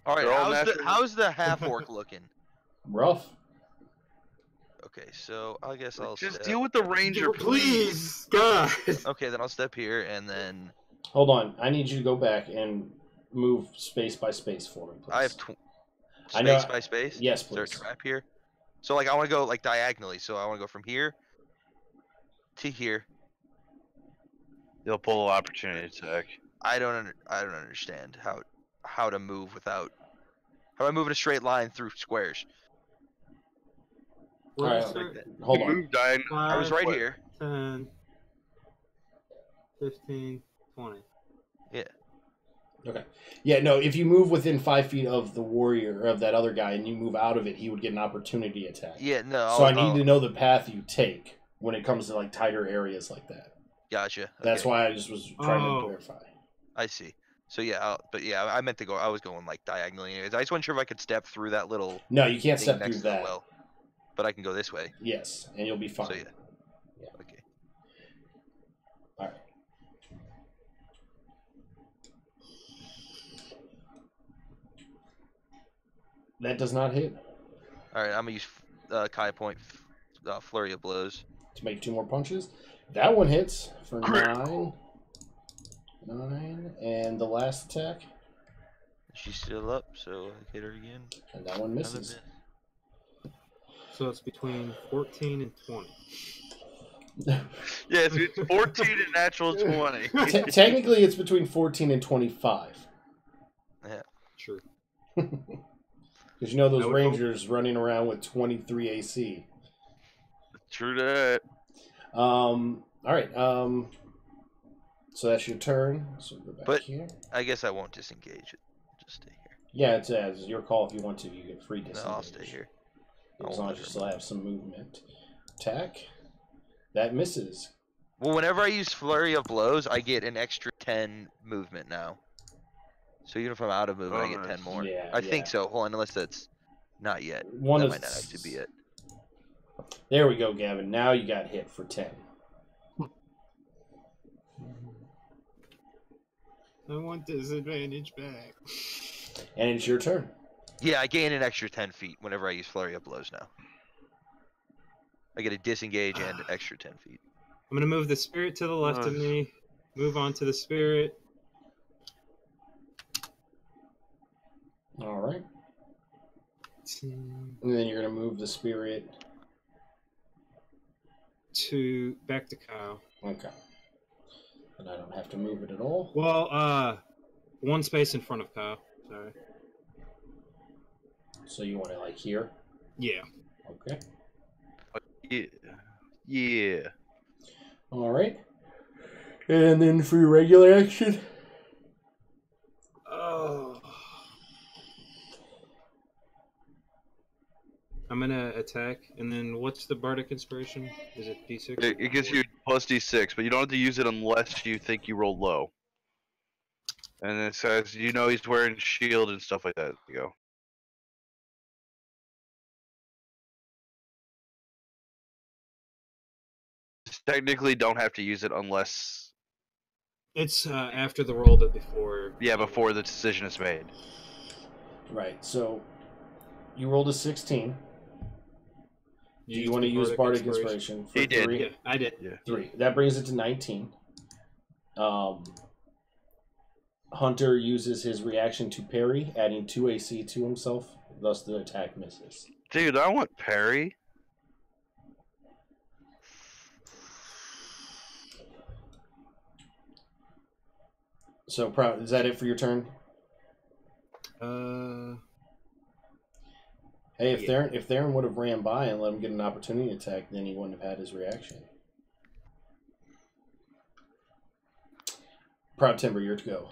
All right, They're all how's natural. how's the half orc looking? Rough. Okay, so I guess I'll Just step. deal with the ranger, please. Please, God. Okay, then I'll step here and then Hold on. I need you to go back and move space by space for me, please. I have I know- space by space. Yes, Is there a please. trap here? So like I want to go like diagonally. So I want to go from here to here. You'll pull an opportunity attack. I don't understand how to move without. How do I move in a straight line through squares? Where Alright, is it? Hold on. Move diagonal. I was right What? here. 10, 15, 20. Okay. Yeah, no, if you move within 5 feet of the warrior, of that other guy, and you move out of it, he would get an opportunity attack. Yeah, no. So I need to know the path you take when it comes to like tighter areas like that. Gotcha. That's okay. why I just was trying to Oh. clarify. I see. So yeah, but yeah, I meant to go. I was going like diagonally. Anyways. I just wasn't sure if I could step through that little No, you can't thing step next through to the that. well, but I can go this way. Yes, and you'll be fine. So yeah. Yeah. Okay. All right. That does not hit. All right, I'm gonna use Kai Point flurry of blows. To make 2 more punches. That one hits for Critical. 9. And the last attack. She's still up, so I hit her again. And that one Another misses. miss. So it's between 14 and 20. Yes, it's 14 and natural 20. Technically, it's between 14 and 25. Sure. Because you know those I would Rangers running around with 23 AC. True that. All right. So that's your turn. So go back But- here. I guess I won't disengage it. Just stay here. Yeah, it's your call if you want to. You get free No, disengage. I'll stay here. As I'll long let as you her still have some movement. Attack. That misses. Well, whenever I use flurry of blows, I get an extra 10 movement now. So even if I'm out of movement, I get Oh, 10 nice. more. Yeah, I think yeah. so. Hold on, unless that's not yet. One That of might not actually be it. There we go, Gavin. Now you got hit for 10. I want disadvantage back. And it's your turn. Yeah, I gain an extra 10 feet whenever I use flurry of blows now. I get a disengage and an extra 10 feet. I'm gonna move the spirit to the left of Nice. me. Move on to the spirit. All right. And then you're going to move the spirit. To back to Kyle. Okay. And I don't have to move it at all. Well, one space in front of Kyle. Sorry. So you want it like here? Yeah. Okay. Yeah. Yeah. All right. And then for your regular action. Oh. I'm gonna attack, and then what's the Bardic Inspiration? Is it D6? It gives you plus D6, but you don't have to use it unless you think you roll low. And it says, he's wearing shield and stuff like that. There you go. Just technically don't have to use it unless, It's after the roll, but before. before the decision is made. Right. So you rolled a 16. Do you want to the use Bardic Inspiration for He did. 3? Yeah, I did. Yeah. 3. That brings it to 19. Hunter uses his reaction to parry, adding 2 AC to himself. Thus, the attack misses. Dude, I want parry. So, is that it for your turn? Hey, if Theron would have ran by and let him get an opportunity attack, then he wouldn't have had his reaction. Proud Timber, you're to go.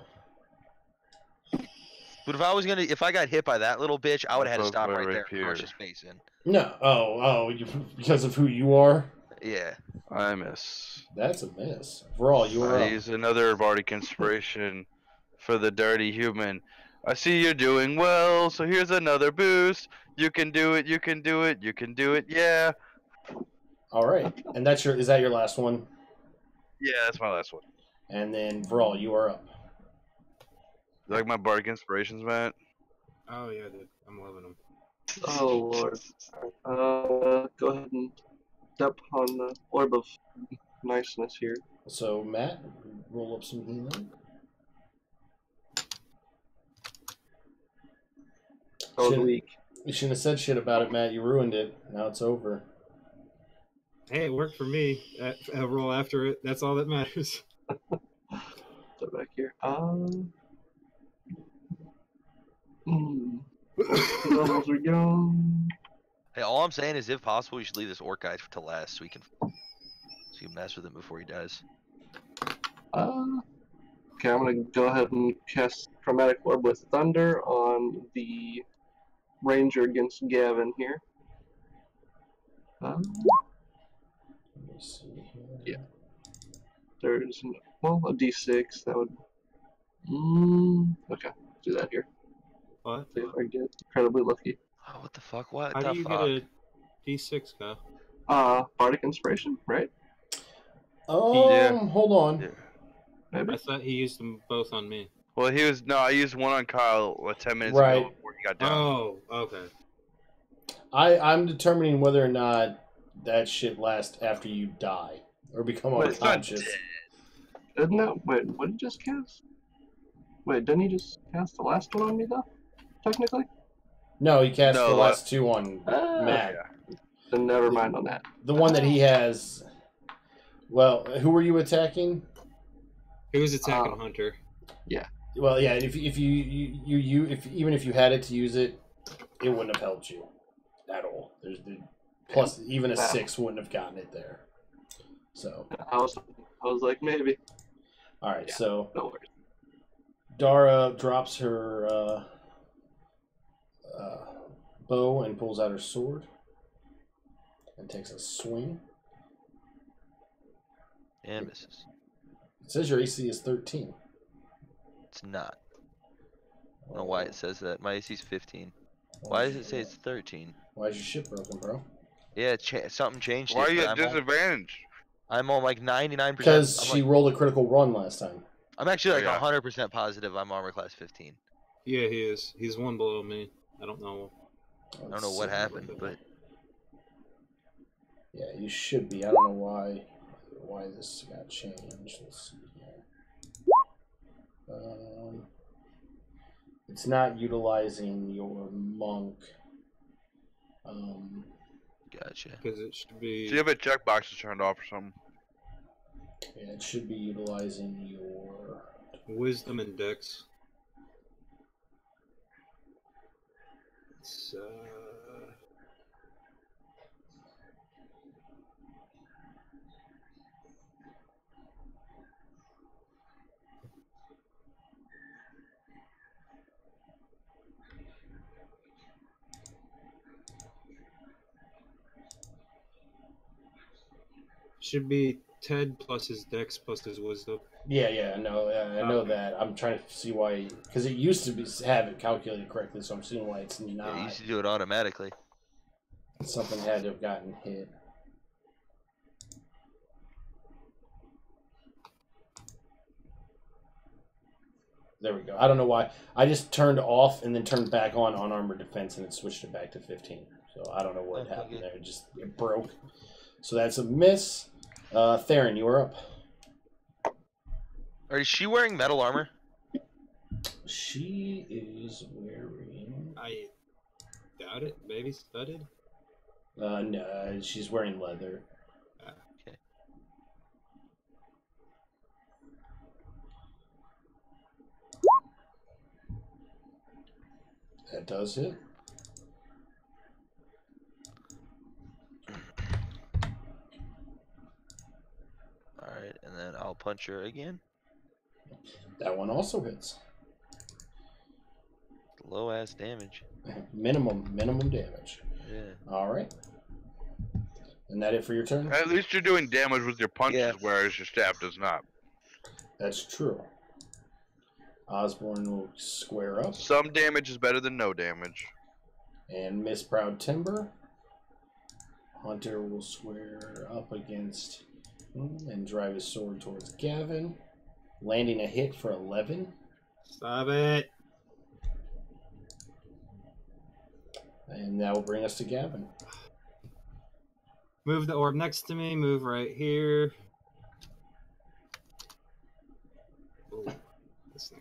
But if I got hit by that little bitch, I would have had to stop right there and punch here. his face in. No. Because of who you are? Yeah. I miss. That's a miss. For all you are. I use another Bardic Inspiration for the dirty human. I see you're doing well, so here's another boost. You can do it, you can do it, you can do it, yeah. All right. And is that your last one? Yeah, that's my last one. And then Vral, you are up. You like my Bardic Inspirations, Matt? Oh yeah, dude. I'm loving them. Oh lord. Go ahead and step on the orb of niceness here. So Matt, roll up some healing. I was weak. You shouldn't have said shit about it, Matt. You ruined it. Now it's over. Hey, it worked for me. A roll after it. That's all that matters. So back here. Levels we go. Hey, all I'm saying is, if possible, you should leave this orc guy to last, so you can mess with him before he dies. Okay, I'm gonna go ahead and cast Chromatic Orb with Thunder on the Ranger against Gavin here. Let me see here. Yeah. There's a D6 that would. Okay, do that here. What? See if I get incredibly lucky. Oh, what the fuck? What How the do you fuck? get a D6 go? Bardic Inspiration, right? Hold on. Yeah. Maybe. I thought he used them both on me. Well, I used one on Kyle 10 minutes Right. ago before he got down. Oh, okay. I'm determining whether or not that shit lasts after you die or become But it's not unconscious. Isn't that? Wait, what did he just cast? Wait, didn't he just cast the last one on me though? Technically. No, he cast No, the last 2 on Matt. Yeah. Then never mind on that. The one that he has. Well, who were you attacking? He was attacking Hunter. Well, yeah. If even if you had it to use it, it wouldn't have helped you at all. Plus even a 6 wouldn't have gotten it there. So I was like maybe. all right. Yeah, So no worries. Dara drops her bow and pulls out her sword and takes a swing. And misses. It says your AC is 13. It's not. I don't know why it says that. My AC's 15. Why does it say it's 13? Why is your shit broken, bro? Yeah, something changed. Why are it, you but at disadvantage? I'm on like 99%. Because she rolled a critical run last time. I'm actually like Yeah. 100% positive I'm armor class 15. Yeah, he is. He's one below me. I don't know. I don't know what happened, but yeah, you should be. I don't know why this got changed. Let's see here. It's not utilizing your monk. gotcha. Because it should be. So you have a checkbox that's turned off or something. Yeah, it should be utilizing your Wisdom and Dex. Let's is should be Ted plus his dex plus his wisdom. Yeah, no, I know Okay. that. I'm trying to see why, because it used to have it calculated correctly, so I'm seeing why it's Yeah, you not. used to do it automatically. Something had to have gotten hit. There we go. I don't know why. I just turned off and then turned back on armor defense, and it switched it back to 15. So I don't know what Okay, happened good. there. It broke. So that's a miss. Theron, you are up. Or is she wearing metal armor? She is wearing. I doubt it. Maybe studded. No, she's wearing leather. Okay. That does hit. Alright, and then I'll punch her again. That one also hits. Low ass damage. Minimum damage. Yeah. All right. And that it for your turn? At least you're doing damage with your punches, Yeah. whereas your staff does not. That's true. Osborne will square up. Some damage is better than no damage. And Miss Proud Timber. Hunter will square up against and drive his sword towards Gavin. Landing a hit for 11. Stop it. And that will bring us to Gavin. Move the orb next to me. Move right here. Oh, this thing.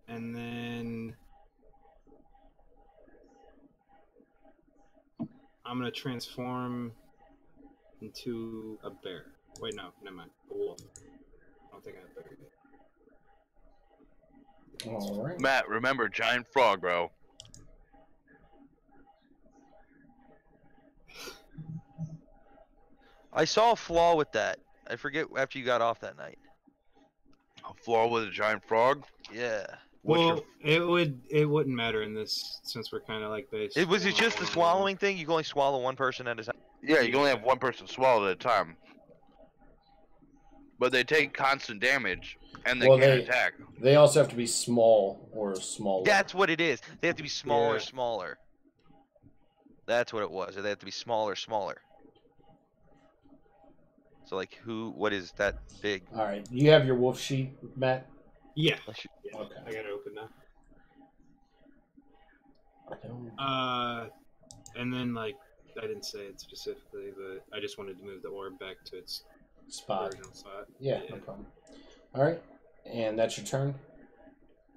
And then I'm gonna transform into a bear. Wait, no, never mind. A wolf. I don't think I have bear yet. All right. Matt, remember, giant frog, bro. I saw a flaw with that. I forget after you got off that night. A flaw with a giant frog? Yeah. What's Well, it wouldn't matter in this since we're kind of like based. Was it just the on- swallowing thing? You can only swallow one person at a time. Yeah, you can only have one person swallow at a time. But they take constant damage, and they Well, can't attack. They also have to be small or smaller. That's what it is. They have to be smaller, Yeah. smaller. That's what it was. They have to be smaller, smaller. So like, what is that big? All right. You have your wolf sheet, Matt? Yeah. Okay. I got it open now. I don't... And then like I didn't say it specifically, but I just wanted to move the orb back to its Spot. original spot. Yeah, no problem. All right. And that's your turn?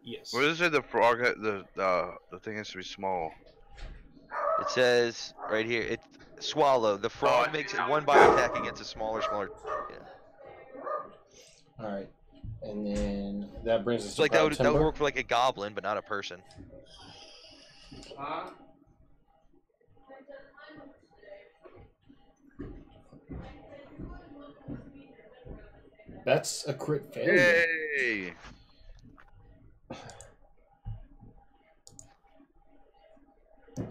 Yes. Where does it say the frog, the thing has to be small? It says right here. It's swallow. The frog makes it one bite attack against a smaller. Yeah. All right. And then that brings us It's to like Proud that would Timber. work for like a goblin, but not a person. That's a crit failure. Yay!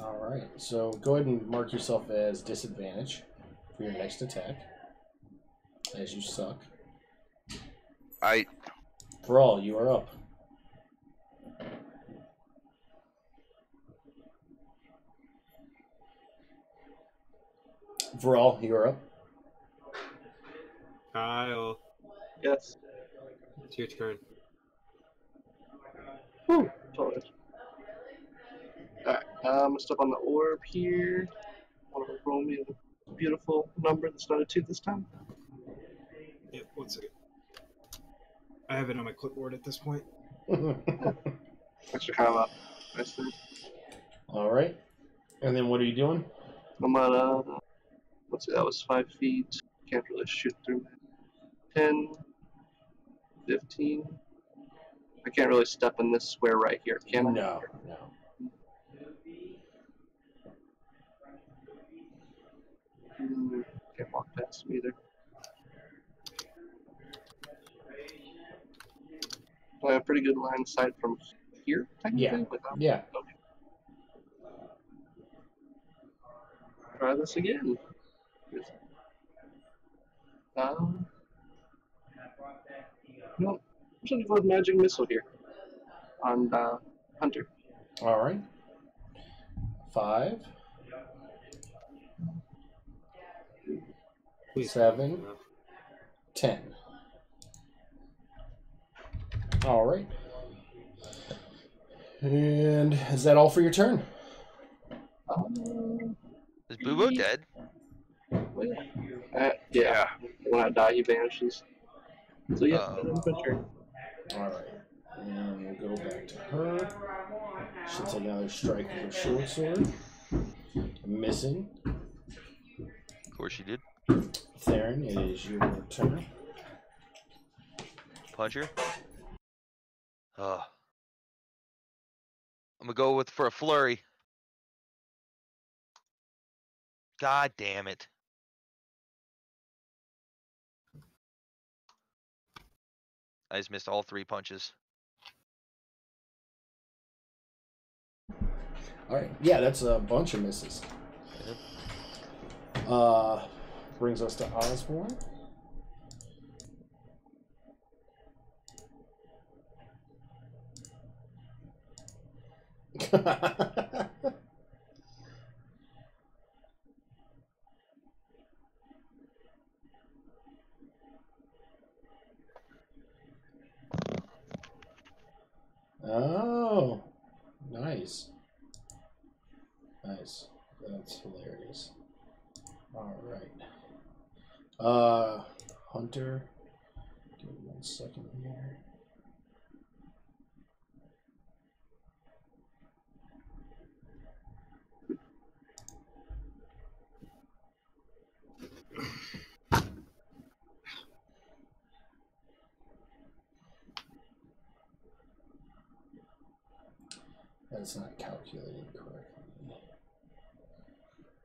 All right. So go ahead and mark yourself as disadvantage for your next attack, as you suck. For all, you are up. For all, you are up. Kyle, Yes. it's your turn. Whew. Alright, I'm gonna step on the orb here. Want to roll me a beautiful number that's not a 2 this time? Yep, 1 second. I have it on my clipboard at this point. Actually, kind of a nice thing. All right. And then what are you doing? I'm at, let's see, that was 5 feet. Can't really shoot through 10, 15. I can't really step in this square right here, can I? No. walk past him either. I have pretty good line of sight from here, technically. Yeah. Without... Yeah. Okay. Try this again. No, I'm just gonna go with Magic Missile here on Hunter. All right. 5, Please. 7, 10. All right. And is that all for your turn? Is Boo dead? Well, yeah. When I die, he vanishes. So yeah, that's my turn. All right. And we'll go back to her. She'll take another strike with her short sword. Missing. Of course she did. Theron, it is your turn. Puncher. I'm gonna go for a flurry. God damn it. I just missed all 3 punches. All right. Yeah, that's a bunch of misses. Brings us to Osborne. Oh, nice. Nice. That's hilarious. All right. Hunter. Give me 1 second here. That's not calculating correctly.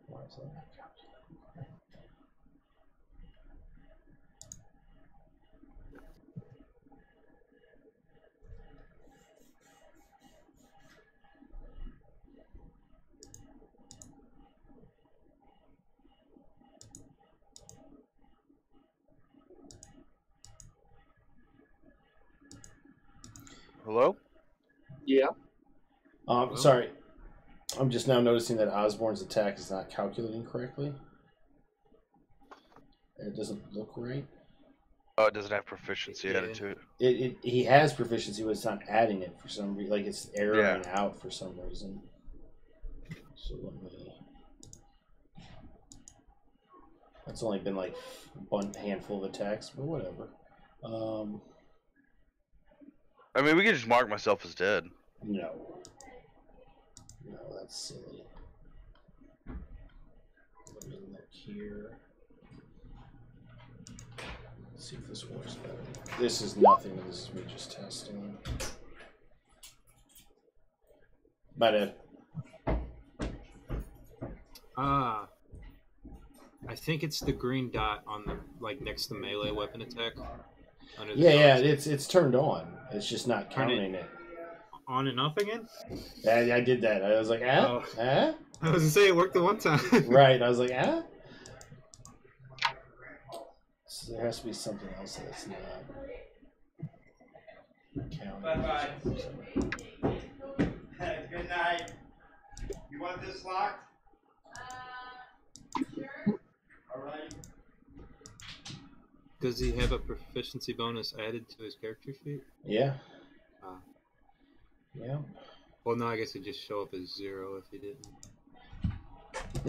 Why is that not calculating correctly? Hello? Yeah. Sorry. I'm just now noticing that Osborne's attack is not calculating correctly. It doesn't look right. Oh, it doesn't have proficiency added to it. He has proficiency, but it's not adding it for some reason. Like it's erroring out for some reason. So let me. That's only been like one handful of attacks, but whatever. I mean, we could just mark myself as dead. No. No, that's silly. Let me look here. Let's see if this works better. This is nothing. This is me just testing. My bad. I think it's the green dot on the next to melee weapon attack. Under the Yeah, it's turned on. It's just not counting it. On and off again? Yeah, I did that. I was like, ah? Oh. Ah? I was gonna say it worked the one time. Right. I was like, ah? So there has to be something else that's not counting. Good night. You want this locked? Sure. All right. Does he have a proficiency bonus added to his character sheet? Yeah. Yeah. Well, no, I guess it'd just show up as 0 if he didn't.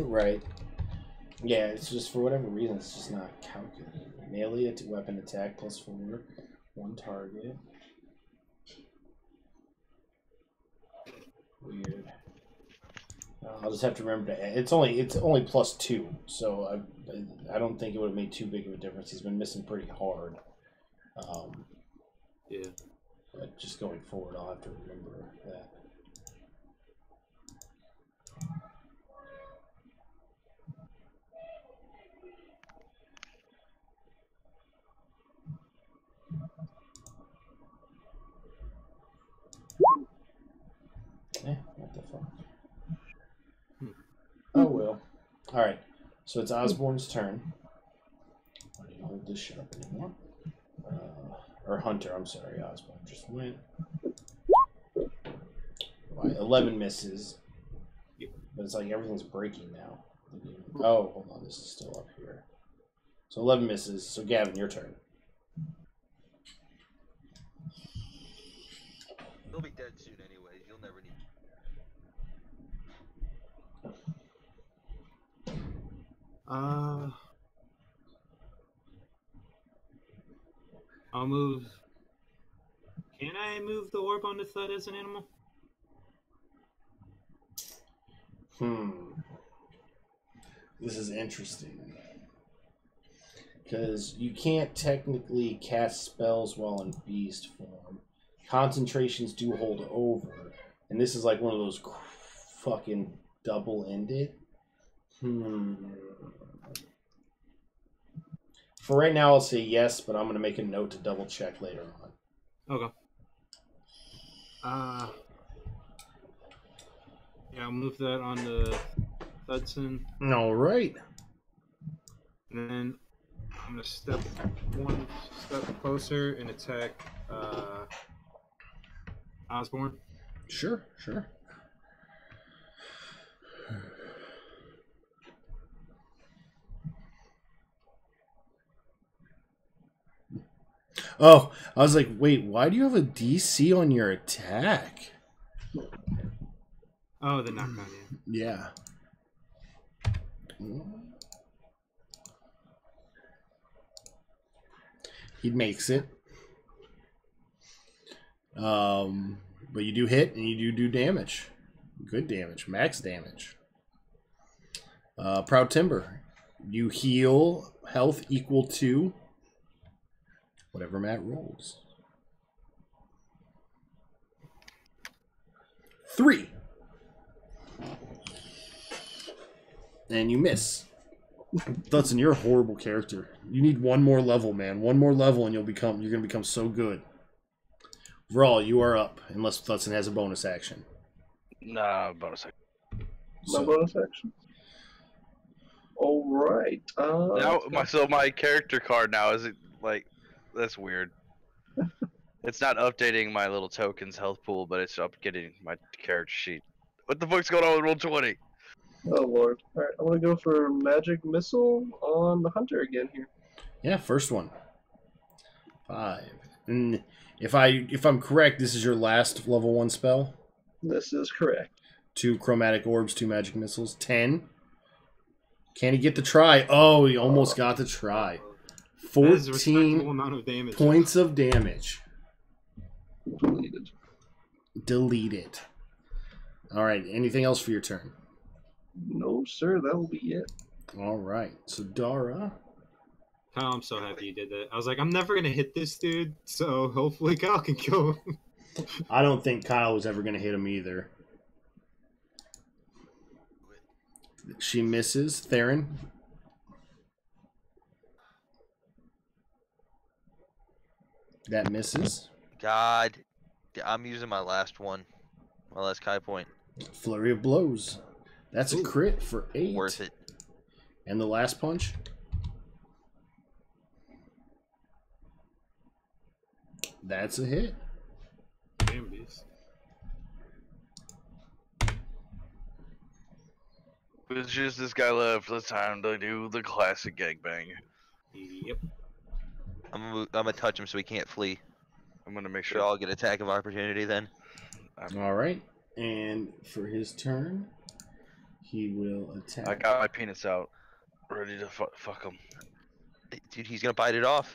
Right. Yeah, it's just for whatever reason, it's just not calculated. Melee weapon attack +4, 1 target. Weird. I'll just have to remember to add. It's only +2, so I don't think it would have made too big of a difference. He's been missing pretty hard. Yeah. But just going forward, I'll have to remember that. the fuck? Oh, well. Alright. So it's Osborne's turn. I didn't hold this shit up anymore. Or Hunter, I'm sorry. Osborne just went. 11 misses. But it's like everything's breaking now. Oh, hold on. This is still up here. So 11 misses. So Gavin, your turn. He'll be dead soon anyways. You'll never need. I'll move. Can I move the orb onto Thud as an animal? This is interesting. Because you can't technically cast spells while in beast form. Concentrations do hold over. And this is like one of those fucking double-ended. For right now, I'll say yes, but I'm going to make a note to double check later on. Okay. Yeah, I'll move that on to Hudson. All right. And then I'm going to step one step closer and attack Osborne. Sure. Oh, I was like, wait, why do you have a DC on your attack? Oh, the knockdown, Yeah. He makes it. But you do hit and you do damage. Good damage. Max damage. Proud Timber. You heal health equal to whatever Matt rolls. 3. And you miss. Dudson, you're a horrible character. You need one more level, man. One more level and you're gonna become so good. Vrawl, you are up, unless Dudson has a bonus action. Nah, bonus action. No bonus action. All right. Now, my character card now is it like that's weird. It's not updating my little tokens health pool, but it's updating my character sheet. What the fuck's going on with Roll20? Oh lord. All right, I'm gonna go for magic missile on the hunter again here. Yeah, first one. 5. And if I'm correct, this is your last level 1 spell. This is correct. 2 chromatic orbs, 2 magic missiles. 10. Can he get the try? Oh, he almost got the try. 14 amount of damage. points of damage. Deleted. Deleted. All right. Anything else for your turn? No, sir. That will be it. All right. So Dara. Kyle, I'm so happy you did that. I was like, I'm never gonna hit this dude, so hopefully Kyle can kill him. I don't think Kyle was ever going to hit him either. She misses. Theron. That misses. God, I'm using my last one. My last Kai point. Flurry of blows. That's a crit for 8. Worth it. And the last punch. That's a hit. Damn beast. It's just this guy left. It's time to do the classic gangbang. Yep. I'm gonna touch him so he can't flee. I'm gonna make Should sure. all get attack of opportunity then. All right. And for his turn, he will attack. I got my penis out, ready to fuck him. Dude, he's gonna bite it off.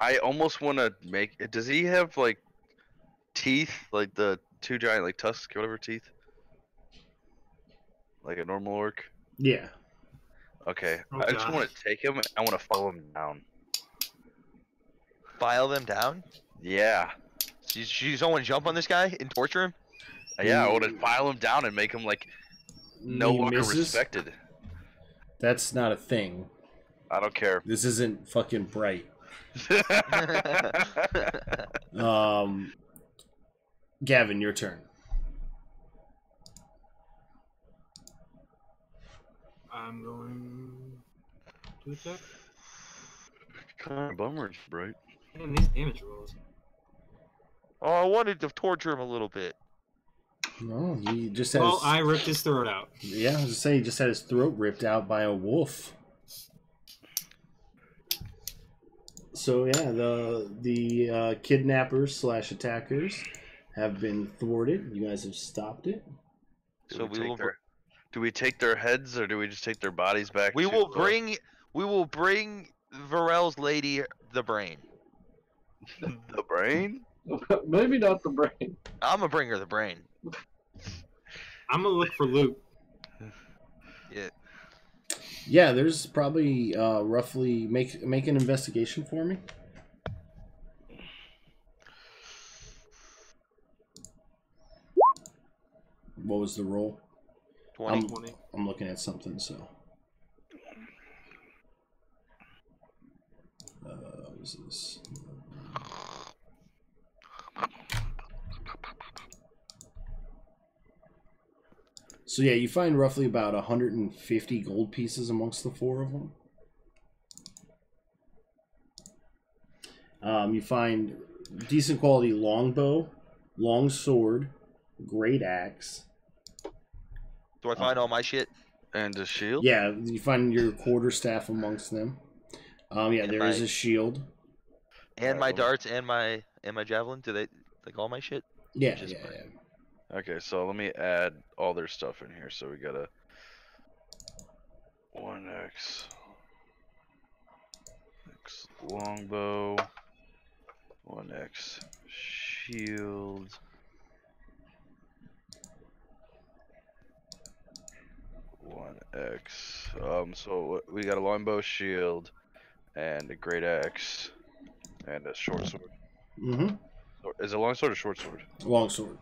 I almost want to make. Does he have like teeth, like the 2 giant like tusks, whatever teeth, like a normal orc? Yeah. Okay, Oh, I just God. want to take him. I want to follow him down. File them down. Yeah, So you don't want to jump on this guy and torture him? yeah. I want to file him down and make him like no He longer misses? respected. That's not a thing. I don't care. This isn't fucking bright. Gavin, your turn. I'm going to attack. Kind of bummer it's bright. Man, these damage rolls. Oh, I wanted to torture him a little bit. No, he just has. Well, I ripped his throat out. Yeah, I was just saying, he just had his throat ripped out by a wolf. So yeah, the kidnappers / attackers have been thwarted. You guys have stopped it. So we will. Do we take their heads or do we just take their bodies back? We will bring Varel's lady the brain. The brain? Maybe not the brain. I'm gonna bring her the brain. I'm gonna look for loot. Yeah. Yeah, there's probably roughly make an investigation for me. What was the roll? 20. I'm looking at something, so. What is this? So yeah, you find roughly about 150 gold pieces amongst the four of them. You find decent quality longbow, long sword, great axe. Do I find all my shit? And a shield? Yeah, you find your quarterstaff amongst them. Yeah, And there is a shield. And my darts and my javelin. Do they like all my shit? Yeah, Just yeah. Okay, so let me add all their stuff in here. So we got a 1x longbow, 1x shield, 1x. So we got a longbow, shield, and a great axe, and a short sword. Mm-hmm. Is it long sword or short sword? Long sword.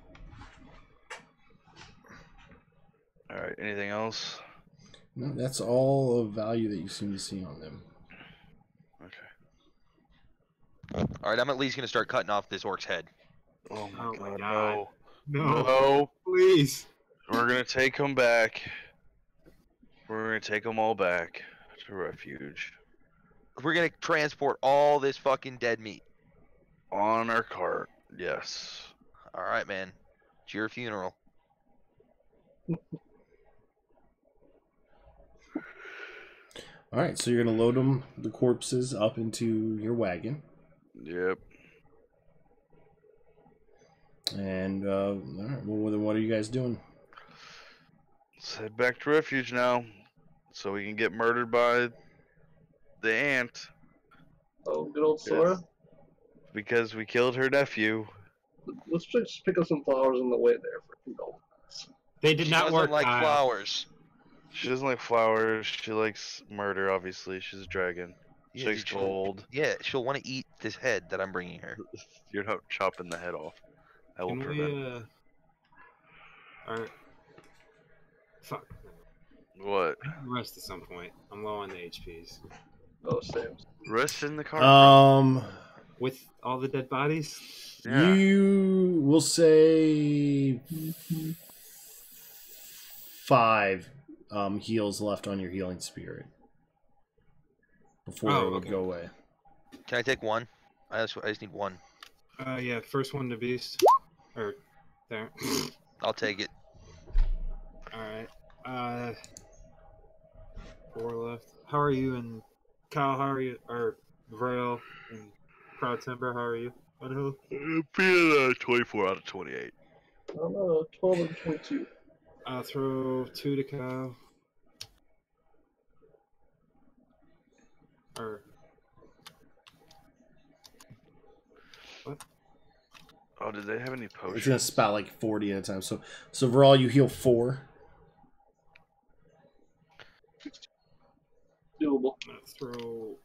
All right. Anything else? No, that's all of value that you seem to see on them. Okay. All right, I'm at least gonna start cutting off this orc's head. Oh my Oh god, my God. no. No, please. We're gonna take them back. We're gonna take them all back to refuge. We're gonna transport all this fucking dead meat. On our cart, yes. All right, man. It's your funeral. All right, so you're gonna load the corpses up into your wagon, Yep. and all right. Well, then what are you guys doing? Let's head back to refuge now, so we can get murdered by the aunt Oh, good old Sora. because we killed her nephew. Let's just pick up some flowers on the way there for condolences. They did She not doesn't work. like Kyle. flowers. She doesn't like flowers. She likes murder. Obviously, she's a dragon. She Yeah, likes dude, gold. Yeah, she'll want to eat this head that I'm bringing her. You're not chopping the head off. I will Can prevent. we, Alright. Fuck. What? I can rest at some point. I'm low on the HPs. Oh, Sam. Rest in the car. With all the dead bodies? Yeah. You will say 5 heals left on your healing spirit before it would go away. Can I take one? I just need one. Yeah, first one to beast. Or, there. I'll take it. Alright. 4 left. How are you and Kyle? How are you? Or Vrail and Proud Timber, how are you? On who? Being 24 out of 28. I'm 12 and 22. I'll throw 2 to Kyle. Or. What? Oh, did they have any potions? It's gonna spout like 40 at a time. So overall, you heal 4. Doable. I'm gonna throw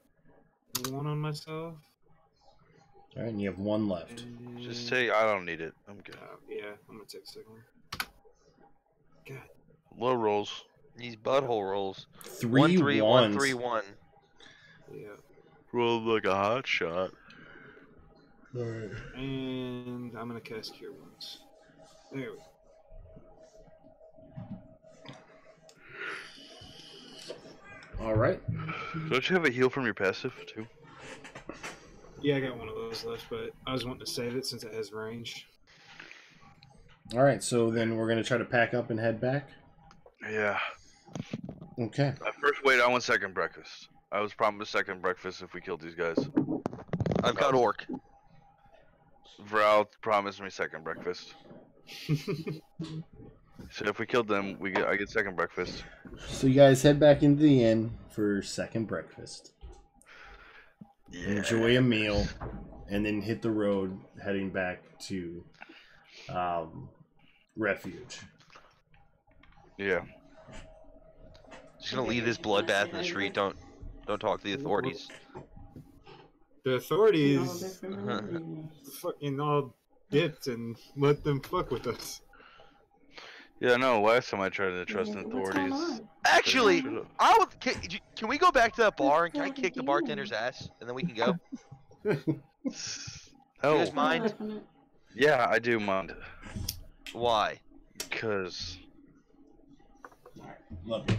1 on myself. All right, and you have 1 left. And... Just say I don't need it. I'm good. yeah, I'm gonna take a second one. God. Low rolls. These butthole rolls. 3 1 3 1 ones. 3 1. Yeah. Roll like a hot shot. Alright. And I'm gonna cast Cure Wounds. There we go. Alright. Don't you have a heal from your passive too? Yeah, I got one of those left, but I was wanting to save it since it has range. Alright, so then we're going to try to pack up and head back. Yeah. Okay. First, wait, I want second breakfast. I was promised second breakfast if we killed these guys. I've got orc. Vral promised me second breakfast. So if we killed them, I get second breakfast. So you guys head back into the inn for second breakfast. Yeah. Enjoy a meal, and then hit the road heading back to refuge. Yeah. Just gonna leave this bloodbath in the street. Don't talk to the authorities. The authorities fucking all dipped and let them fuck with us. Yeah, no. Last time I tried to trust the authorities. Actually, can we go back to that bar and can I kick the bartender's ass and then we can go? Do you guys Oh, mind? yeah, I do mind. Why? Because Love you.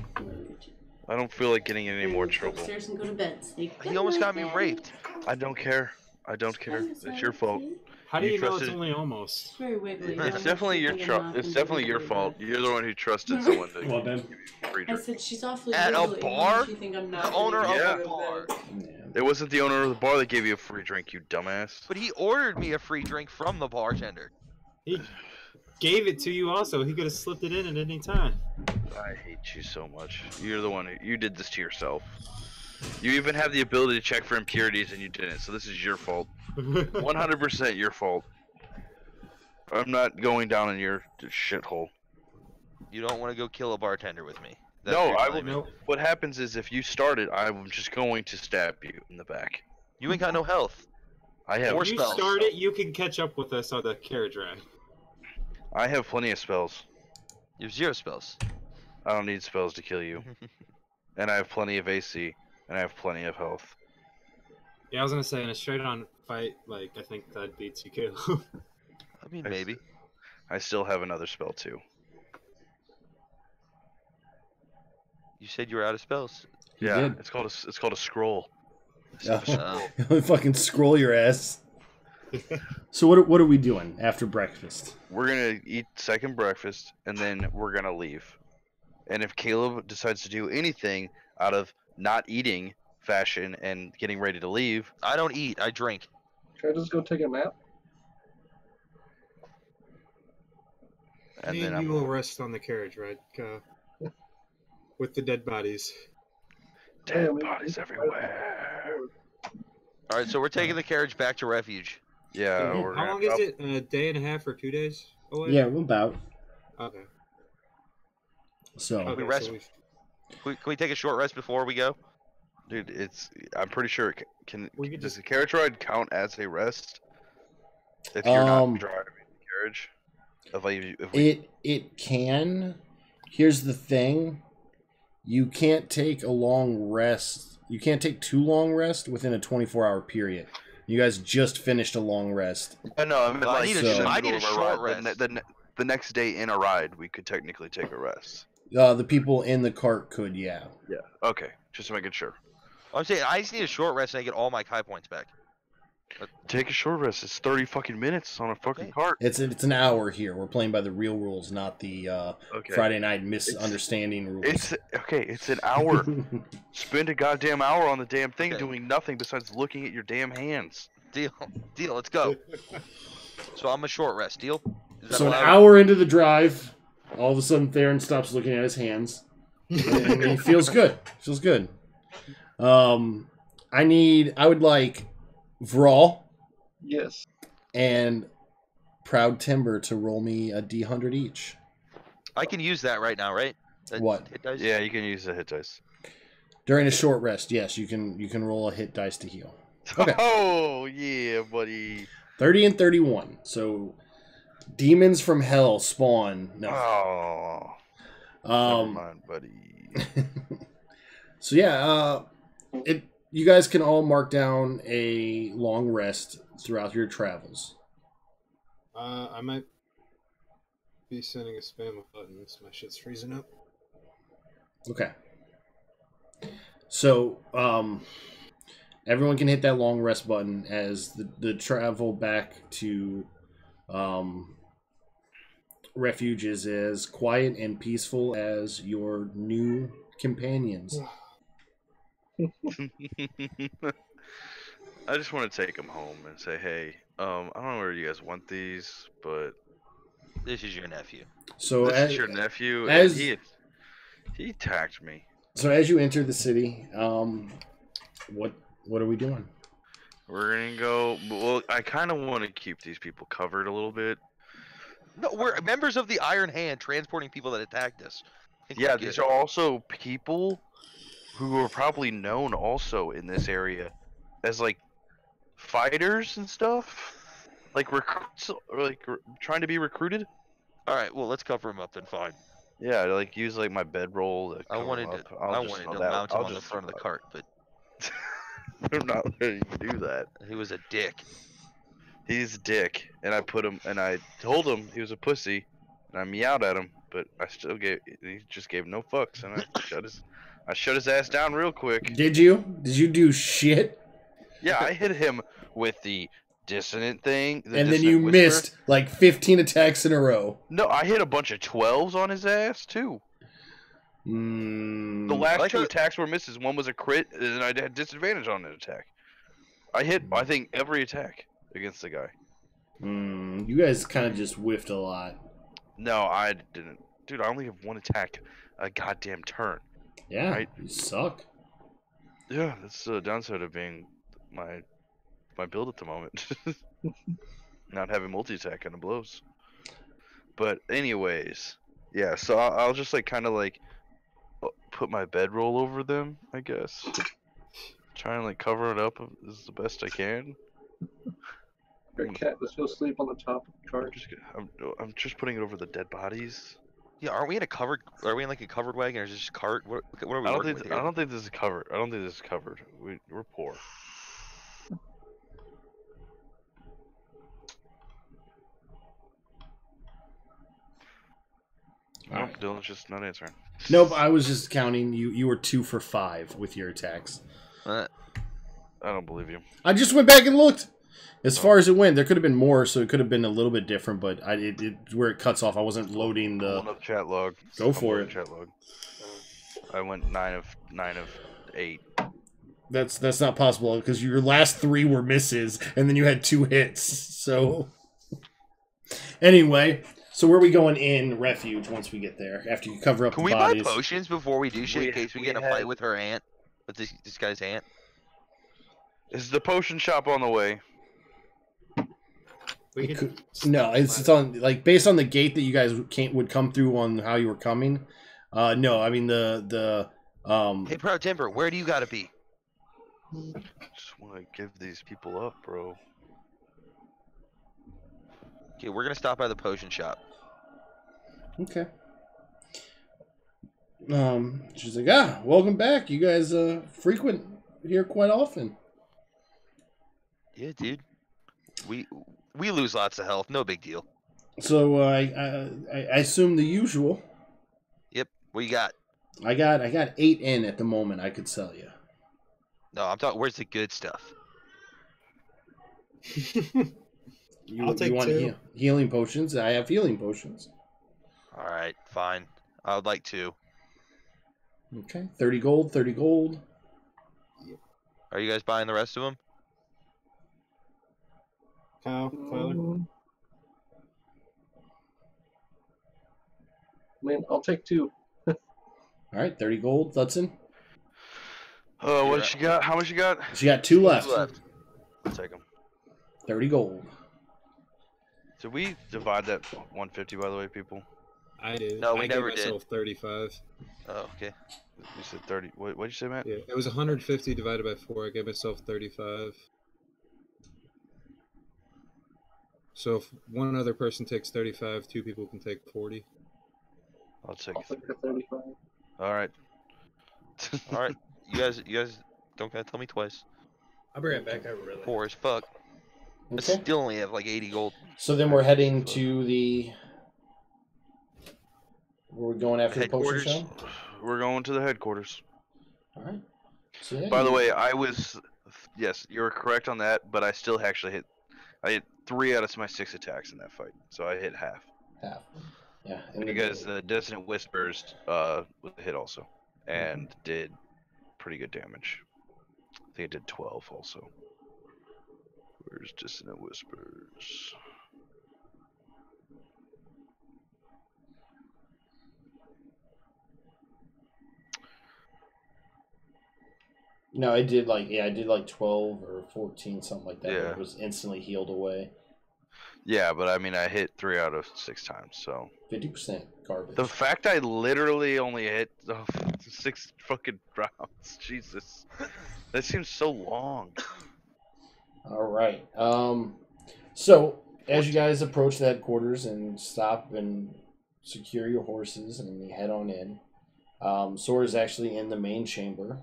I don't feel like getting in any more trouble. Upstairs and go to bed. Say He almost got me goodnight, raped. I don't care. I don't care. It's your fault. How do You you know it's trusted- only almost? It's very wiggly. It's definitely your It's definitely your fault. You're the one who trusted someone to Well done. give you free I drink. said she's awfully At a wiggly. Why bar? don't you think I'm not The gonna owner get of her a to bar. bed? It wasn't the owner of the bar that gave you a free drink, you dumbass. But he ordered me a free drink from the bartender. He gave it to you also. He could have slipped it in at any time. I hate you so much. You're the one you did this to yourself. You even have the ability to check for impurities and you didn't, so this is your fault. 100% your fault. I'm not going down in your shithole. You don't want to go kill a bartender with me. That's No, your I claim. will. Nope. What happens is if you start it, I'm just going to stab you in the back. You ain't got no health. I have. Or If you spells. start it, you can catch up with us on the carriage ride. I have plenty of spells. You have 0 spells. I don't need spells to kill you, and I have plenty of AC, and I have plenty of health. Yeah, I was gonna say in a straight-on fight, like I think that beats you, Caleb. I mean, maybe. I still have another spell too. You said you were out of spells. You Yeah, did. it's called a scroll. Yeah. Oh. Fucking scroll your ass. So what are we doing after breakfast? We're gonna eat second breakfast, and then we're gonna leave. And if Caleb decides to do anything out of not eating fashion and getting ready to leave, I don't eat. I drink. Should I just go take a nap? and Me then and you I'm will rest on the carriage ride with the dead bodies. dead bodies everywhere. All right, so we're taking the carriage back to refuge. Yeah, we're How gonna long is it? A day and a half or 2 days away? Yeah, about. Okay. So Okay, rest- so Can we take a short rest before we go? Dude, I'm pretty sure it can. We could Does just- the carriage ride count as a rest? If you're not driving the carriage, if we, it can. Here's the thing: you can't take a long rest. You can't take too long rest within a 24-hour period. You guys just finished a long rest. no, I mean I like need a in the sh- I need a middle of short our ride, rest. The next day in a ride, we could technically take a rest. The people in the cart could, yeah. Yeah. Okay, just making sure. I'm saying I just need a short rest and I get all my Kai points back. Take a short rest. It's 30 fucking minutes on a fucking Okay. cart. It's an hour here. We're playing by the real rules, not the Okay. Friday night misunderstanding rules. It's okay. It's an hour. Spend a goddamn hour on the damn thing Okay. doing nothing besides looking at your damn hands. Deal. Let's go. So I'm a short rest. Deal. Is that So an allowed? hour into the drive, all of a sudden Theron stops looking at his hands. And he feels good. Feels good. I would like Vral Yes. and Proud Timber to roll me a D100 each. I can use that right now, right? That What? hit dice? Yeah, you can use the hit dice. During a short rest, yes, you can roll a hit dice to heal. Okay. Oh yeah, buddy. 30 and 31. So demons from hell spawn. No. Oh. Never Um mind, buddy. So yeah, you guys can all mark down a long rest throughout your travels. I might be sending a spam of buttons. My shit's freezing up. Okay. So, everyone can hit that long rest button as the travel back to refuge is as quiet and peaceful as your new companions. I just want to take them home and say, hey, I don't know where you guys want these, but This is your nephew. So this as, is your nephew, as and he attacked me. so as you enter the city, what are we doing? We're gonna go. Well, I kind of want to keep these people covered a little bit. No, we're members of the Iron Hand transporting people that attacked us. Yeah, these are also people who are probably known also in this area as like fighters and stuff, like recruits, or like trying to be recruited. All right, well, let's cover him up then. Fine. Yeah, like use like my bedroll to I cover wanted him to. up. I wanted to mount him on the front of the cart, but I'm not letting you do that. he was a dick. He's a dick, and I put him, and I told him he was a pussy, and I meowed at him, but I still he just gave no fucks, and I shut his ass down real quick. Did you? Did you do shit? Yeah, I hit him with the dissonant thing, And then you missed like 15 attacks in a row. No, I hit a bunch of 12s on his ass too. The last two attacks were misses. One was a crit, and I had disadvantage on an attack. I hit, I think, every attack against the guy. You guys kind of just whiffed a lot. No, I didn't. Dude, I only have one attack a goddamn turn. Yeah, right? You suck. Yeah, that's the downside of being my build at the moment. Not having multi-attack kind of blows. But anyways, yeah, so I'll just like kind of like put my bedroll over them, I guess. Try and like cover it up as the best I can. Your cat was go sleep on the top of the cart. I'm just putting it over the dead bodies. Yeah, aren't we in a covered? Are we in like a covered wagon, or is it just cart? What are we working with here? I don't think this is covered. I don't think this is covered. We're poor. Nope, Dylan's just not answering. Nope, I was just counting. You were 2 for 5 with your attacks. I don't believe you. I just went back and looked. As far as it went, there could have been more, so it could have been a little bit different. But where it cuts off, I wasn't loading the. Pulling up chat log. Go for it. Chat log. I went 9 of 8. That's not possible because your last 3 were misses, and then you had 2 hits. So anyway, so where are we going in refuge once we get there? After you cover up Can the we bodies? buy potions before we do shit in case we get in a fight with her aunt? With this guy's aunt? Is the potion shop on the way? No, it's on like based on the gate that you guys would come through on how you were coming. No, I mean the Hey, Pro Timber, where do you gotta be? Just want to give these people up, bro. Okay, we're gonna stop by the potion shop. Okay. She's like, welcome back. You guys frequent here quite often. Yeah, dude. We lose lots of health. No big deal. So I assume the usual. Yep. What you got? I got 8 in at the moment. I could sell you. No, I'm talking. Where's the good stuff? I'll take 2. Healing potions. I have healing potions. All right, fine. I would like 2. Okay, 30 gold. 30 gold. Are you guys buying the rest of them? Kyle, Tyler. I mean, I'll take 2. All right, 30 gold. Hudson. What she got? How much you got? She got 2 left. I'll take them. 30 gold. Did we divide that 150, by the way, people? I did. No, we I never gave myself 35. Oh, okay. You said 30. What did you say, Matt? Yeah, it was 150 divided by 4. I gave myself 35. So if one other person takes 35, 2 people can take 40. I'll take I'll take the 35. All right. All right. You guys Don't gotta tell me twice. I'll be right back. I really. Poor as fuck. I Okay. still only have like 80 gold. So then we're heading to the. Where we going after the potion Headquarters. show? We're going to the headquarters. All right. So yeah, By the way, yes, you were correct on that, but I still actually I hit 3 out of my 6 attacks in that fight, so I hit half. half. Yeah. And Because the Dissonant Whispers was a hit also, and did pretty good damage. I think it did 12 also. Where's Dissonant Whispers? No, I did like 12 or 14, something like that. Yeah. But it was instantly healed away. Yeah, but I mean, I hit 3 out of 6 times, so 50% garbage. the fact I literally only hit 6 fucking rounds, Jesus, that seems so long. All right. So as you guys approach the headquarters and stop and secure your horses and you head on in, Sora's actually in the main chamber.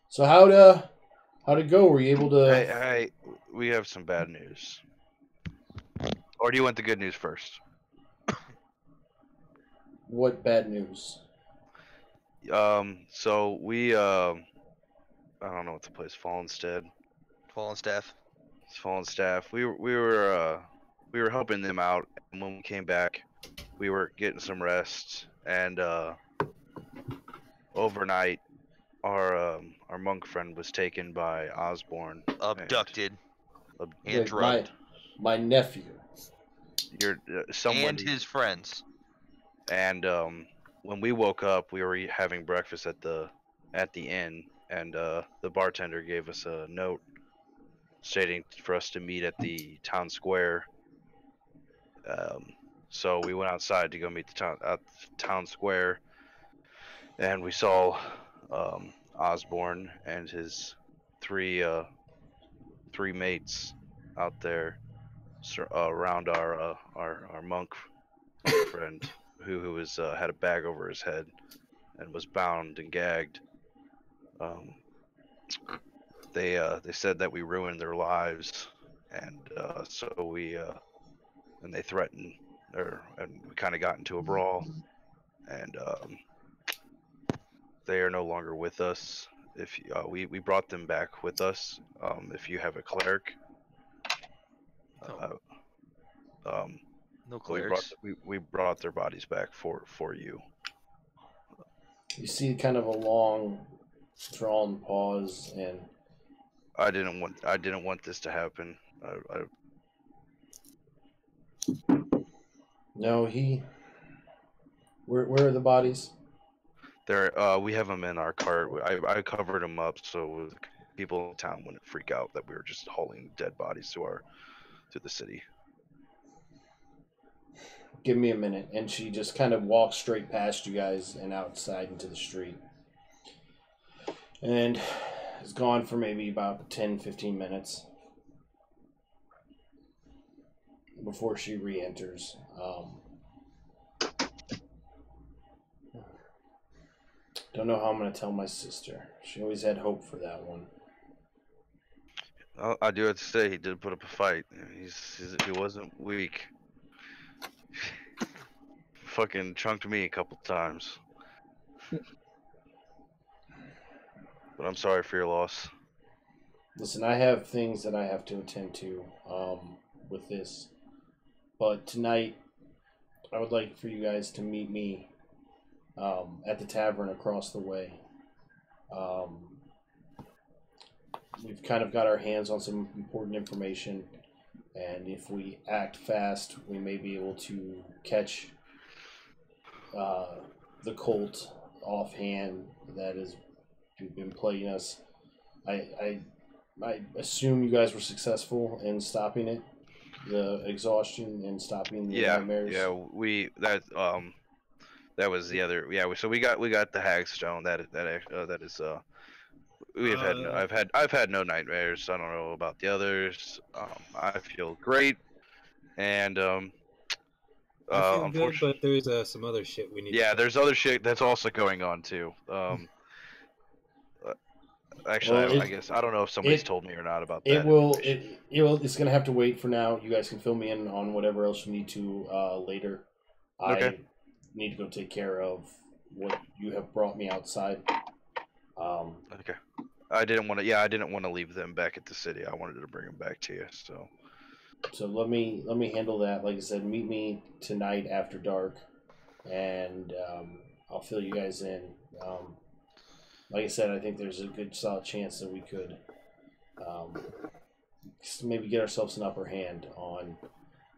So how'd it go? Were you able to? Hey, we have some bad news. Or do you want the good news first? What bad news? So we I don't know what the place. Fallen Stead. Fallen staff. It's Fallen Staff. We were helping them out, and when we came back, we were getting some rest, and overnight, our monk friend was taken by Osborne. Abducted. And And drugged. My nephew. You're someone. And his friends. And when we woke up, we were having breakfast at the inn, and the bartender gave us a note stating for us to meet at the town square. So we went outside to go meet at the town square, and we saw Osborne and his three mates out there around our monk friend who was had a bag over his head and was bound and gagged. They said that we ruined their lives, and so we and they threatened, and we kind of got into a brawl, and they are no longer with us. If we brought them back with us, if you have a cleric, No clerics. we brought their bodies back for you. You see kind of a long, drawn pause, and I didn't want this to happen. no, Where are the bodies? We have them in our cart. I covered them up so the people in town wouldn't freak out that we were just hauling dead bodies to the city. Give me a minute. And she just kind of walks straight past you guys and outside into the street. And is gone for maybe about 10-15 minutes before she re-enters. Don't know how I'm going to tell my sister. She always had hope for that one. I do have to say he did put up a fight. He wasn't weak. Fucking chunked me a couple times. But I'm sorry for your loss. Listen, I have things that I have to attend to with this. But tonight, I would like for you guys to meet me at the tavern across the way. We've kind of got our hands on some important information, and if we act fast, we may be able to catch the cult offhand that has been plaguing us. I assume you guys were successful in stopping it, the exhaustion, and stopping the nightmares. Yeah, that was the other. Yeah, so we got the Hagstone. That is I've had no nightmares. I don't know about the others. I feel great, and I feel good, but there's some other shit we need. Yeah, to there's other shit that's also going on too. Actually, Well, I guess I don't know if somebody's it- told me or not about that. It will. information. It's gonna have to wait for now. You guys can fill me in on whatever else you need to later. Okay. I need to go take care of what you have brought me outside. Okay. I didn't want to. Yeah, I didn't want to leave them back at the city. I wanted to bring them back to you. So. So let me handle that. Like I said, meet me tonight after dark, and I'll fill you guys in. Like I said, I think there's a good solid chance that we could maybe get ourselves an upper hand on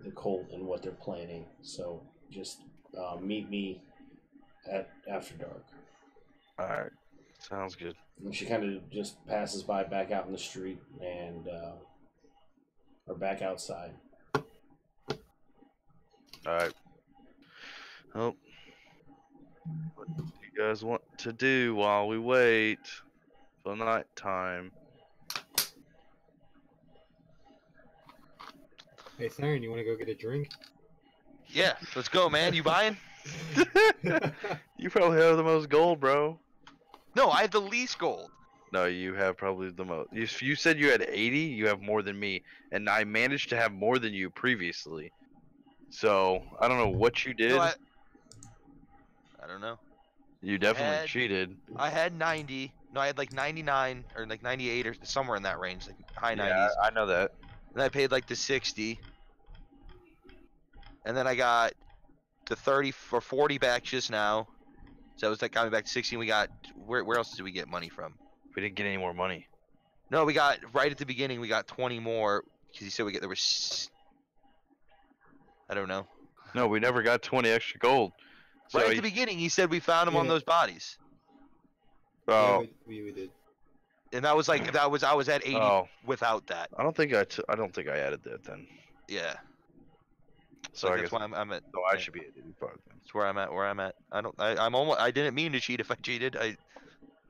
the cult and what they're planning. So just meet me at after dark. All right. Sounds good. And she kind of just passes by back out in the street and or back outside. All right. Well, what do you guys want to do while we wait till night time? Hey, Siren, you want to go get a drink? Yeah, let's go, man. You buying? You probably have the most gold, bro. No, I have the least gold. No, you have probably the most. You said you had 80. You have more than me, and I managed to have more than you previously. So I don't know what you did. No, I don't know. You definitely had- cheated. I had 90. No, I had like 99 or like 98 or somewhere in that range, like high 90s. Yeah, I know that. Then I paid like the 60. And then I got the 30 or 40 back just now. So it was like got me back to 60. And we got where else did we get money from? We didn't get any more money. No, we got right at the beginning. We got 20 more because he said there was. I don't know. No, we never got 20 extra gold. So Right at the beginning, he said we found them on those bodies, Oh, Yeah, we did. and that was like I was at 80 oh, without that. I don't think I don't think I added that then. Yeah. So Like, I that's guess why I'm at. so I should be at 85 then. That's where I'm at. Where I'm at. I'm almost. I didn't mean to cheat. If I cheated,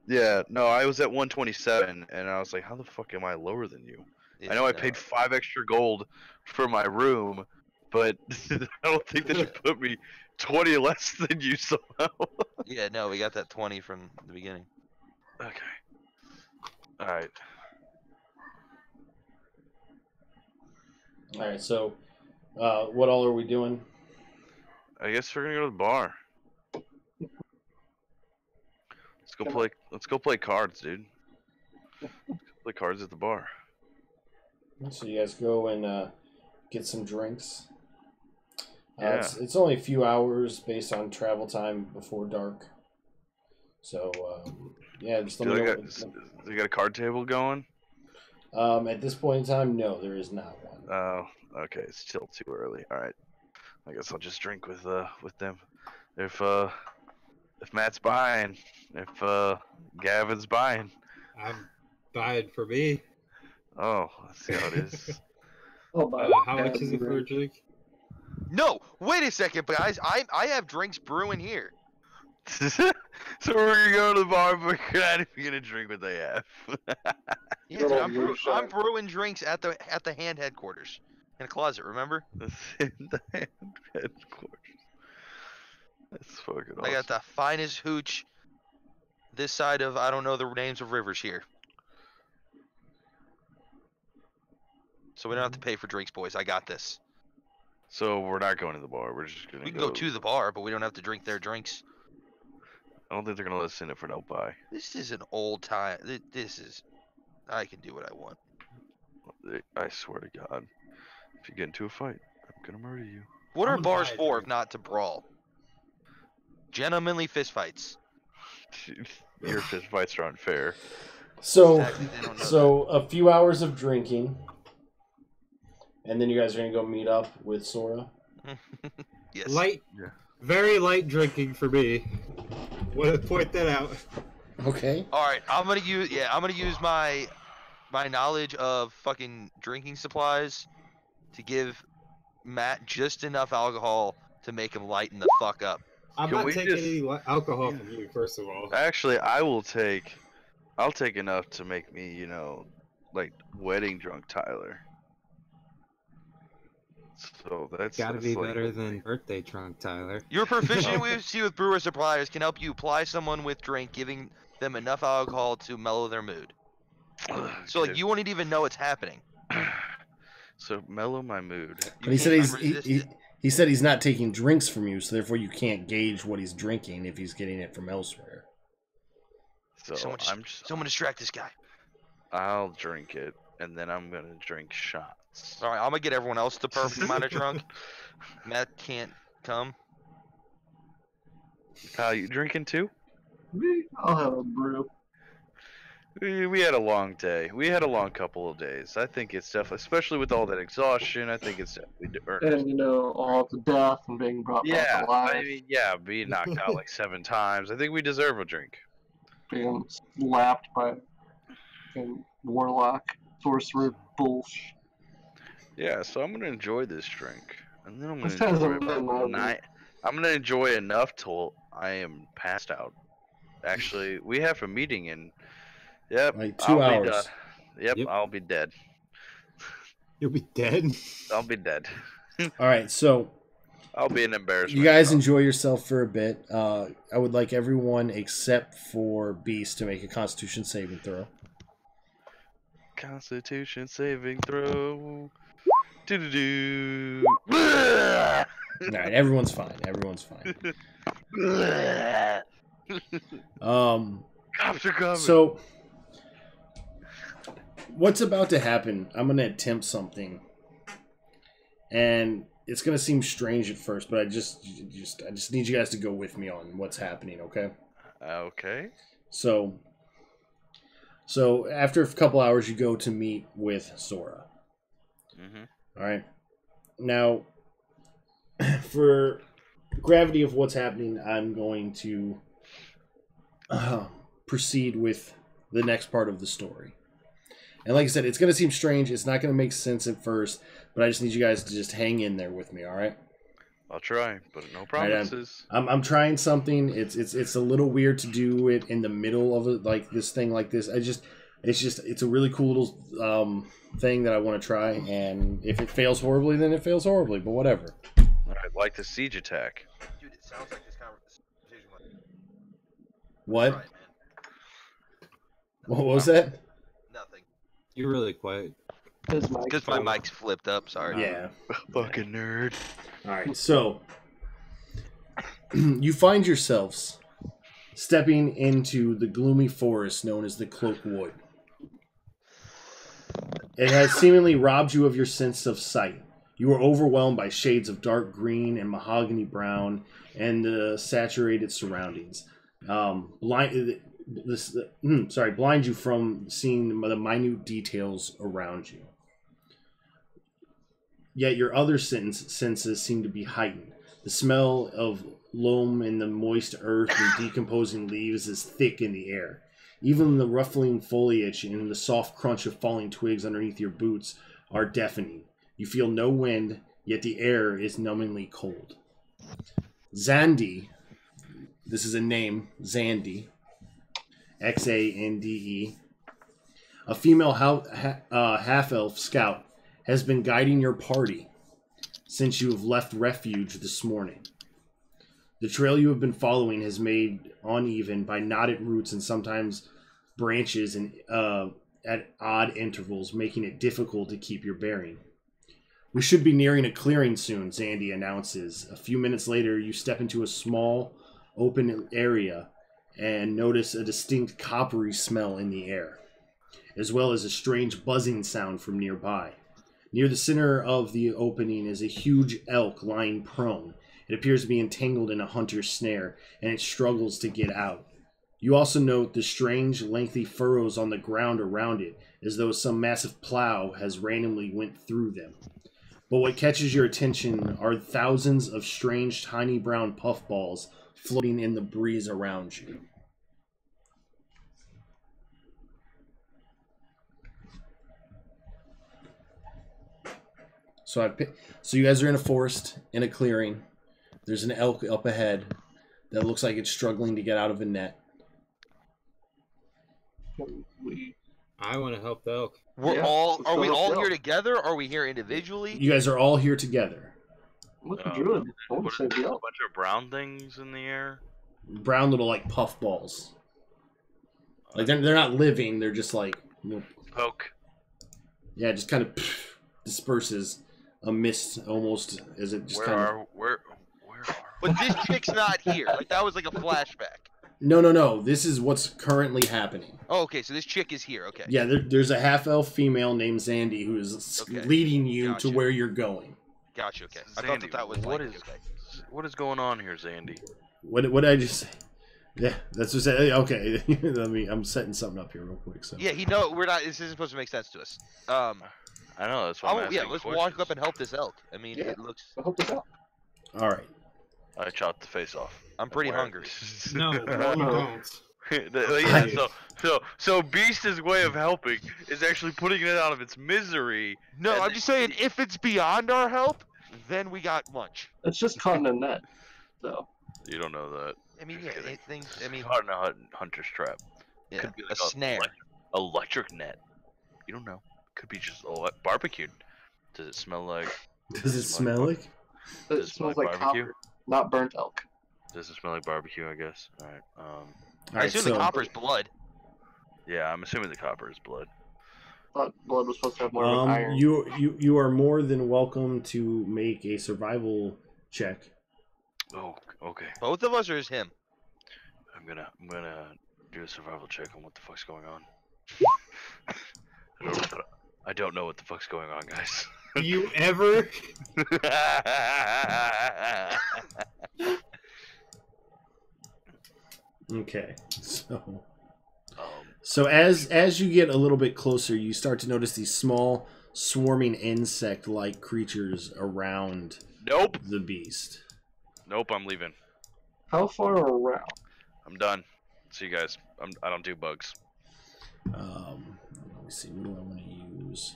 Yeah, no, I was at 127, and I was like, how the fuck am I lower than you? I know I paid 5 extra gold for my room, but I don't think that should put me 20 less than you somehow. Yeah, no, we got that 20 from the beginning. Okay. Alright. All right. So what all are we doing? I guess we're gonna go to the bar. Let's go play cards, dude. Let's go play cards at the bar. So you guys go and get some drinks. Yeah. It's only a few hours based on travel time before dark. So yeah, just let me know. They got a card table going? At this point in time, no, there is not one. Oh, okay, it's still too early. All right, I guess I'll just drink with them. If Matt's buying, if Gavin's buying. I'm buying for me. Oh, let's see how it is. How much is it for a drink? No, wait a second, guys. I have drinks brewing here. So we're gonna go to the bar, but we're not even gonna drink what they have. Yeah, dude, I'm brewing drinks at the hand headquarters in a closet. Remember? In the headquarters. That's fucking awesome. I got the finest hooch this side of I don't know the names of rivers here. So we don't have to pay for drinks, boys. I got this. So we're not going to the bar. We're just gonna We can go to the bar, but we don't have to drink their drinks. I don't think they're gonna let us in it for no buy. This is an old time. This is. I can do what I want. I swear to God, if you get into a fight, I'm gonna murder you. What are I'm bars buying for drink. if not to brawl? Gentlemanly fistfights. Your fist fights are unfair. So Exactly, they don't know so a few hours of drinking, and then you guys are gonna go meet up with Sora. Yes. Light, Yeah. very light drinking for me. Want to point that out? Okay. All right, I'm gonna use my knowledge of fucking drinking supplies to give Matt just enough alcohol to make him lighten the fuck up. I'm Can not we taking just- any alcohol from you, first of all. Actually, I'll take enough to make me, like wedding drunk Tyler. So that's Gotta be like- better than birthday drunk, Tyler. Your proficiency with brewer suppliers can help you apply someone with drink, giving them enough alcohol to mellow their mood. So like you wouldn't even know it's happening. So mellow my mood. But he said he said he's not taking drinks from you, so therefore you can't gauge what he's drinking if he's getting it from elsewhere. So Someone distract this guy. I'll drink it, and then I'm gonna drink shots. All right, I'm gonna get everyone else the perfect amount of drunk. Matt can't come. Kyle, you drinking too? I'll have a brew. We had a long day. We had a long couple of days. I think it's definitely, especially with all that exhaustion, I think it's definitely earned. And you know, all the death and being brought back alive. I mean, yeah, being knocked out like 7 times. I think we deserve a drink. Being slapped by a warlock, sorcerer, bullshit. Yeah, so I'm gonna enjoy this drink, and then I'm This gonna hasn't enjoy been about long. 9. I'm gonna enjoy enough till I am passed out. Actually, we have a meeting in. Yep, Like 2 I'll hours. be done. Yep, Yep. I'll be dead. You'll be dead. I'll be dead. All right, so I'll be an embarrassment. you guys enjoy yourself for a bit. I would like everyone except for Beast to make a Constitution saving throw. Constitution saving throw. Do-do-do. All right, everyone's fine. Everyone's fine. Cops are coming. So what's about to happen? I'm gonna attempt something, and it's gonna seem strange at first, but I just need you guys to go with me on what's happening. Okay. Okay. So after a couple hours, you go to meet with Sora. Mhm. All right. Now, for gravity of what's happening, I'm going to proceed with the next part of the story. And like I said, it's going to seem strange. It's not going to make sense at first, but I just need you guys to just hang in there with me. All right. I'll try, but no All right, promises. I'm trying something. It's a little weird to do it in the middle of it, like this thing like this. It's a really cool little thing that I want to try. And if it fails horribly, then it fails horribly. But whatever. I'd like the siege attack. Dude, it sounds like this conversation went. What? Right, man. What was that? Nothing. You're really quiet. Because my mic's flipped up. Sorry. Yeah. Fucking nerd. All right. So you find yourselves stepping into the gloomy forest known as the Cloak Wood. It has seemingly robbed you of your sense of sight. You are overwhelmed by shades of dark green and mahogany brown and the saturated surroundings. Blind you from seeing the minute details around you. Yet your other senses seem to be heightened. The smell of loam in the moist earth and decomposing leaves is thick in the air. Even the ruffling foliage and the soft crunch of falling twigs underneath your boots are deafening. You feel no wind, yet the air is numbingly cold. Xande, this is a name, Xande, Xande, a female half-elf scout, has been guiding your party since you have left refuge this morning. The trail you have been following has made uneven by knotted roots and sometimes branches at odd intervals, making it difficult to keep your bearing. We should be nearing a clearing soon, Xande announces. A few minutes later, you step into a small, open area and notice a distinct coppery smell in the air, as well as a strange buzzing sound from nearby. Near the center of the opening is a huge elk lying prone. It appears to be entangled in a hunter's snare, and it struggles to get out. You also note the strange, lengthy furrows on the ground around it, as though some massive plow has randomly went through them. But what catches your attention are thousands of strange, tiny brown puffballs floating in the breeze around you. So you guys are in a forest, in a clearing. There's an elk up ahead that looks like it's struggling to get out of a net. I want to help the elk. Are we all here together? Or are we here individually? You guys are all here together. What's the druid? I want What to save is the a elk. bunch of brown things in the air? Brown little like puff balls. Like they're not living. They're just like Nope. Poke. Yeah, it just kind of disperses a mist almost as it just Where kind of. are? But this chick's not here. Like that was like a flashback. No. This is what's currently happening. Oh, okay. So this chick is here. Okay. Yeah, there's a half-elf female named Zandy who is Okay. leading you Gotcha. to where you're going. Gotcha. Okay. I Zandy, thought that was what like is- okay. What is going on here, Zandy? What did I just say? Yeah, that's what I said. Okay, I'm setting something up here real quick. So Yeah, we're not. This isn't supposed to make sense to us. I know that's why I'm asking let's questions. walk up and help this elk. I mean, Yeah. it looks. I hope it's out. all right. I chopped the face off. I'm pretty Where? hungry. No, you don't. Yeah, so Beast's way of helping is actually putting it out of its misery. No, And I'm just saying, if it's beyond our help, then we got lunch. It's just caught in a net, though. You don't know that. I mean, Just kidding. I mean, Caught in a hunter's trap. yeah, Could be a like snare. Electric net. You don't know. Could be just barbecued. Does it smell like? Does it smell like? It Does it smell smells like like barbecue? copper, not burnt elk. Does it smell like barbecue? I guess. All right. All I right, assume so the copper's blood. Yeah, I'm assuming the copper is blood. Thought blood was supposed to have more of an iron. you are more than welcome to make a survival check. Oh, okay. Both of us, or is him? I'm gonna do a survival check on what the fuck's going on. I don't know what the fuck's going on, guys. Do you ever? Okay, so as you get a little bit closer, you start to notice these small swarming insect-like creatures around Nope. the beast. Nope. I'm leaving. How far around? I'm done. See you guys. I don't do bugs. Let me see. What do I want to use?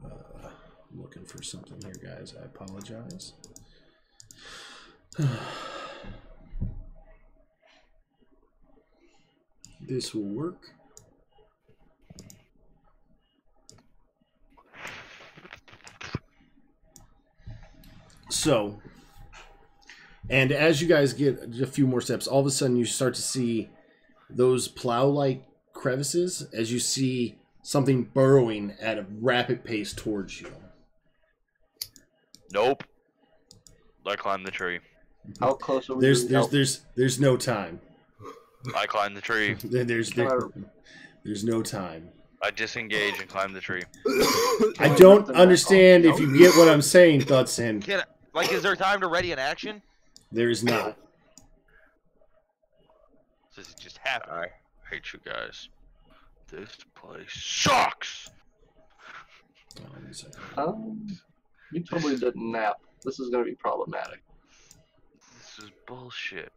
I'm looking for something here, guys. I apologize. This will work. So, and as you guys get a few more steps, all of a sudden you start to see those plow-like crevices as you see something burrowing at a rapid pace towards you. Nope. I climbed the tree. How close are we? to the elk? There's no time. I climbed the tree. There's no time. I disengage and climb the tree. I don't understand if you get what I'm saying, Thudson. Is there time to ready an action? There is not. Does it just happen? I hate you guys. This place sucks. You probably didn't nap. This is going to be problematic. This is bullshit.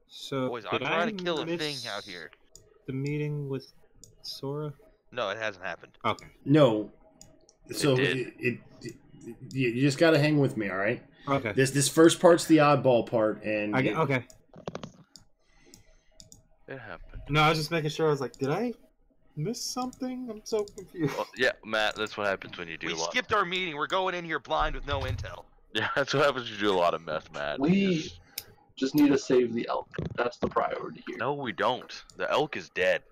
So, Boys, I'm did trying I to kill a miss thing out here. The meeting with Sora? No, it hasn't happened. Okay. No. So did. you just got to hang with me, all right? Okay. This first part's the oddball part, and Okay. It happened. No, I was just making sure. I was like, did I miss something? I'm so confused. Well, yeah, Matt, that's what happens when you do We a lot. skipped our meeting. We're going in here blind with no intel. Yeah, that's what happens when you do a lot of meth, Matt. We just need to save the elk. That's the priority here. No, we don't. The elk is dead.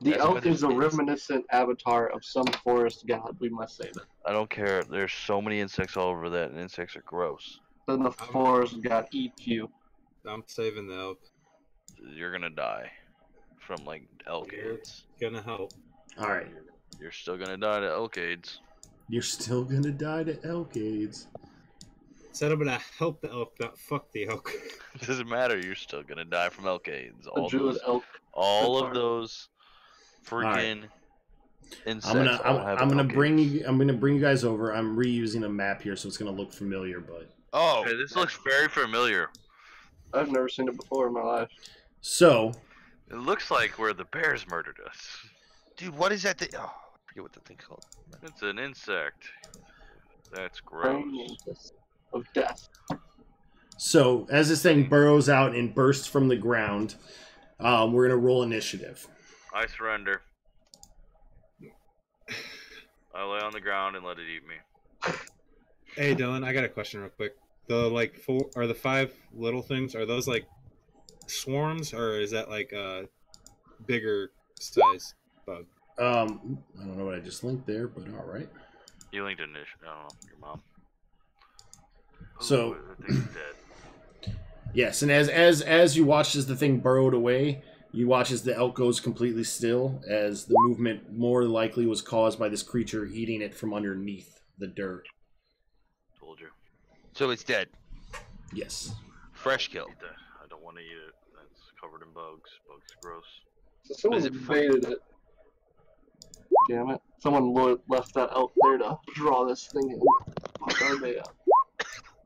The That's elk what is it a is. reminiscent avatar of some forest god. We must save it. I don't care. There's so many insects all over that, and insects are gross. Then the forest god eats you. I'm saving the elk. You're gonna die from like elk AIDS. Gonna help. all right. You're still gonna die to elk AIDS. You're still gonna die to elk AIDS. Said I'm gonna help the elk, not fuck the elk. It doesn't matter. You're still gonna die from elk AIDS. A All druid those, elk. all of Alright. those freaking insects. I'm gonna bring you guys over. I'm reusing a map here, so it's gonna look familiar, but Oh, Hey, this looks very familiar. I've never seen it before in my life. so It looks like where the bears murdered us. dude, what is that thing? Oh, I forget what the thing's called. It's an insect. That's gross. Praying mantis of death. So, as this thing burrows out and bursts from the ground, we're going to roll initiative. I surrender. I lay on the ground and let it eat me. Hey Dylan, I got a question real quick. The 4 or the 5 little things, are those like swarms, or is that like a bigger size bug? I don't know what I just linked there, but all right. You linked it, I don't know, your mom. So, Ooh, that thing's dead. Yes, and as you watch as the thing burrowed away, you watch as the elk goes completely still, as the movement more likely was caused by this creature eating it from underneath the dirt. Told you. So it's dead. Yes. Fresh kill. Eat that. I don't want to eat it. That's covered in bugs. Bugs gross. So someone Is it baited it. Damn it. Someone left that out there to draw this thing in. Fuck are they up?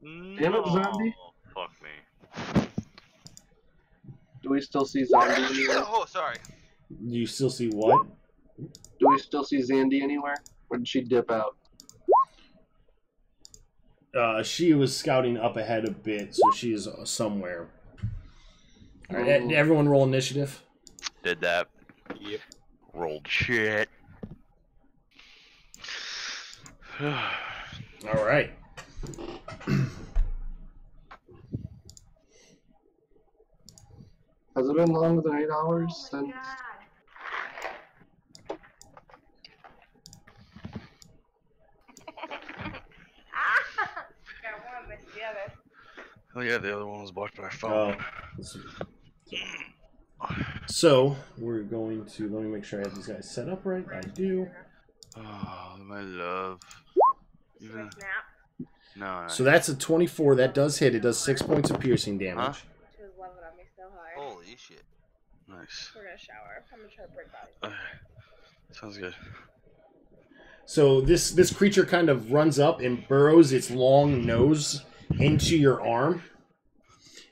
Damn it, zombie. Fuck me. Do we still see zombie anywhere? Oh, sorry. You still see what? Do we still see Zandy anywhere? Or did she dip out? She was scouting up ahead a bit, so she is somewhere. All right, everyone roll initiative. Did that. Yep. Rolled shit. All right. Has it been longer than 8 hours since? Oh yeah, the other one was blocked by phone. So we're going to let me make sure I have these guys set up right. I do. Oh, my love. Even... No. So that's a 24. That does hit. It does 6 points of piercing damage. Huh? She was loving on me so hard. Holy shit. Nice. We're gonna shower. I'm gonna try to break bodies. Sounds good. So this creature kind of runs up and burrows its long nose into your arm,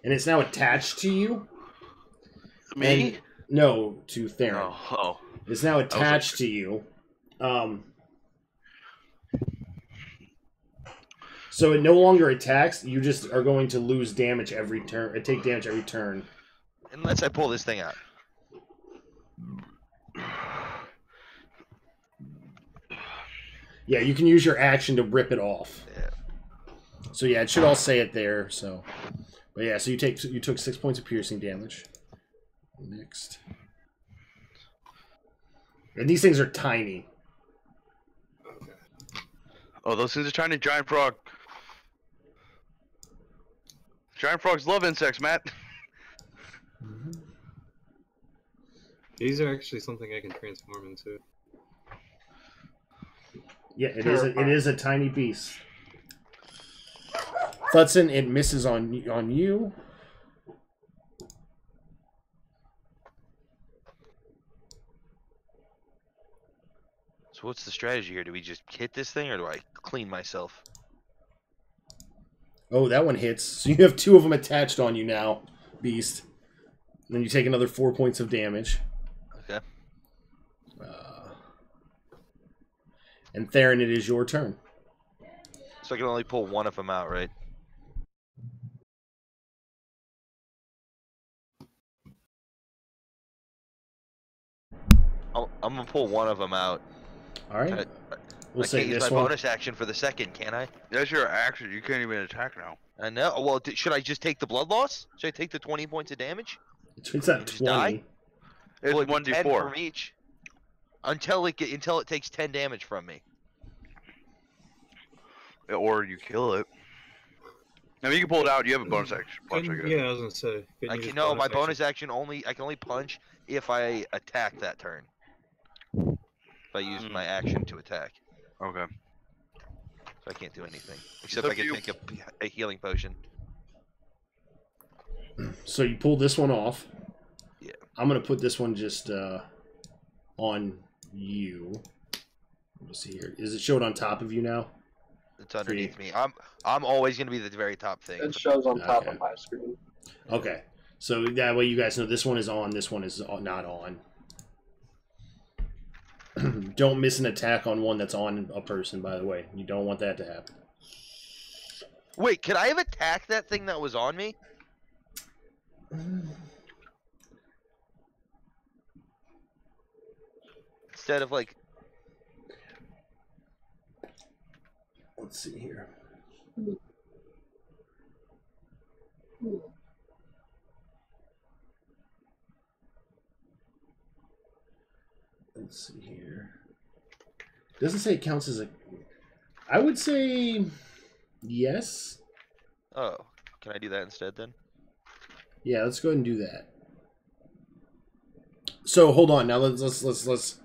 and it's now attached to you. Me? And, no, to Theron. Oh. It's now attached to you. So it no longer attacks. You just are going to lose damage every turn. Take damage every turn. Unless I pull this thing out. Yeah, you can use your action to rip it off. Yeah. So yeah, it should all say it there. So, but yeah, so you took 6 points of piercing damage. Next, and these things are tiny. Oh, those things are tiny. Giant frog. Giant frogs love insects, Matt. These are actually something I can transform into. Yeah, it is a tiny beast. Thudson, it misses on you. So what's the strategy here? Do we just hit this thing, or do I clean myself? Oh, that one hits. So you have 2 of them attached on you now, beast. Then you take another 4 points of damage. Okay. And Theron, it is your turn. So I can only pull one of them out, right? I'm gonna pull one of them out. All right. We'll I say can't use this my one. bonus action for the second, can I? That's your action. You can't even attack now. I know. Well, should I just take the blood loss? Should I take the 20 points of damage? It's not Just die? 20. It's Well, it'd be 10 1d4. from each. Until it takes 10 damage from me. Or you kill it. I mean, you can pull it out. You have a bonus action. Punch, I guess. Yeah, I was gonna say. I can no. My bonus action I can only punch if I attack that turn. If I use my action to attack. Okay. So I can't do anything except I can take a healing potion. So you pull this one off. Yeah. I'm gonna put this one just on you. Let's see here. Is it showed on top of you now? It's underneath me. I'm always gonna be the very top thing. It shows on top of my screen. Okay. So that way you guys know this one is on, this one is not on. Don't miss an attack on one that's on a person, by the way. You don't want that to happen. Wait, could I have attacked that thing that was on me? Instead of like... Let's see here. let's see here. Doesn't say it counts as a. I would say yes. Oh, can I do that instead then? Yeah, let's go ahead and do that. So hold on. Now let's.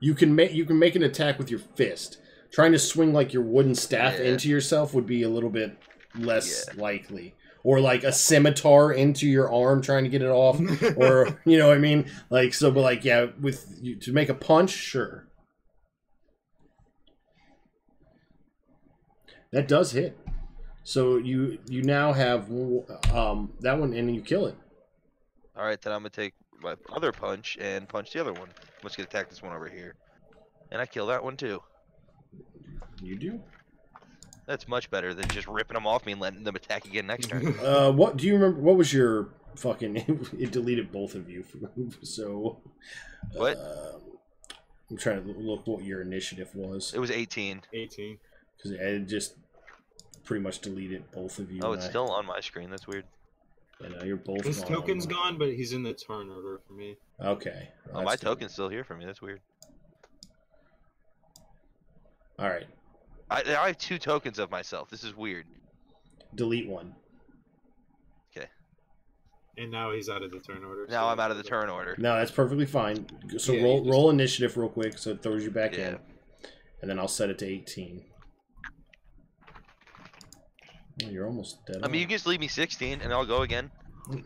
You can make an attack with your fist. Trying to swing like your wooden staff into yourself would be a little bit less likely. Or like a scimitar into your arm, trying to get it off, or you know what I mean, like so. But like, yeah, with you to make a punch, sure, that does hit. So you now have that one, and you kill it. All right, then I'm gonna take my other punch and punch the other one. Let's get attack this one over here, and I kill that one too. You do. That's much better than just ripping them off me and letting them attack again next turn. What do you remember? What was your fucking? It deleted both of you. So. What? I'm trying to look what your initiative was. It was 18. 18. Because it just pretty much deleted both of you. Oh, it's still on my screen. That's weird. Yeah, now you're both His gone. token's gone, but he's in the turn order for me. Okay. Oh, my token's still here for me. That's weird. All right. I have 2 tokens of myself. This is weird. Delete one. Okay. And now he's out of the turn order. Now I'm out of the turn order. No, that's perfectly fine. So Yeah, roll initiative real quick so it throws you back Yeah. in. And then I'll set it to 18. Oh, you're almost dead. I mean, you can just leave me 16 and I'll go again.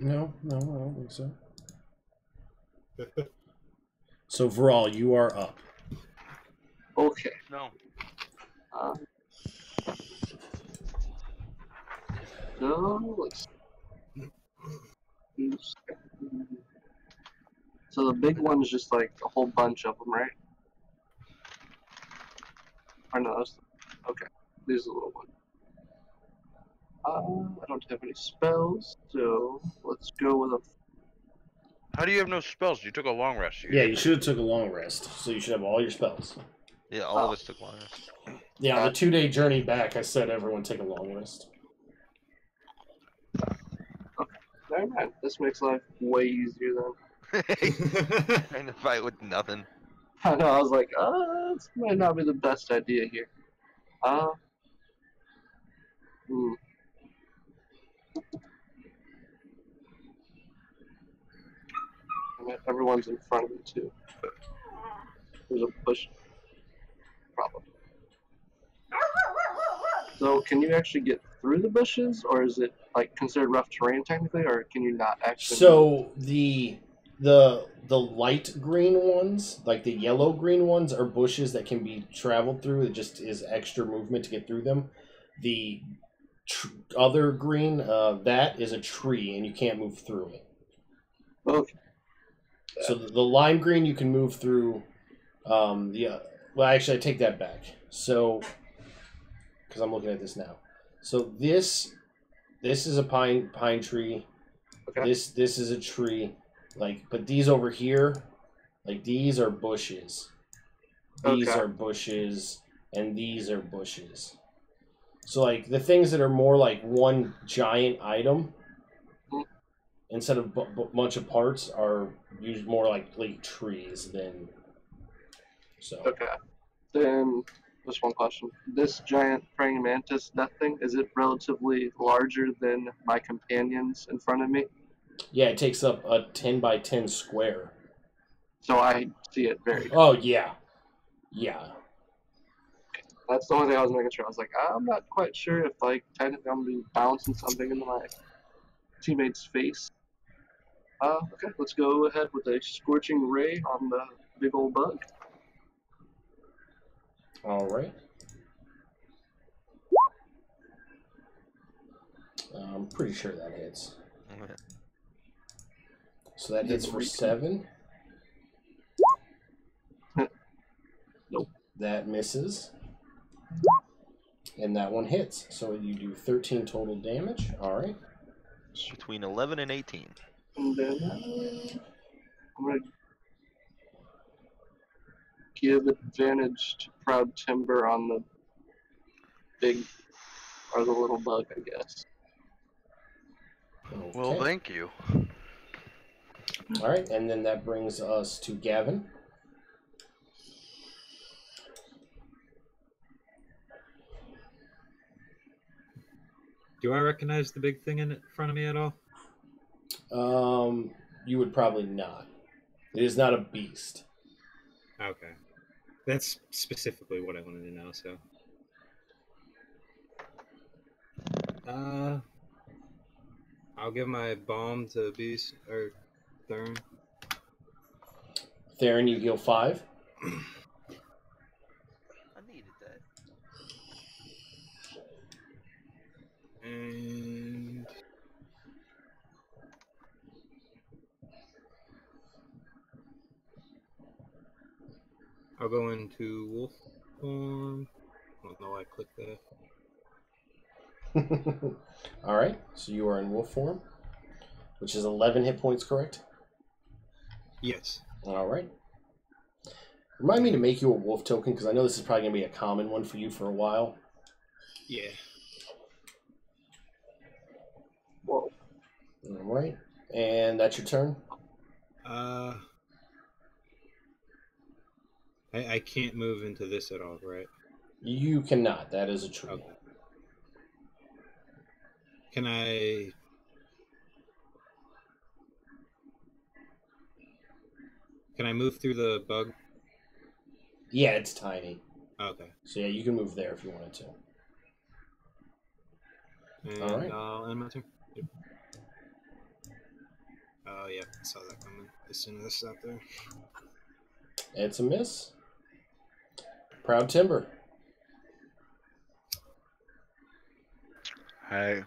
No, I don't think so. So, Vral, you are up. Okay. No. So let's. So the big one is just like a whole bunch of them, right? Or no, that's okay. There's a little one. I don't have any spells, so let's go with a. How do you have no spells? You took a long rest. Yeah, you should have took a long rest. So you should have all your spells. Yeah, all of us took long rest. Yeah, on the 2-day journey back, I said everyone take a long rest. Never mind. This makes life way easier then. Trying to fight with nothing. I know. I was like, this might not be the best idea here. Everyone's in front of me too. There's a push problem. So, can you actually get through the bushes, or is it like considered rough terrain technically, or can you not actually? So the light green ones, like the yellow green ones, are bushes that can be traveled through. It just is extra movement to get through them. The other green, that is a tree, and you can't move through it. Okay. So the lime green you can move through. Well, actually, I take that back. So, because I'm looking at this now. So this is a pine tree. Okay. This is a tree. But these over here, these are bushes. These are bushes, and these are bushes. So the things that are more like one giant item, instead of bunch of parts, are used more like trees than. So. Okay. Then just one question: this giant praying mantis death thing, is it relatively larger than my companions in front of me? Yeah, it takes up a 10 by 10 square. So I see it very. Oh yeah, yeah. That's the only thing I was making sure. I was like, I'm not quite sure if technically I'm gonna be bouncing something into my teammate's face. Okay, let's go ahead with a scorching ray on the big old bug. All right. I'm pretty sure that hits. Okay. So that hits for 7. Nope. That misses. And that one hits. So you do 13 total damage. All right. Between 11 and 18. And then I'm going to give advantage to Proud Timber on the big, or the little bug, I guess. Okay. Well, thank you. All right, and then that brings us to Gavin. Do I recognize the big thing in front of me at all? You would probably not. It is not a beast. Okay. That's specifically what I wanted to know, so. I'll give my bomb to Beast, or Theron. Theron, you heal 5. I needed that. And I'll go into wolf form. I don't know why I clicked that. Alright, so you are in wolf form, which is 11 hit points, correct? Yes. Alright. Remind me to make you a wolf token, because I know this is probably going to be a common one for you for a while. Yeah. Whoa. Alright, and that's your turn? I can't move into this at all, right? You cannot. That is a tree. Okay. Can I move through the bug? Yeah, it's tiny. Okay. So yeah, you can move there if you wanted to. And All right. I'll end my turn. Yep. Oh yeah, I saw that coming as soon as I stopped there. It's a miss. Proud Timber. Hey.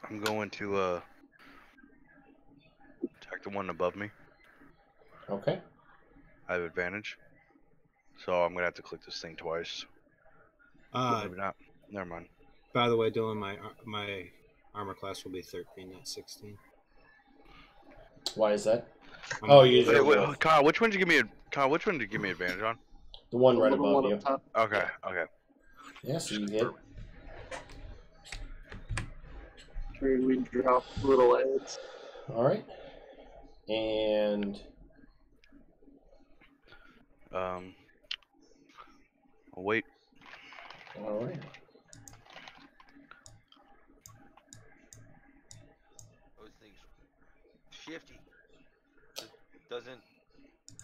I'm going to attack the one above me. Okay. I have advantage. So I'm gonna have to click this thing twice. Maybe not. Never mind. By the way, Dylan, my armor class will be 13, not 16. Why is that? Oh, you wait, Kyle, which one did you give me? Which one did you give me advantage on? The one The right little above one you. up top. Okay, okay. Yeah, so you hit. Where we drop little ads. All right. And I'll wait. all right. Those things shifty. Doesn't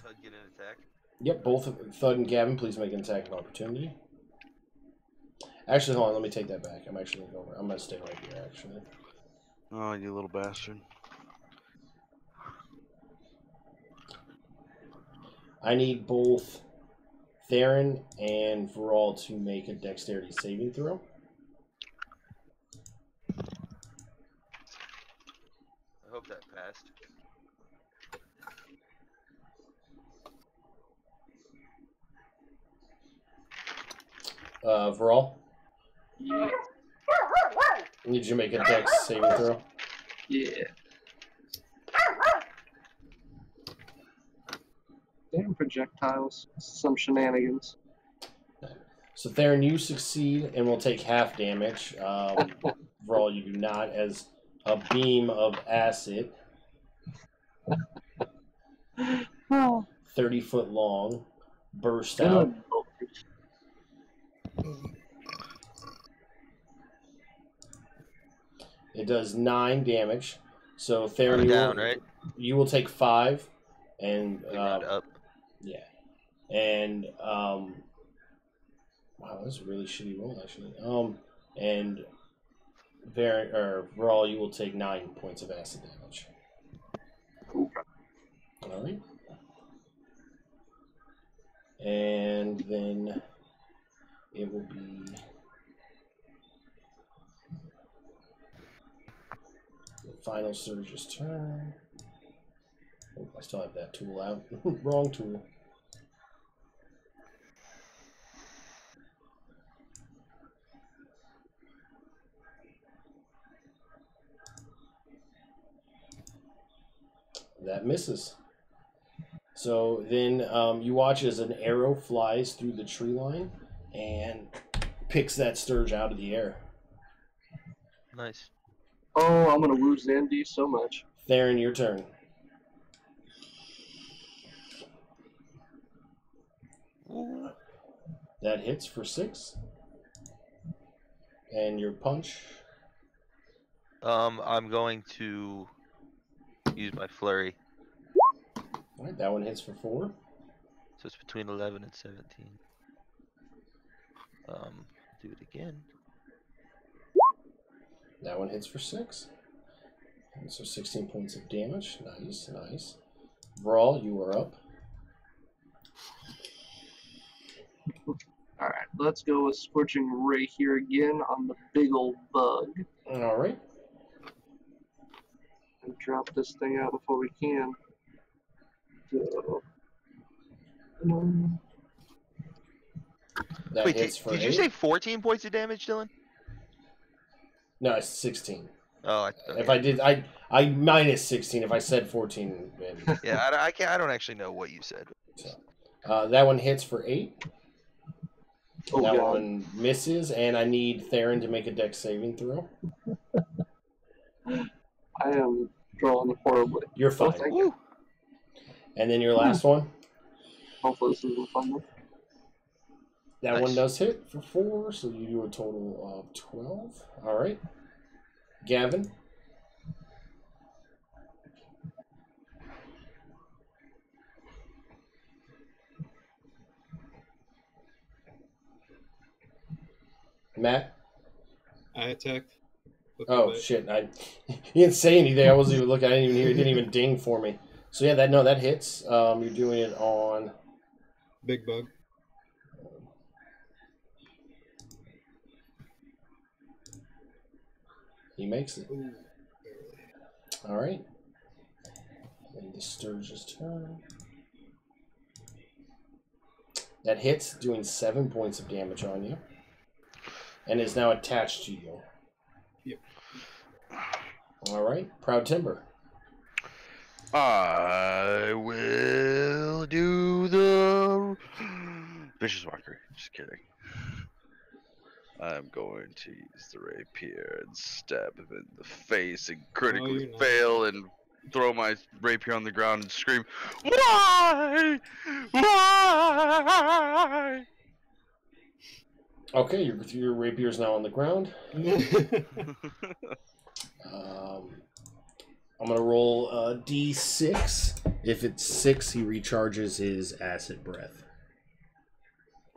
Tug get an attack? Yep, both Thud and Gavin, please make an attack of opportunity. Actually, hold on, let me take that back. I'm actually gonna go over. I'm gonna stay right here, actually. Oh, you little bastard. I need both Theron and Viral to make a dexterity saving throw. I hope that passed. Viral, Yeah. I need you to make a dex saving throw. Yeah. Damn projectiles. Some shenanigans. So Theron, you succeed and will take half damage. Viral, you do not, as a beam of acid, 30-foot long, burst out. It does 9 damage. So Theron, I'm down, right? you will take 5, and We round up. yeah, and wow, that's a really shitty roll actually. And Viral, you will take 9 points of acid damage. All right, and then it will be the final surge's turn. Oh, I still have that tool out. Wrong tool. That misses. So then you watch as an arrow flies through the tree line and picks that Sturge out of the air. Nice. Oh, I'm gonna woo Zandy so much. Theron, your turn. Ooh. That hits for 6. And your punch. I'm going to use my flurry. All right, that one hits for 4. So it's between 11 and 17. Do it again. That one hits for 6. And so 16 points of damage. Nice, nice. Brawl, you are up. Alright, let's go with Scorching Ray here again on the big old bug. All right. And drop this thing out before we can. So, That Wait, hits for did 8. you say 14 points of damage, Dylan? No, it's 16. Oh, okay. If I did, I minus 16. If I said 14, then Yeah, I can't. I don't actually know what you said. so, that one hits for 8. oh That god. one misses, and I need Theron to make a dex saving throw. I am drawing horribly. You're fine. thank you. And then your last one. Hopefully this isn't fun. That Nice. one does hit for 4, so you do a total of 12. All right. Gavin. Matt. I attacked. with Oh my- shit! He didn't say anything. I wasn't even looking. I didn't even hear. It didn't even ding for me. So yeah, that hits. You're doing it on. Big bug. He makes it. Ooh, barely. All right. And the Sturge's turn. That hits, doing 7 points of damage on you, and is now attached to you. Yep. All right, Proud Timber. I will do the vicious mockery. Just kidding. I'm going to use the rapier and stab him in the face and critically you're not. fail and throw my rapier on the ground and scream, "Why? Why?" Okay, your rapier's now on the ground. I'm gonna roll a d6. If it's 6, he recharges his acid breath.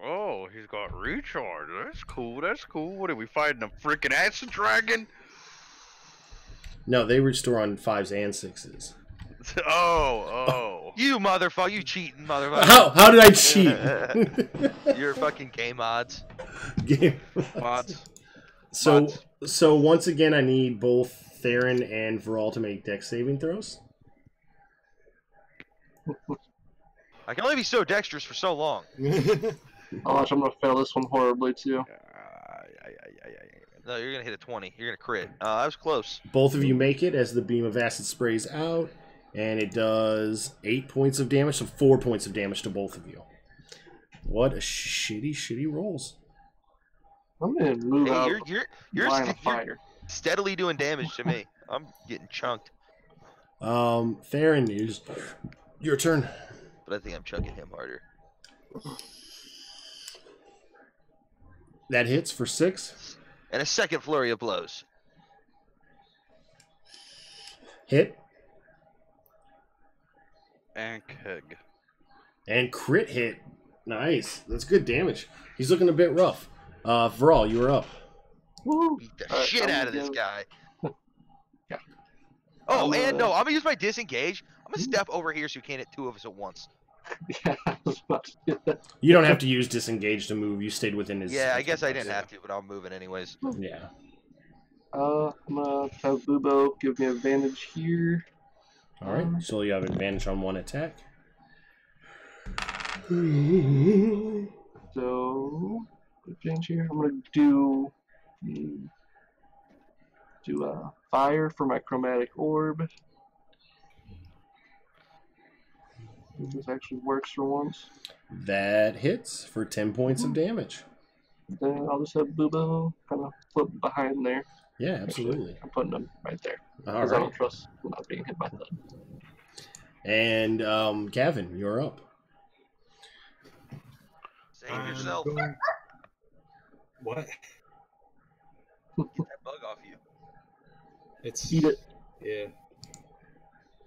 Oh, he's got recharge. That's cool. That's cool. What are we fighting? A freaking acid dragon? No, they restore on 5s and 6s. Oh. You motherfucker! You cheating motherfucker! How did I cheat? You're fucking K mods. Game. Mods. So once again, I need both Theron and Viral to make dex saving throws. I can only be so dexterous for so long. Oh gosh, I'm gonna fail this one horribly too. No, you're gonna hit a 20. You're gonna crit. I was close. Both of you make it as the beam of acid sprays out, and it does 8 points of damage, so 4 points of damage to both of you. What a shitty rolls. I'm gonna move Hey, out you're line of fire. steadily doing damage to me. I'm getting chunked, Theron, is your turn. but I think I'm chunking him harder. That hits for 6. And a second flurry of blows. Hit. And keg. And crit hit. Nice. That's good damage. He's looking a bit rough. Viral, you are up. Woo! Beat the Alright, shit I'm out of gonna this go- guy. Yeah. Oh, I'm and gonna- no, I'm gonna use my disengage. I'm gonna step over here so you can't hit 2 of us at once. Yeah, I was about to do that. You don't have to use disengage to move. You stayed within his. Yeah, I guess I didn't have to, but I'm moving anyways. Yeah. I'm gonna have Bubo give me advantage here. All right. So you have advantage on one attack. So advantage here. I'm gonna do fire for my chromatic orb. This actually works for once. That hits for 10 points of damage. Then I'll just have Bubo kind of flip behind there. Yeah, Actually, absolutely. I'm putting him right there. All Because I right. don't trust not being hit by that. And Gavin, you're up. Save yourself. What? Get that bug off you. It's Eat it. Yeah.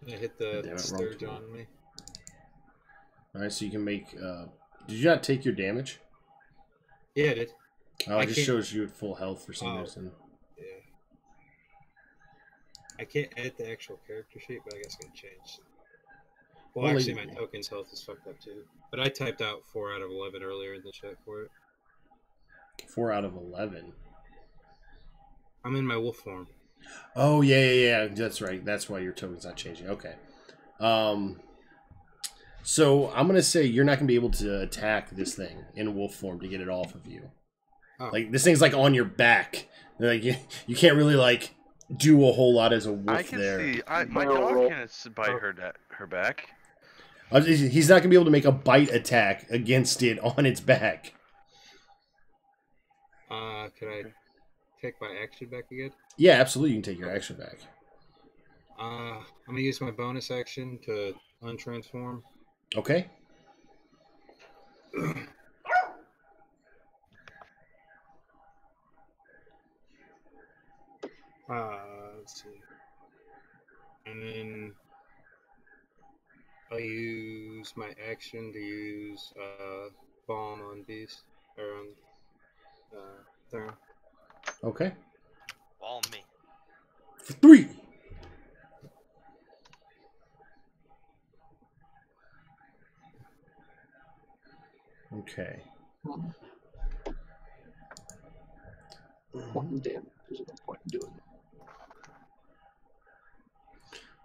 I hit God the damn it, sturge wrong on me. Alright, so you can make... did you not take your damage? Yeah, it did. Oh, I it just can't- shows you at full health for some Oh. reason. Yeah. I can't edit the actual character sheet, but I guess I can change. Well, Well, actually, like- my token's health is fucked up too. But I typed out 4 out of 11 earlier in the chat for it. 4 out of 11. I'm in my wolf form. Oh, yeah. That's right. That's why your token's not changing. Okay. So I'm going to say you're not going to be able to attack this thing in wolf form to get it off of you. Oh. Like, this thing's, like, on your back. Like, you can't really, like, do a whole lot as a wolf I can there. see. My Barrel dog roll. can bite her back. He's not going to be able to make a bite attack against it on its back. Can I take my action back again? Yeah, absolutely. You can take your action back. I'm gonna use my bonus action to untransform. Okay. Let's see. And then I'll use my action to use bomb on beast or on Theron. Okay. Ball me. For 3. Okay. One damage. There's no point in doing it.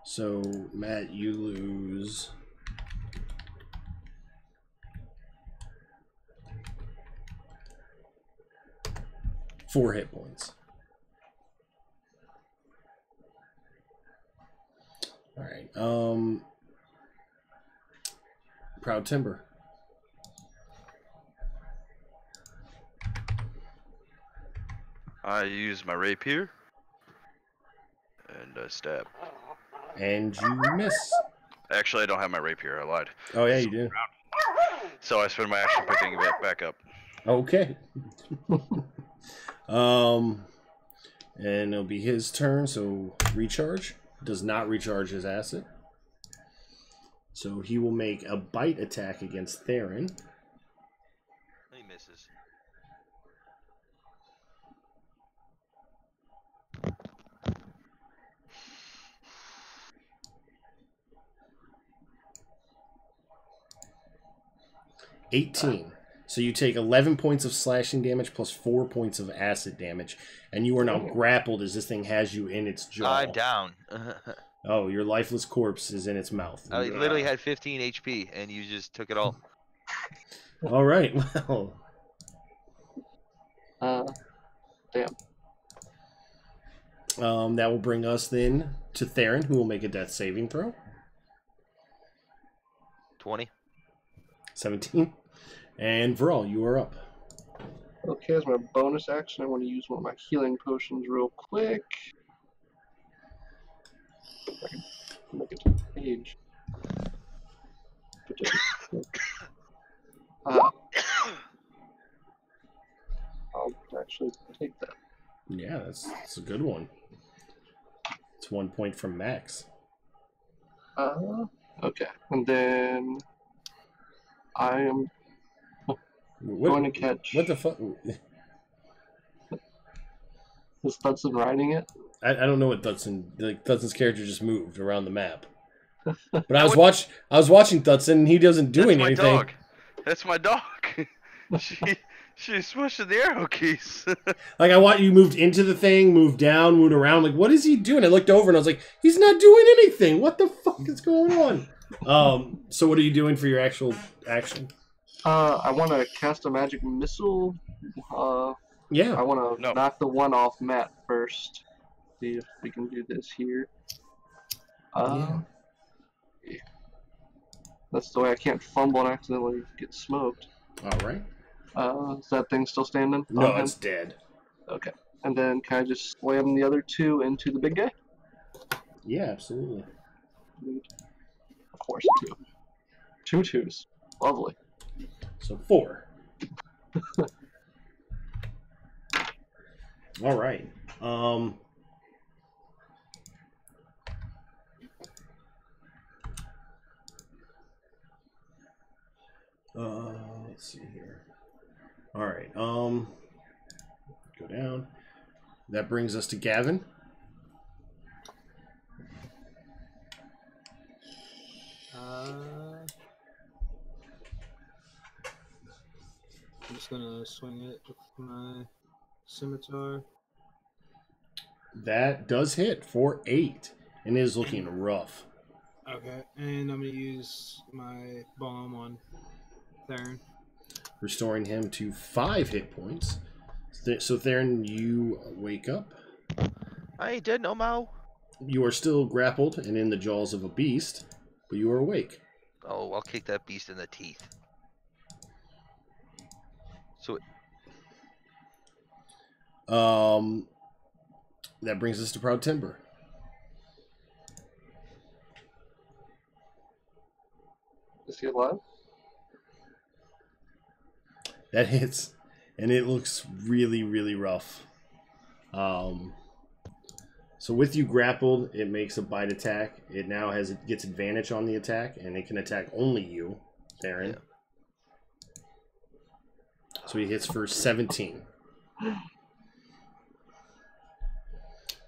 So, Matt, you lose... four hit points. All right. Proud Timber. I use my rapier and stab. And you miss. Actually, I don't have my rapier. I lied. Oh, yeah, you do. So I spend my action picking it back up. Okay. And it'll be his turn, so recharge. Does not recharge his acid. So he will make a bite attack against Theron. He misses. $18. So you take 11 points of slashing damage plus 4 points of acid damage, and you are now grappled as this thing has you in its jaw. I'm down. Oh, your lifeless corpse is in its mouth. I literally had 15 HP, and you just took it all. All right, well. Damn. That will bring us then to Theron, who will make a death saving throw. 20. 17. And Viral, you are up. Okay, as my bonus action, I want to use one of my healing potions real quick. If I can make it to the page. I'll actually take that. Yeah, that's a good one. It's 1 point from Max. Okay, and then I am going to catch. What the fuck? Is Hudson riding it? I don't know what Thudson's character just moved around the map. But I was watching Thudson, and he doesn't doing That's my anything. dog. That's my dog. She's swishing the arrow keys. Like you moved into the thing, moved down, moved around. Like, what is he doing? I looked over and I was like, he's not doing anything. What the fuck is going on? So what are you doing for your actual action? I want to cast a magic missile. Yeah. I want to No. knock the one off Matt first. See if we can do this here. Yeah. That's the way I can't fumble and accidentally get smoked. All right. Is that thing still standing? No, on him? it's dead. Okay. And then can I just slam the other two into the big guy? Yeah, absolutely. Of course, two. 2 2s. Lovely. So 4. All right. Let's see here. All right. Go down. That brings us to Gavin. I'm just gonna swing it with my scimitar. That does hit for 8 and is looking rough. Okay, and I'm gonna use my bomb on Theron. Restoring him to 5 hit points. So Theron, you wake up. I ain't dead no more. You are still grappled and in the jaws of a beast, but you are awake. Oh, I'll kick that beast in the teeth. So That brings us to Proud Timber. Is he alive? That hits, and it looks really, really rough. So with you grappled, it makes a bite attack. It now gets advantage on the attack, and it can attack only you, Theron. Yeah. So he hits for 17.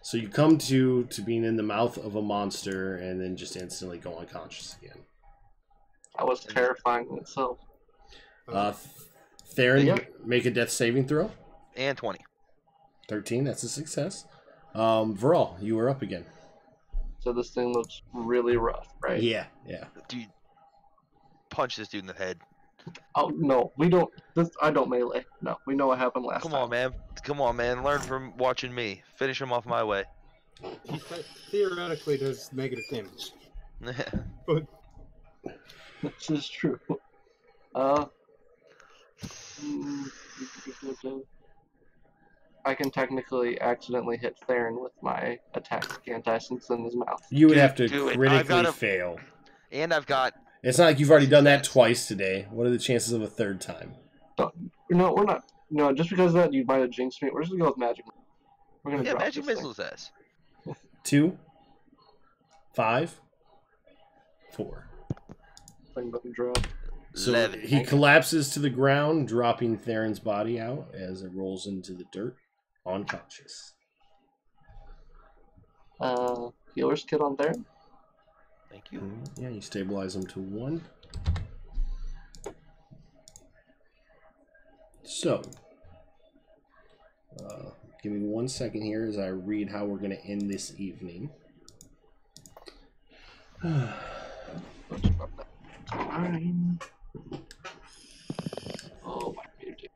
So you come to being in the mouth of a monster, and then just instantly go unconscious again. That was terrifying in itself. Theron, Yeah. make a death saving throw. and 20. 13, that's a success. Viral, you are up again. So this thing looks really rough, right? Yeah. Dude, punch this dude in the head. Oh no, we don't. I don't melee. No, we know what happened last time. Come on, man. Learn from watching me. Finish him off my way. He theoretically does negative damage. But This is true. I can technically accidentally hit Theron with my attack, can't I, since it's in his mouth? You would have to do it. critically fail. And I've got... It's not like you've already done that twice today. What are the chances of a third time? No, we're not. No, just because of that you might have jinxed me. We're just gonna go with magic. We're gonna drop Magic this Missile's ass. 2, 5, 4. thing about to drop. So 11. he collapses to the ground, dropping Theron's body out as it rolls into the dirt, unconscious. Healer's kit on Theron. Thank you. Yeah, you stabilize him to 1. So, give me 1 second here as I read how we're going to end this evening. Let's drop that. Time. Oh my beauty.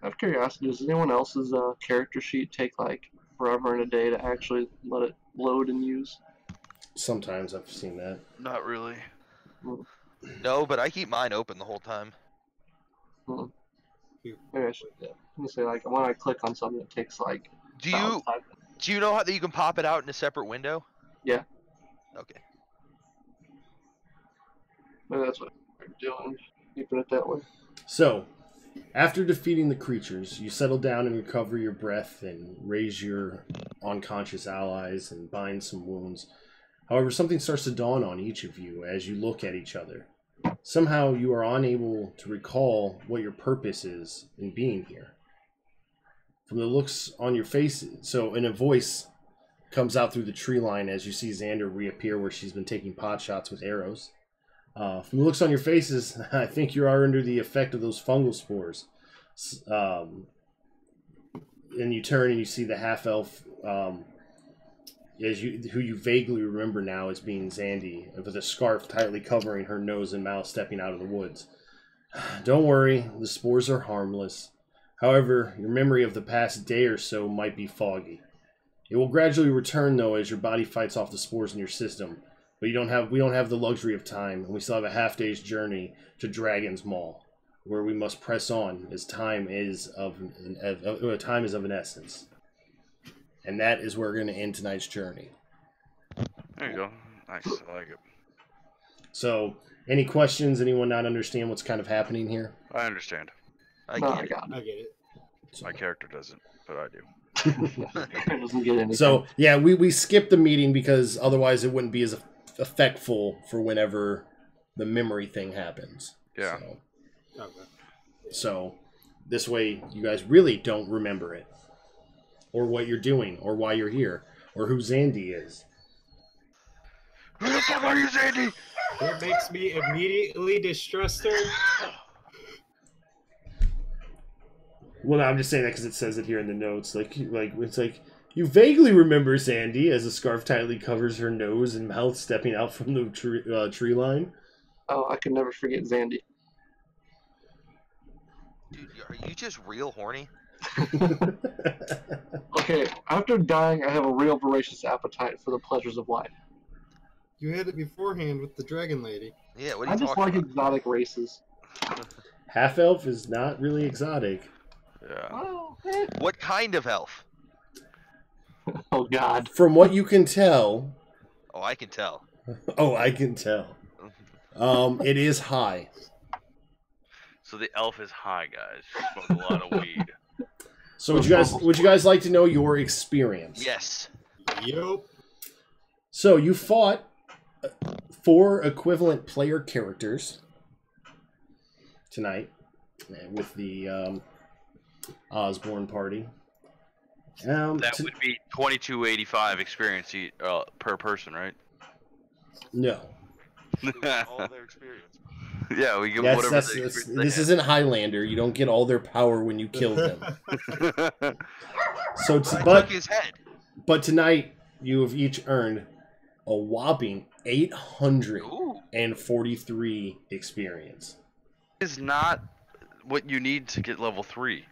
Out of curiosity, does anyone else's character sheet take like forever and a day to actually let it load and use? Sometimes I've seen that. Not really. No, but I keep mine open the whole time. Maybe I should. Yeah. Let me say, like, when I click on something, it takes like. Do you know how that you can pop it out in a separate window? Yeah. Okay. Maybe that's what I'm doing, keeping it that way. So, after defeating the creatures, you settle down and recover your breath and raise your unconscious allies and bind some wounds. However, something starts to dawn on each of you as you look at each other. Somehow you are unable to recall what your purpose is in being here. From the looks on your faces, and a voice comes out through the tree line as you see Xander reappear where she's been taking pot shots with arrows. From the looks on your faces, I think you are under the effect of those fungal spores. And you turn and you see the half-elf, who you vaguely remember now as being Zandy, with a scarf tightly covering her nose and mouth, stepping out of the woods. Don't worry, the spores are harmless. However, your memory of the past day or so might be foggy. It will gradually return, though, as your body fights off the spores in your system. But we don't have the luxury of time, and we still have a half-day's journey to Dragon's Maw, where we must press on, as time is of an essence. And that is where we're going to end tonight's journey. There you go. Nice. I like it. So, any questions? Anyone not understand what's kind of happening here? I understand. I No, get I it. got I get it. My character doesn't, but I do. it. Doesn't get anything. So yeah, we skipped the meeting because otherwise it wouldn't be as effectful for whenever the memory thing happens. Yeah. Okay. So this way you guys really don't remember it, or what you're doing, or why you're here, or who Zandy is. Who the fuck are you, Sandy? It makes me immediately distrust her. Well, no, I'm just saying that because it says it here in the notes. Like it's like you vaguely remember Sandy as a scarf tightly covers her nose and mouth, stepping out from the tree line. Oh, I can never forget Zandy. Dude, are you just real horny? Okay, after dying, I have a real voracious appetite for the pleasures of life. You had it beforehand with the dragon lady. Yeah, what are I you just talking like about? exotic races. Half elf is not really exotic. Yeah. Oh, What kind of elf? oh God. From what you can tell, Oh, I can tell. oh, I can tell. It is high. So the elf is high, guys. Smoke a lot of weed. So would you guys like to know your experience? Yes. Yup. So you fought 4 equivalent player characters tonight with the Osborne party. That would be 2285 experience per person, right? No. All their experience. Yeah, we get That's, whatever. this isn't Highlander. You don't get all their power when you kill them. So, I took his head. but tonight you have each earned a whopping 843 experience. Is not what you need to get level 3.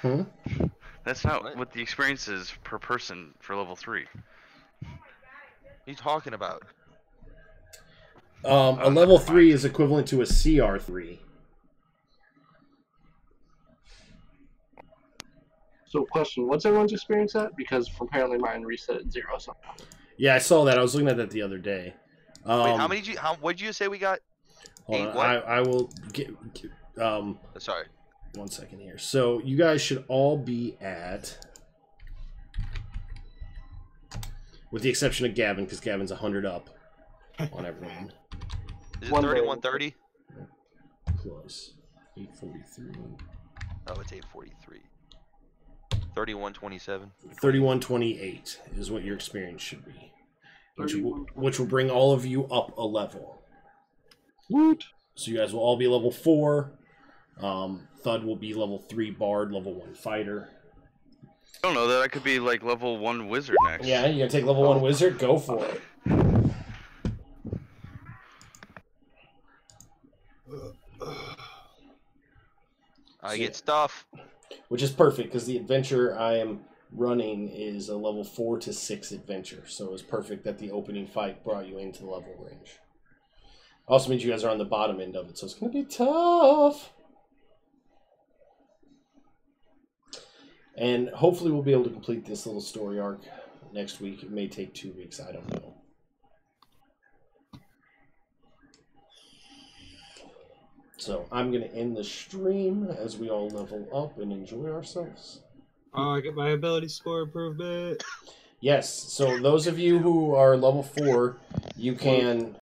Hmm? That's not what the experience is per person for level 3. What are you talking about? A level 3 is equivalent to a CR3. So, question: what's everyone's experience at? Because apparently mine reset at 0. So. Yeah, I saw that. I was looking at that the other day. Wait, how many did you? What did you say we got? Hold 8 on, what? I will get. Sorry. 1 second here. So you guys should all be at, with the exception of Gavin, because Gavin's 100 up on everyone. Is it 3130? Close. 843. Oh, it's 843. 3127. 3128 is what your experience should be, which will bring all of you up a level. Woot. So you guys will all be level 4. Thud will be level 3 bard, level 1 fighter. I don't know that I could be like level 1 wizard next. Yeah, you gonna take level 1 wizard? Go for it. I get stuff. Which is perfect because the adventure I am running is a level 4 to 6 adventure, so it's perfect that the opening fight brought you into the level range. Also means you guys are on the bottom end of it, so it's going to be tough. And hopefully we'll be able to complete this little story arc next week. It may take 2 weeks, I don't know. So I'm going to end the stream as we all level up and enjoy ourselves. Oh, I get my ability score improvement. Yes, so those of you who are level 4, you can